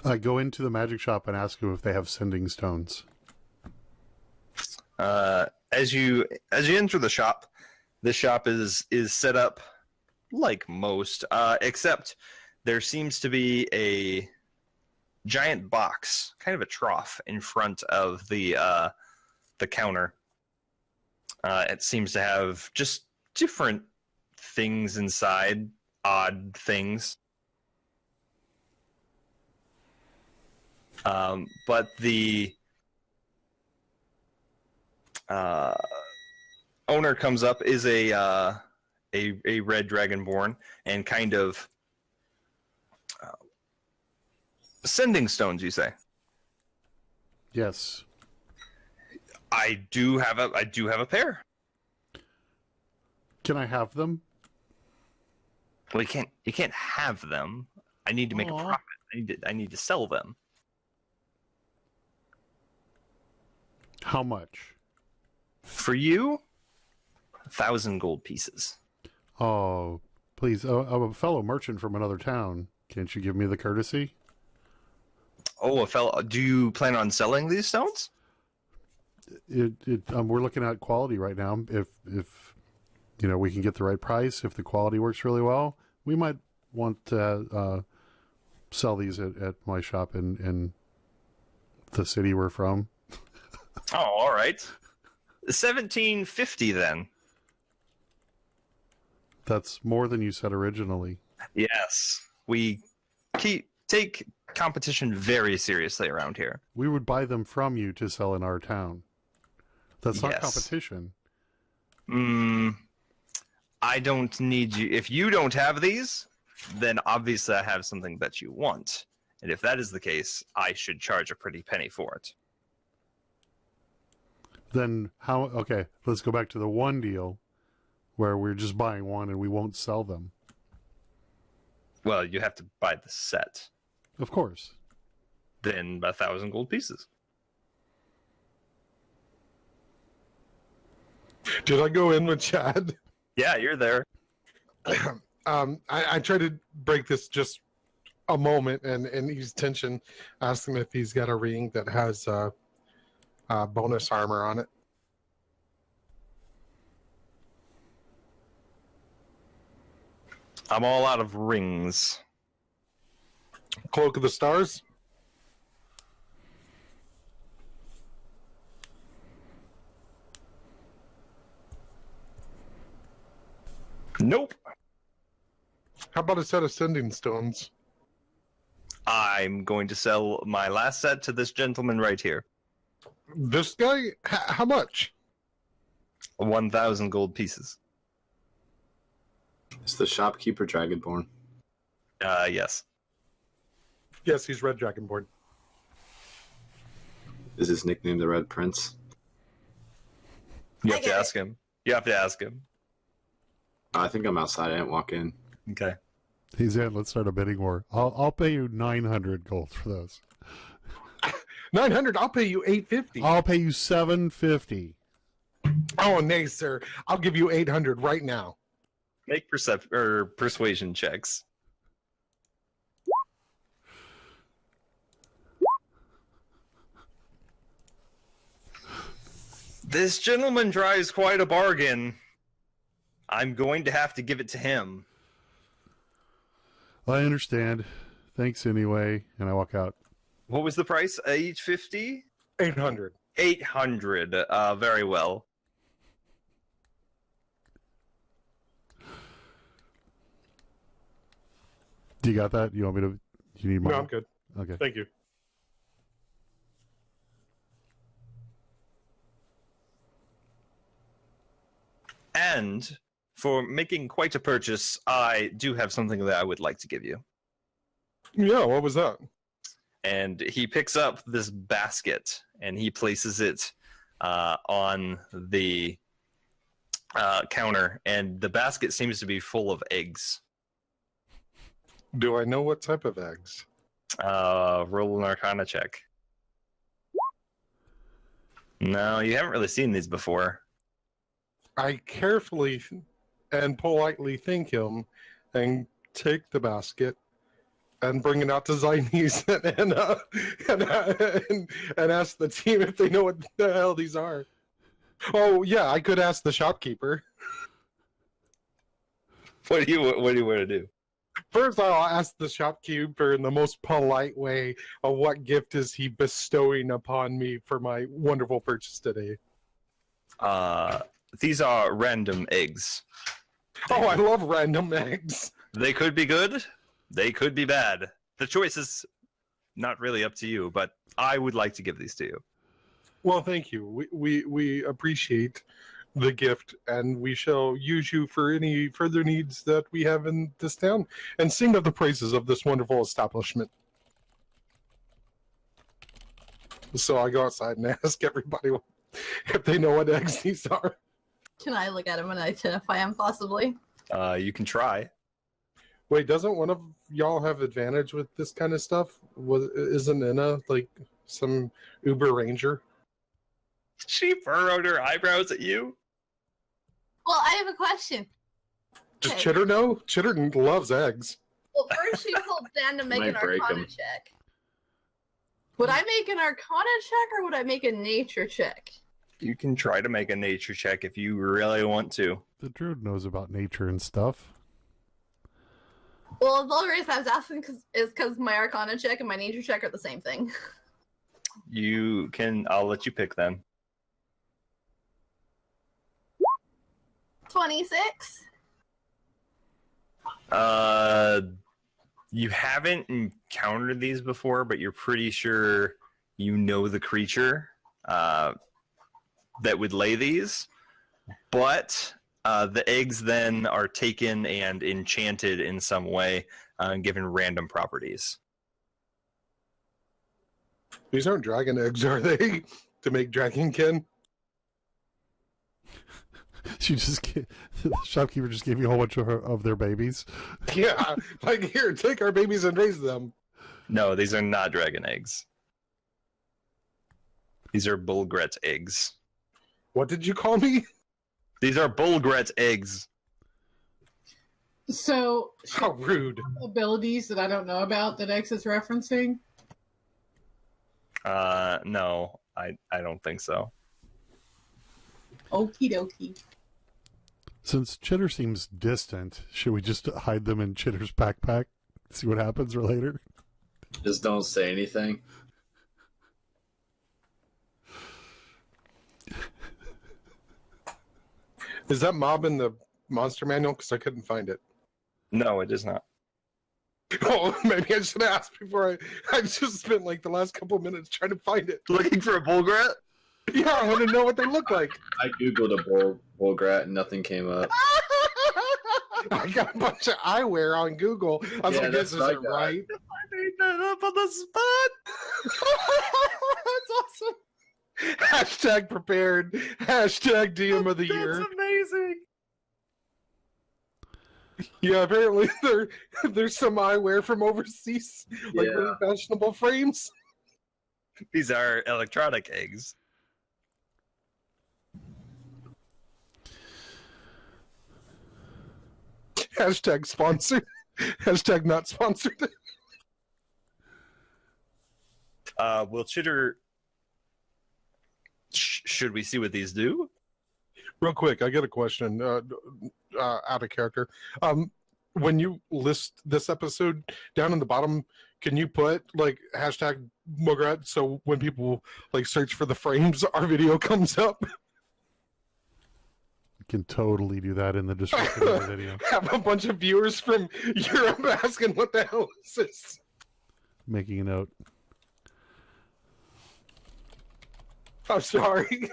I go into the magic shop and ask them if they have sending stones. As you enter the shop is set up like most, except there seems to be a giant box, kind of a trough, in front of the counter. It seems to have just different things inside, odd things. But the owner comes up, is a red dragonborn, and kind of sending stones, you say? Yes. I do have a pair. Can I have them? Well, you can't have them. I need to make a profit. I need to sell them. How much? For you, 1,000 gold pieces. Oh, please. I'm a fellow merchant from another town. Can't you give me the courtesy? Oh, a fellow. Do you plan on selling these stones? we're looking at quality right now. If we can get the right price, if the quality works really well, we might want to sell these at my shop in the city we're from. Oh, all right. 1750 then. That's more than you said originally. Yes, we take competition very seriously around here. We would buy them from you to sell in our town. That's not competition. I don't need you. If you don't have these, then obviously I have something that you want. And if that is the case, I should charge a pretty penny for it. Then how? Okay, let's go back to the one deal where we're just buying one and we won't sell them. Well, you have to buy the set. Of course. Then 1,000 gold pieces. Did I go in with Chad? Yeah, you're there. I try to break this just a moment and ease tension. Ask him if he's got a ring that has bonus armor on it. I'm all out of rings. Cloak of the Stars? Nope. How about a set of Sending Stones? I'm going to sell my last set to this gentleman right here. This guy? How much? 1,000 gold pieces. Is the shopkeeper Dragonborn? Yes. Yes, he's Red Dragonborn. Is his nickname the Red Prince? You have to ask him. You have to ask him. I think I'm outside. I didn't walk in. Okay. He's in. Let's start a bidding war. I'll pay you 900 gold for those. 900. I'll pay you 850. I'll pay you 750. Oh, nay, sir. I'll give you 800 right now. Make persuasion checks. This gentleman drives quite a bargain. I'm going to have to give it to him. I understand. Thanks anyway. And I walk out. What was the price? 850? 800. 800. Very well. Do you got that? You want me to? You need more? No, I'm good. Okay. Thank you. And for making quite a purchase, I do have something that I would like to give you. Yeah, what was that? And he picks up this basket and he places it on the counter, and the basket seems to be full of eggs. Do I know what type of eggs? Roll an Arcana check. No, you haven't really seen these before. I carefully and politely thank him and take the basket and bring it out to Zionese and ask the team if they know what the hell these are. Oh, yeah, I could ask the shopkeeper. What do you want to do? First, I'll ask the shopkeeper in the most polite way of what gift is he bestowing upon me for my wonderful purchase today. These are random eggs. Oh, I love random eggs. They could be good. They could be bad. The choice is not really up to you, but I would like to give these to you. Well, thank you. We appreciate the gift, and we shall use you for any further needs that we have in this town, and sing of the praises of this wonderful establishment. So I go outside and ask everybody if they know what eggs these are. Can I look at him and identify him possibly? You can try. Wait, doesn't one of y'all have advantage with this kind of stuff? Isn't Inna like some Uber Ranger? She furrowed her eyebrows at you. Well, I have a question. Does Okay. Chitter know? Chitter loves eggs. Well, first she told Dan to make an Might break Arcana 'em. check. Would I make an Arcana check or would I make a Nature check? You can try to make a nature check if you really want to. The druid knows about nature and stuff. Well, the only reason I was asking is because my Arcana check and my nature check are the same thing. You can. I'll let you pick then. 26. You haven't encountered these before, but you're pretty sure you know the creature that would lay these. But the eggs then are taken and enchanted in some way, given random properties. These aren't dragon eggs, are they? To make dragonkin? The shopkeeper just gave you a whole bunch of their babies. Yeah, like here, take our babies and raise them. No, these are not dragon eggs. These are bulgret eggs. What did you call me? These are bulgret eggs. So, How rude. abilities that I don't know about that X is referencing? No, I don't think so. Okie dokie. Since Chitter seems distant, should we just hide them in Chitter's backpack? See what happens later? Just don't say anything. Is that mob in the monster manual? Because I couldn't find it. No, it is not. Oh, maybe I should have asked before I just spent like the last couple of minutes trying to find it. Looking for a bulgret? Yeah, I want to know what they look like. I googled a bulgret and nothing came up. I got a bunch of eyewear on Google. I was Yeah, like, this that's what I isn't got. right. I made that up on the spot. That's awesome. Hashtag prepared. Hashtag DM of the year. That's amazing. Yeah, apparently there's some eyewear from overseas, like Yeah. really fashionable frames. These are electronic eggs. Hashtag sponsored. Hashtag not sponsored. Will Chitter... should we see what these do? Real quick, I got a question out of character. When you list this episode down in the bottom, can you put like hashtag Mograt so when people like search for the frames, our video comes up? You can totally do that in the description of the video. Have a bunch of viewers from Europe asking what the hell is this? Making a note. I'm sorry.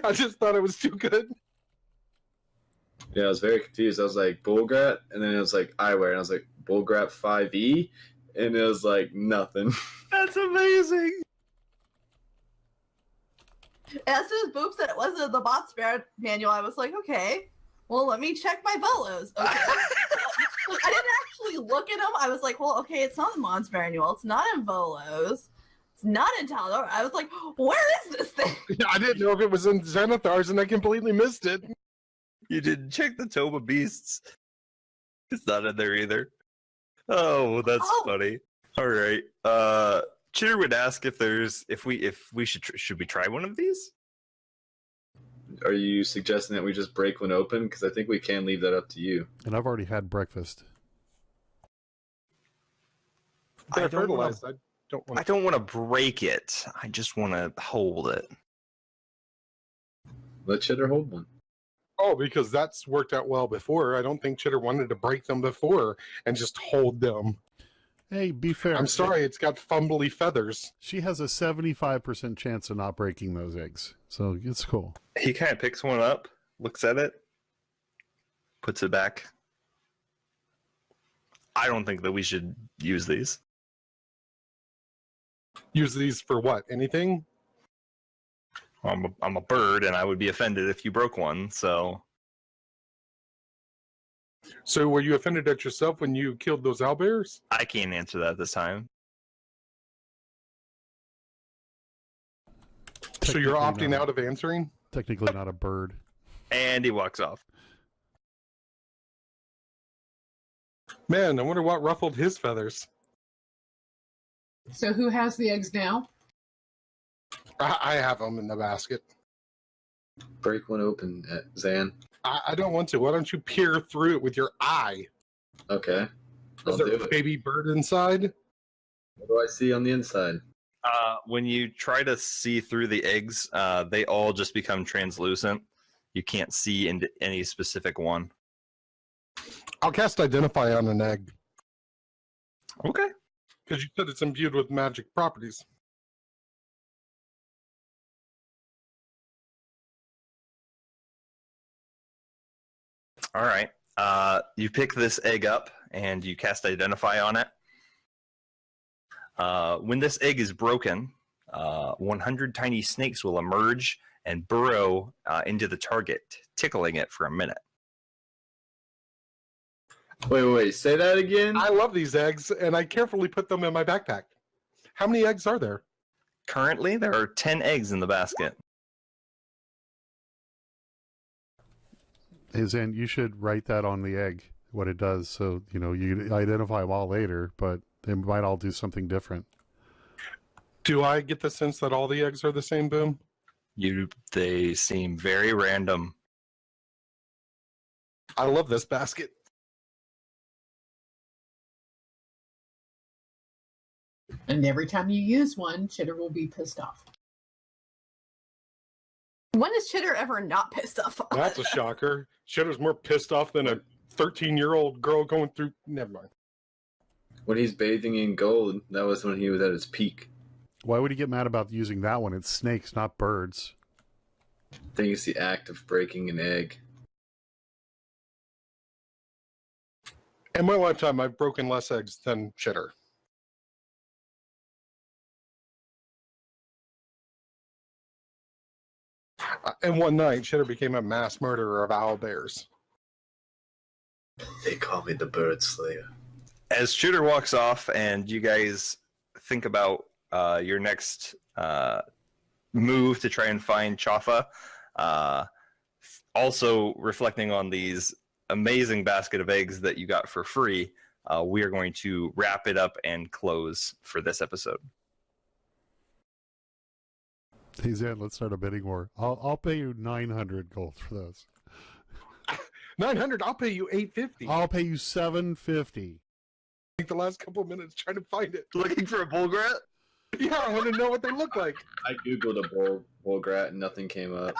I just thought it was too good. Yeah, I was very confused. I was like, Bulgrat, and then it was like eyewear, and I was like, Bulgrat 5e, and it was like nothing. That's amazing. As soon as Boop said it wasn't in the bot spare manual, I was like, okay, well, let me check my Volos. Okay. I didn't actually look at them. I was like, well, okay, it's not in the Mon's manual. It's not in Volos. It's not in Talor. I was like, where is this thing? I didn't know if it was in Xanathar's, and I completely missed it. You didn't check the Tome of Beasts. It's not in there either. Oh, that's funny. All right. Chitter would ask if we should we try one of these? Are you suggesting that we just break one open? Because I think we can leave that up to you. And I've already had breakfast. They're I don't wanna- fertilized. I I don't want to break it. I just want to hold it. Let Chitter hold one. Oh, because that's worked out well before. I don't think Chitter wanted to break them before and just hold them. Hey, be fair. I'm sorry, it's got fumbly feathers. She has a 75% chance of not breaking those eggs. So it's cool. He kind of picks one up, looks at it, puts it back. I don't think that we should use these. Use these for what? Anything? I'm a bird, and I would be offended if you broke one. So So were you offended at yourself when you killed those owlbears? I can't answer that this time. So you're Technically opting not. out of answering? Technically not a bird. And he walks off. Man, I wonder what ruffled his feathers. So who has the eggs now? I have them in the basket. Break one open, Zan. I don't want to. Why don't you peer through it with your eye? Okay. I'll Is there do a it. baby bird inside? What do I see on the inside? When you try to see through the eggs, they all just become translucent. You can't see into any specific one. I'll cast Identify on an egg. Okay. Because you said it's imbued with magic properties. All right. You pick this egg up and you cast Identify on it. When this egg is broken, 100 tiny snakes will emerge and burrow into the target, tickling it for a minute. Wait. Say that again? I love these eggs, and I carefully put them in my backpack. How many eggs are there? Currently, there are 10 eggs in the basket. Hey, Zan, you should write that on the egg, what it does, so you identify them all later, but they might all do something different. Do I get the sense that all the eggs are the same, Boom? They seem very random. I love this basket. And every time you use one, Chitter will be pissed off. When is Chitter ever not pissed off? That's a shocker. Chitter's more pissed off than a 13-year-old girl going through... Never mind. When he's bathing in gold, that was when he was at his peak. Why would he get mad about using that one? It's snakes, not birds. I think it's the act of breaking an egg. In my lifetime, I've broken less eggs than Chitter. And one night, Chitter became a mass murderer of owlbears. They call me the Bird Slayer. As Shooter walks off and you guys think about your next move to try and find Chafa, also reflecting on these amazing basket of eggs that you got for free, we are going to wrap it up and close for this episode. Hey, Zan, let's start a bidding war. I'll pay you 900 gold for this. 900, I'll pay you 850. I'll pay you 750. Take the last couple of minutes trying to find it. Looking for a bulgret? Yeah, I want to know what they look like. I googled a bulgret and nothing came up.